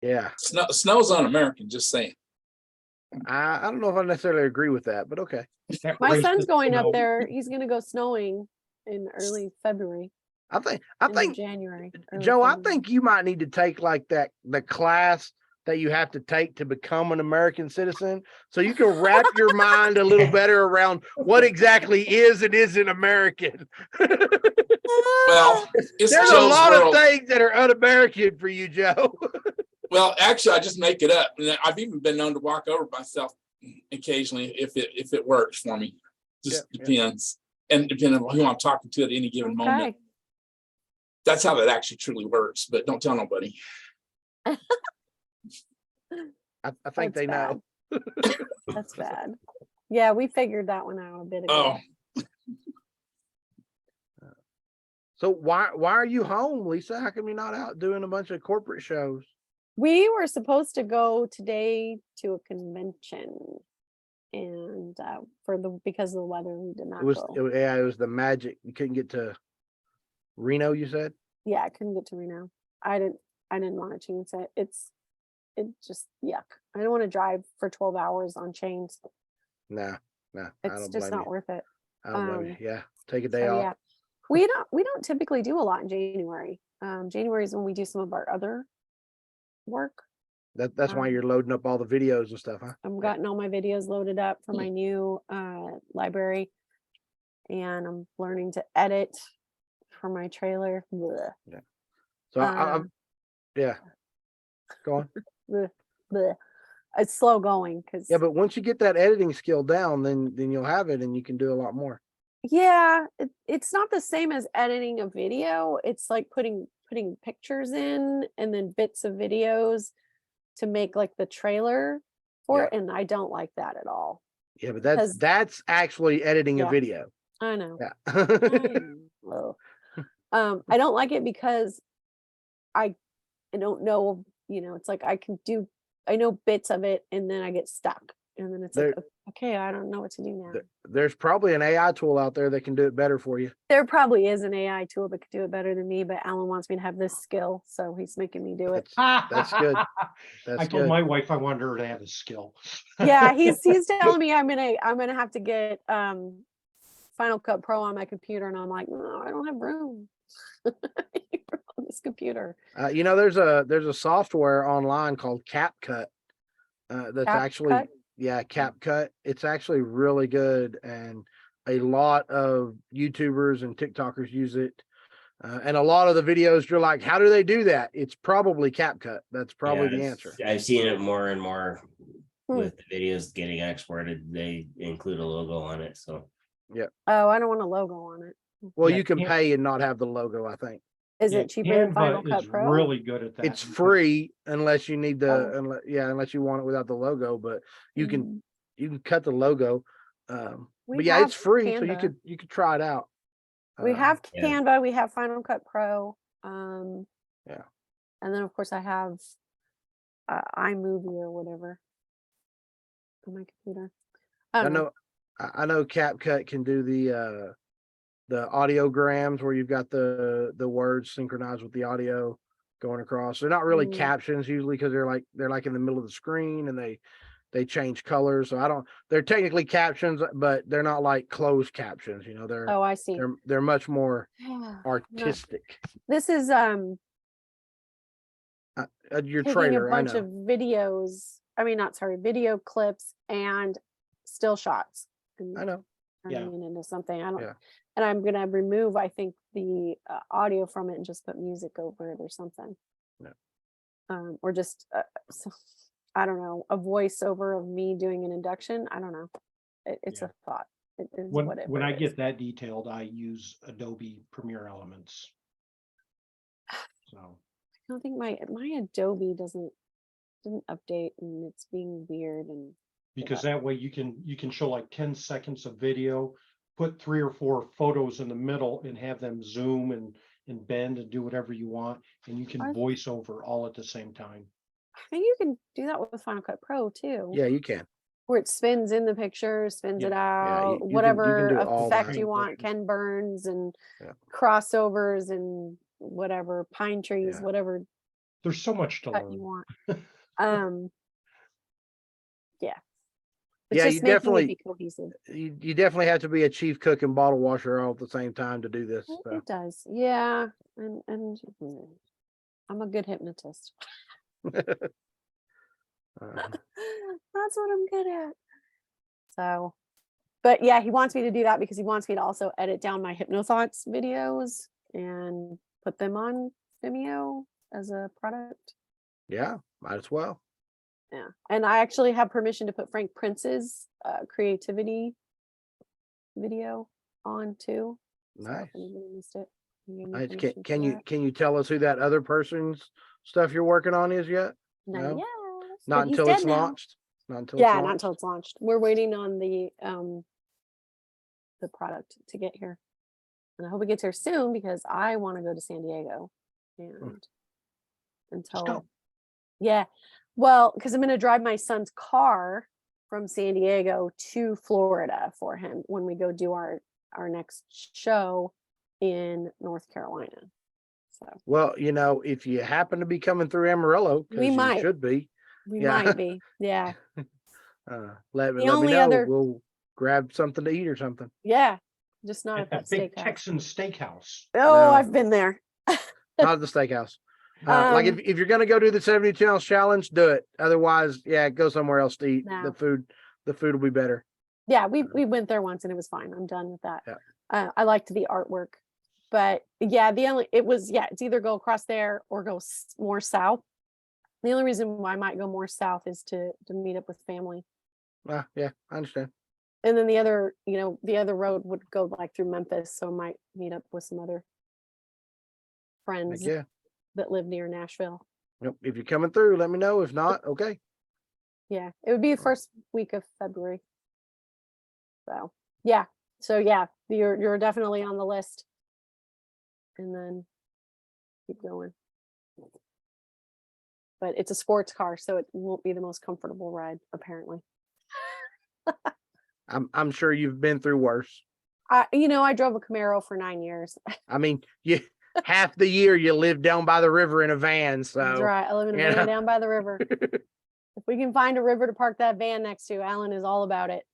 Yeah. Snow's un-American, just saying. I don't know if I necessarily agree with that, but okay. That My son's racist going snow. up there. He's going to go snowing in early February. I End of think January. early Joe, I February. think you might need to take like the class that you have to take to become an American citizen, so you can wrap your mind a little better around what exactly is and isn't American. Well, it's There's Joe's a lot world. of things that are un-American for you, Joe. Well, actually, I just make it up. And I've even been known to walk over myself occasionally if it works for me. Just Yeah, depends. And depending on who I'm talking to at any given moment. Okay. That's how that actually truly works, but don't tell nobody. I think That's they know. That's bad. Yeah, we figured that one out a bit ago. Oh, So why are you home, Lisa? How come you're not out doing a bunch of corporate shows? We were supposed to go today to a convention, and because of the weather, we did not It was go. it was the magic. You couldn't get to Reno, you said? Yeah, I couldn't get to Reno. I didn't want to chance it. It's just yuck. I don't want to drive for 12 hours on chains. Nah, I It's don't just blame not you. worth it. I don't blame you. Yeah, take a day So off. yeah, we don't typically do a lot in January. January is when we do some of our other work. That's why you're loading up all the videos and stuff, huh? I'm getting all my videos loaded up for my new library, and I'm learning to edit for my trailer. Blech. Yeah. So yeah. Go on. Blech, blech. It's slow going because Yeah, but once you get that editing skill down, then you'll have it and you can do a lot more. yeah, it's not the same as editing a video. It's like putting pictures in and then bits of videos to make like the trailer for it, and I don't like that at all. Yeah, but 'Cause- that's actually editing a Yeah. video. I know. Yeah. I don't like it because I don't know, it's like I know bits of it and then I get stuck. And then it's like, okay, I don't know what to do now. There's probably an AI tool out there that can do it better for you. There probably is an AI tool that could do it better than me, but Alan wants me to have this skill, so he's making me do it. That's good. That's I told good. my wife I wanted her to have a skill. Yeah, he's telling me I'm gonna have to get Final Cut Pro on my computer, and I'm like, no, I don't have room on this computer. There's a software online called CapCut. That's actually CapCut? CapCut. It's actually really good, and a lot of YouTubers and TikTokers use it. And a lot of the videos, you're like, how do they do that? It's probably CapCut. That's probably the answer. I've seen it more and more with the videos getting exported. They include a logo on it. So yeah. Oh, I don't want a logo on it. Well, you can pay and not have the logo, I think. Is it cheaper than Final Cut Pro? Really good at that. It's free unless you need unless you want it without the logo, but you can cut the logo. We But yeah, it's have free, so Canva. you could try it out. We have Yeah. Canva, we have Final Cut Pro. Yeah. And then of course I have iMovie or whatever on my computer. I know CapCut can do the audiograms where you've got the words synchronized with the audio going across. They're not really captions usually because they're like in the middle of the screen and they change colors. So they're technically captions, but they're not like closed captions. They're Oh, I see. They're much more artistic. This is Your taking trailer, a bunch I of know. videos. I mean, not sorry, video clips and still shots. I know. Turning it into something. I don't. Yeah. And I'm gonna remove, I think, the audio from it and just put music over it or something. Yeah. Or just I don't know, a voiceover of me doing an induction. I don't know. It's a thought. It is whatever. When I get that detailed, I use Adobe Premiere Elements. So I don't think my Adobe didn't update, and it's being weird and because that way you can show like 10 seconds of video, put 3 or 4 photos in the middle and have them zoom and bend and do whatever you want, and you can voice over all at the same time. I think you can do that with Final Cut Pro too. Yeah, you can. Where it spins in the picture, spins it out, you can whatever do all effect that. you want, Ken Burns and crossovers and whatever, pine trees, whatever There's so much to cut learn. you want. Yeah. It's Yeah, just you making it definitely be cohesive. you definitely have to be a chief cook and bottle washer all at the same time to do this. So. It does. Yeah. And I'm a good hypnotist. That's what I'm good at. So, but yeah, he wants me to do that because he wants me to also edit down my Hypno Thoughts videos and put them on Vimeo as a product. Yeah, might as well. Yeah. And I actually have permission to put Frank Prince's creativity video on too. So Nice. if anybody missed it, he gave me Nice. permission Can for you that. can you tell us who that other person's stuff you're working on is yet? Not No? yet, Not but he's until it's dead now. launched. Not until Yeah, it's not launched. until it's launched. We're waiting on the product to get here. And I hope it gets here soon because I want to go to San Diego. And until yeah. Well, because I'm gonna drive my son's car from San Diego to Florida for him when we go do our next show in North Carolina. So Well, if you happen to be coming through Amarillo, because we you might. should be. We Yeah. might be. Yeah. Let The me only know. other- We'll grab something to eat or something. Yeah. Just not at At that the big steakhouse. Texan steakhouse. Oh, No. I've been there. Not at the steakhouse. Like if you're gonna go do the 72-ounce challenge, do it. Otherwise, yeah, go somewhere else to eat. No. The food will be better. Yeah, we went there once and it was fine. I'm done with that. Yeah. I liked the artwork, but yeah, it's either go across there or go more south. The only reason why I might go more south is to meet up with family. Yeah, I understand. And then the other road would go like through Memphis, so I might meet up with some other friends Yeah. that live near Nashville. Yep. If you're coming through, let me know. If not, okay. Yeah, it would be the first week of February. So yeah, you're definitely on the list. And then keep going. But it's a sports car, so it won't be the most comfortable ride, apparently. I'm sure you've been through worse. I drove a Camaro for 9 years. I mean, half the year you live down by the river in a van. So That's right. I live in a van down by the river. If we can find a river to park that van next to, Alan is all about it.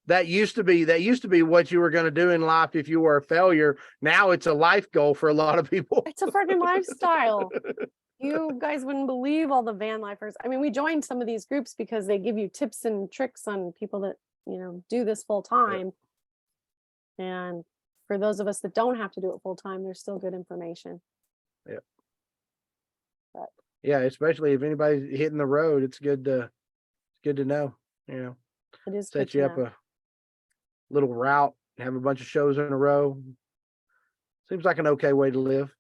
That used to be what you were going to do in life if you were a failure. Now it's a life goal for a lot of people. It's a freaking lifestyle. You guys wouldn't believe all the van lifers. I mean, we joined some of these groups because they give you tips and tricks on people that, do this full time. And for those of us that don't have to do it full time, there's still good information. Yeah. But yeah, especially if anybody's hitting the road, it's good to know, it is set good you to up know. a little route, have a bunch of shows in a row. Seems like an okay way to live.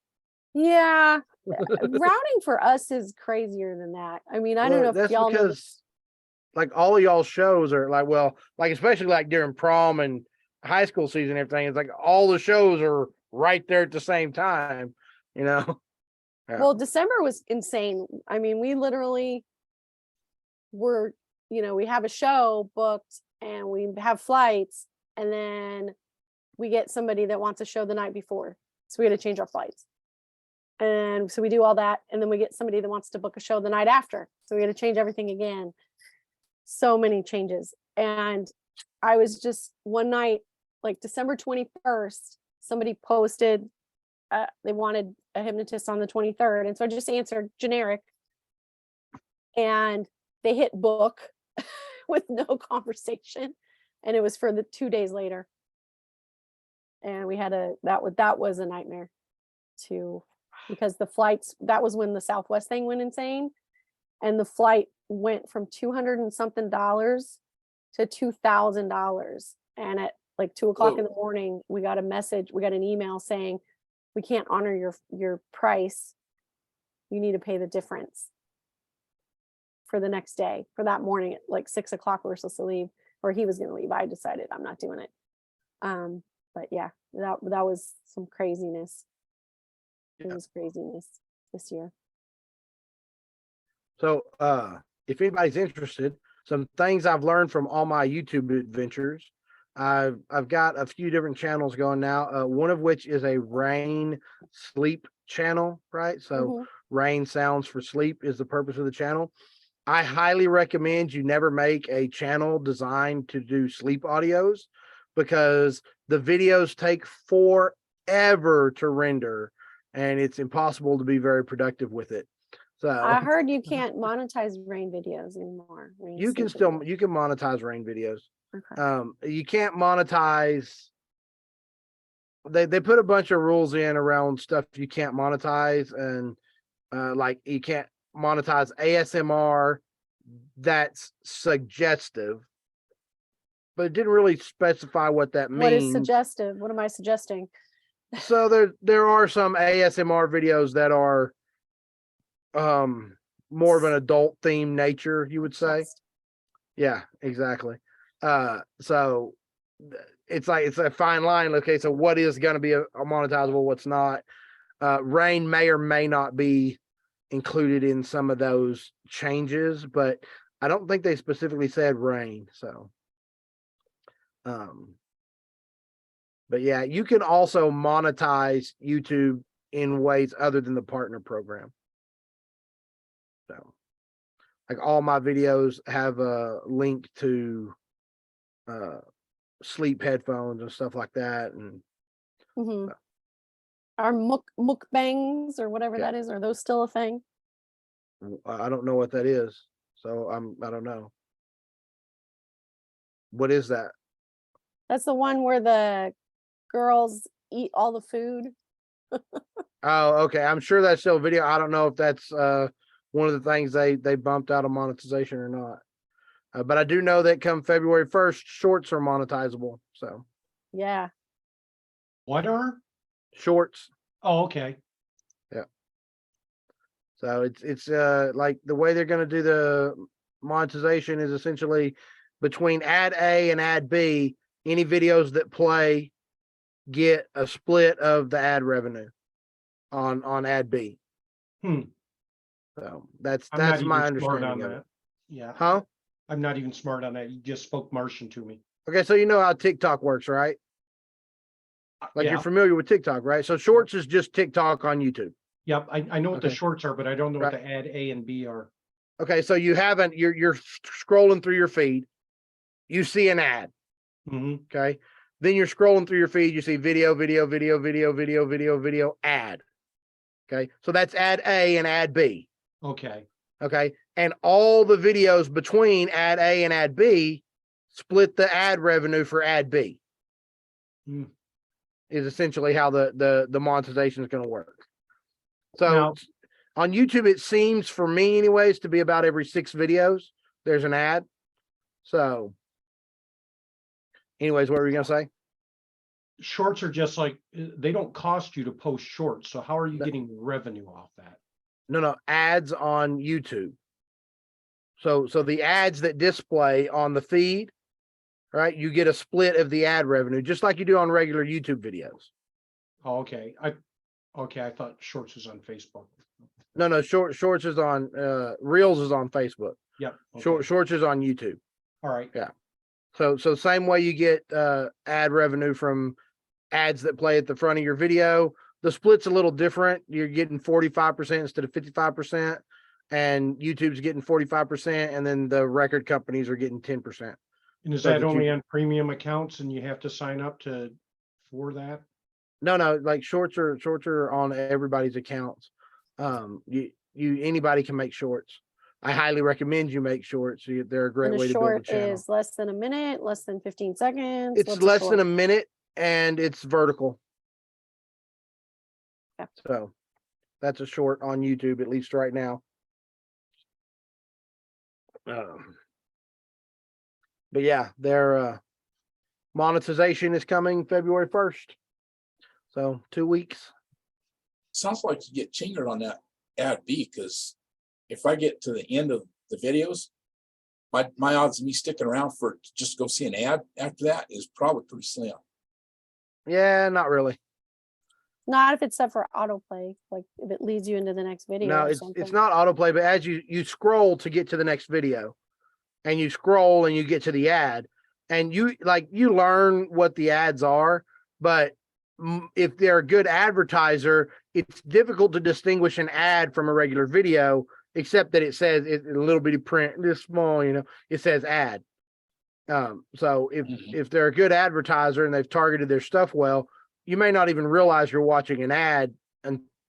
Yeah. Routing for us is crazier than that. I mean, I don't know if that's y'all know because like all of y'all shows are like especially like during prom and high school season and everything, it's like all the shows are right there at the same time, Yeah. Well, December was insane. I mean, we literally were, we have a show booked and we have flights, and then we get somebody that wants a show the night before. So we had to change our flights. And so we do all that. And then we get somebody that wants to book a show the night after. So we had to change everything again. So many changes. And I was just one night, like December 21st, somebody posted they wanted a hypnotist on the 23rd. And so I just answered generic. And they hit book with no conversation. And it was for the 2 days later. And we had that was a nightmare too, because the flights, that was when the Southwest thing went insane. And the flight went from $200 and something to $2,000. And at like 2:00 in the morning, we got an email saying, we can't honor your price. You need to pay the difference for the next day. For that morning at like 6:00, we were supposed to leave, or he was going to leave. I decided I'm not doing it. But yeah, that was some craziness. It was craziness this year. So if anybody's interested, some things I've learned from all my YouTube adventures. I've got a few different channels going now. One of which is a rain sleep channel, right? So rain sounds for sleep is the purpose of the channel. I highly recommend you never make a channel designed to do sleep audios, because the videos take forever to render and it's impossible to be very productive with it. So I heard you can't monetize rain videos anymore. You can monetize rain videos. Okay. You can't monetize. They put a bunch of rules in around stuff you can't monetize, and like you can't monetize ASMR that's suggestive, but it didn't really specify what that means. What is suggestive? What am I suggesting? So there are some ASMR videos that are more of an adult theme nature, you would say. Yeah, exactly. So it's a fine line. Okay, so what is going to be a monetizable, what's not? Rain may or may not be included in some of those changes, but I don't think they specifically said rain. So but yeah, you can also monetize YouTube in ways other than the partner program. So like all my videos have a link to sleep headphones and stuff like that. And Are mukbangs or whatever Yeah. that is, are those still a thing? I don't know what that is, so I don't know. What is that? That's the one where the girls eat all the food. Oh, okay. I'm sure that's still a video. I don't know if that's one of the things they bumped out of monetization or not. But I do know that come February 1st, shorts are monetizable. So Yeah. What are? shorts. Oh, okay. Yeah. So it's like the way they're going to do the monetization is essentially between ad A and ad B, any videos that play get a split of the ad revenue on ad B. Hmm. So that's I'm not my even smart understanding on of that. it. Yeah. Huh? I'm not even smart on that. You just spoke Martian to me. Okay, so you know how TikTok works, right? Like Yeah. you're familiar with TikTok, right? So shorts is just TikTok on YouTube. Yep. I know what the Okay. shorts are, but I don't know what Right. the ad A and B are. Okay, so you're scrolling through your feed, you see an ad. Mhm. Okay. Then you're scrolling through your feed, you see video, video, video, video, video, video, video, ad. Okay. So that's ad A and ad B. Okay. Okay. And all the videos between ad A and ad B split the ad revenue for ad B. Hmm. Is essentially how the monetization is going to work. So Now- on YouTube, it seems for me anyways to be about every 6 videos, there's an ad. So anyways, what were you going to say? Shorts are just like, they don't cost you to post shorts. So how are you getting revenue off that? No, ads on YouTube. So the ads that display on the feed, right? You get a split of the ad revenue, just like you do on regular YouTube videos. Oh, okay. I thought shorts was on Facebook. No, shorts is on Reels is on Facebook. Yep. Okay. Shorts is on YouTube. All right. Yeah. So same way you get ad revenue from ads that play at the front of your video. The split's a little different. You're getting 45% instead of 55%, and YouTube's getting 45%, and then the record companies are getting 10%. And is So that that only you- on premium accounts and you have to sign up for that? No, like shorts are on everybody's accounts. Anybody can make shorts. I highly recommend you make shorts. They're a great And a way to build a short channel. is less than a minute, less than 15 seconds. It's What's less than a short? minute and it's vertical. Yeah. So that's a short on YouTube, at least right now. But yeah, their monetization is coming February 1st. So 2 weeks. Sounds like you get chingered on that ad B, because if I get to the end of the videos, my odds of me sticking around for just to go see an ad after that is probably pretty slim. Yeah, not really. Not if it's set for autoplay, like if it leads you into the next video No, or it's something. not autoplay, but as you scroll to get to the next video, and you scroll and you get to the ad, and you learn what the ads are, but if they're a good advertiser, it's difficult to distinguish an ad from a regular video, except that it says it a little bitty print, this small, it says ad. So if they're a good advertiser and they've targeted their stuff well, you may not even realize you're watching an ad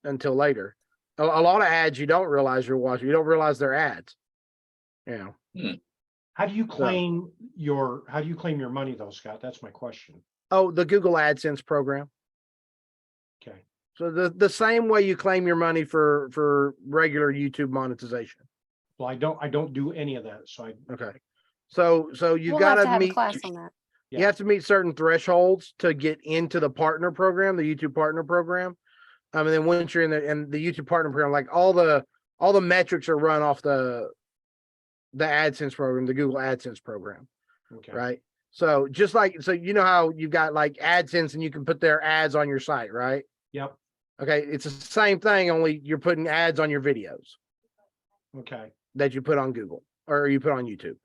until later. A lot of ads you don't realize you're watching. You don't realize they're ads. How do you claim your money though, Scott? That's my question. Oh, the Google AdSense program. Okay. So the same way you claim your money for regular YouTube monetization. Well, I don't do any of that. So Okay. So you We'll got have to to have a meet class on that. you have to meet certain thresholds to get into the partner program, the YouTube partner program. And then once you're in the YouTube partner program, like all the metrics are run off the AdSense program, the Google AdSense program. Okay. Right. So just so you know how you've got like AdSense and you can put their ads on your site, right? Yep. Okay. It's the same thing, only you're putting ads on your videos. Okay. That you put on Google or you put on YouTube.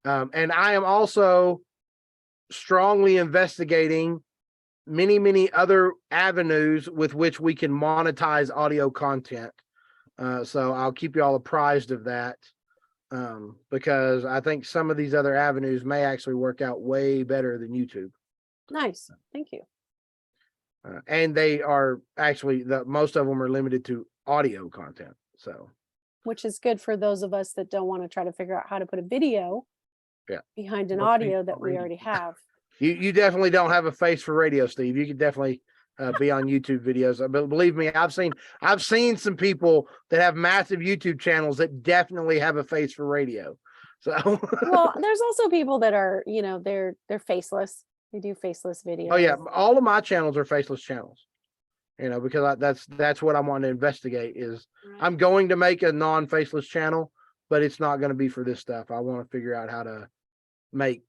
And I am also strongly investigating many other avenues with which we can monetize audio content. So I'll keep you all apprised of that. Because I think some of these other avenues may actually work out way better than YouTube. Nice. Thank you. And they are actually most of them are limited to audio content. So, which is good for those of us that don't want to try to figure out how to put a video behind an Or audio face that for we radio. already have. You definitely don't have a face for radio, Steve. You could definitely be on YouTube videos. But believe me, I've seen some people that have massive YouTube channels that definitely have a face for radio. So Well, there's also people that are, they're faceless. They do faceless videos. oh yeah, all of my channels are faceless channels. Because that's what I want to investigate is I'm going to make a non-faceless channel, but it's not going to be for this stuff. I want to figure out how to make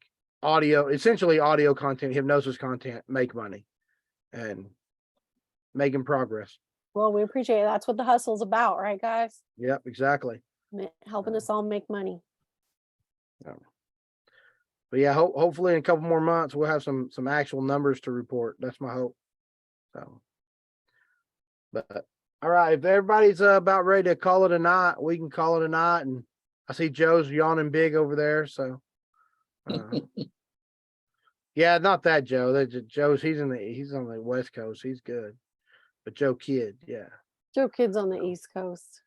essentially audio content, hypnosis content, make money and making progress. Well, we appreciate it. That's what the hustle's about, right, guys? Yep, exactly. Helping us all make money. But yeah, hopefully in a couple more months we'll have some actual numbers to report. That's my hope. So, but all right, if everybody's about ready to call it a night, we can call it a night. And I see Joe's yawning big over there. So, yeah, not that Joe. Joe's he's on the West Coast. He's good, but Joe Kidd, yeah. Joe Kidd's on the East Coast.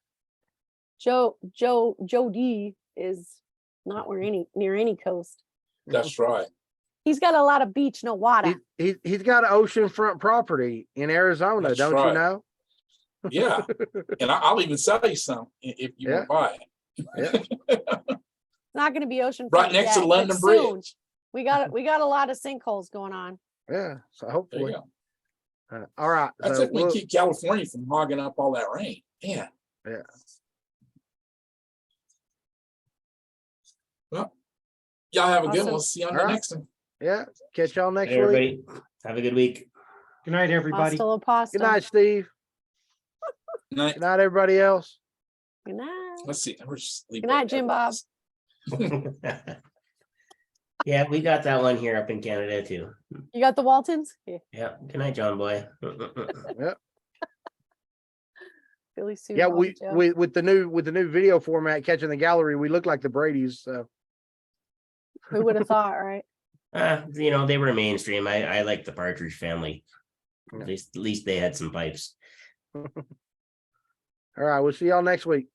Joe D is not near any coast. That's right. He's got a lot of beach, no water. He's got an oceanfront property in Arizona, That's don't right. you know? Yeah, and I'll even sell you some if you want to buy it. Yeah. It's not going to be ocean Right next to yet, London but soon. Bridge. We got a lot of sinkholes going on. Yeah, so There hopefully. you go. All right. That's so if we keep California from hogging up all that rain. Yeah. Yeah. Well, y'all have a good Awesome. one. We'll see you on All the right. next one. Yeah. Catch y'all next Hey, week. everybody, have a good week. Good night, everybody. Hasta la pasta. Good night, Steve. Night. Good night, everybody else. Good night. Let's see. We're just Good night, Jim Bob. Yeah, we got that one here up in Canada too. You got the Waltons? Yeah. Yeah. Good night, John Boy. Yep. Billy Sue. Yeah, Bob, Joe. with the new video format, catching the gallery, we look like the Brady's. So Who would have thought, right? They were mainstream. I like the Partridge Family. Yeah. At least they had some pipes. all right, we'll see y'all next week.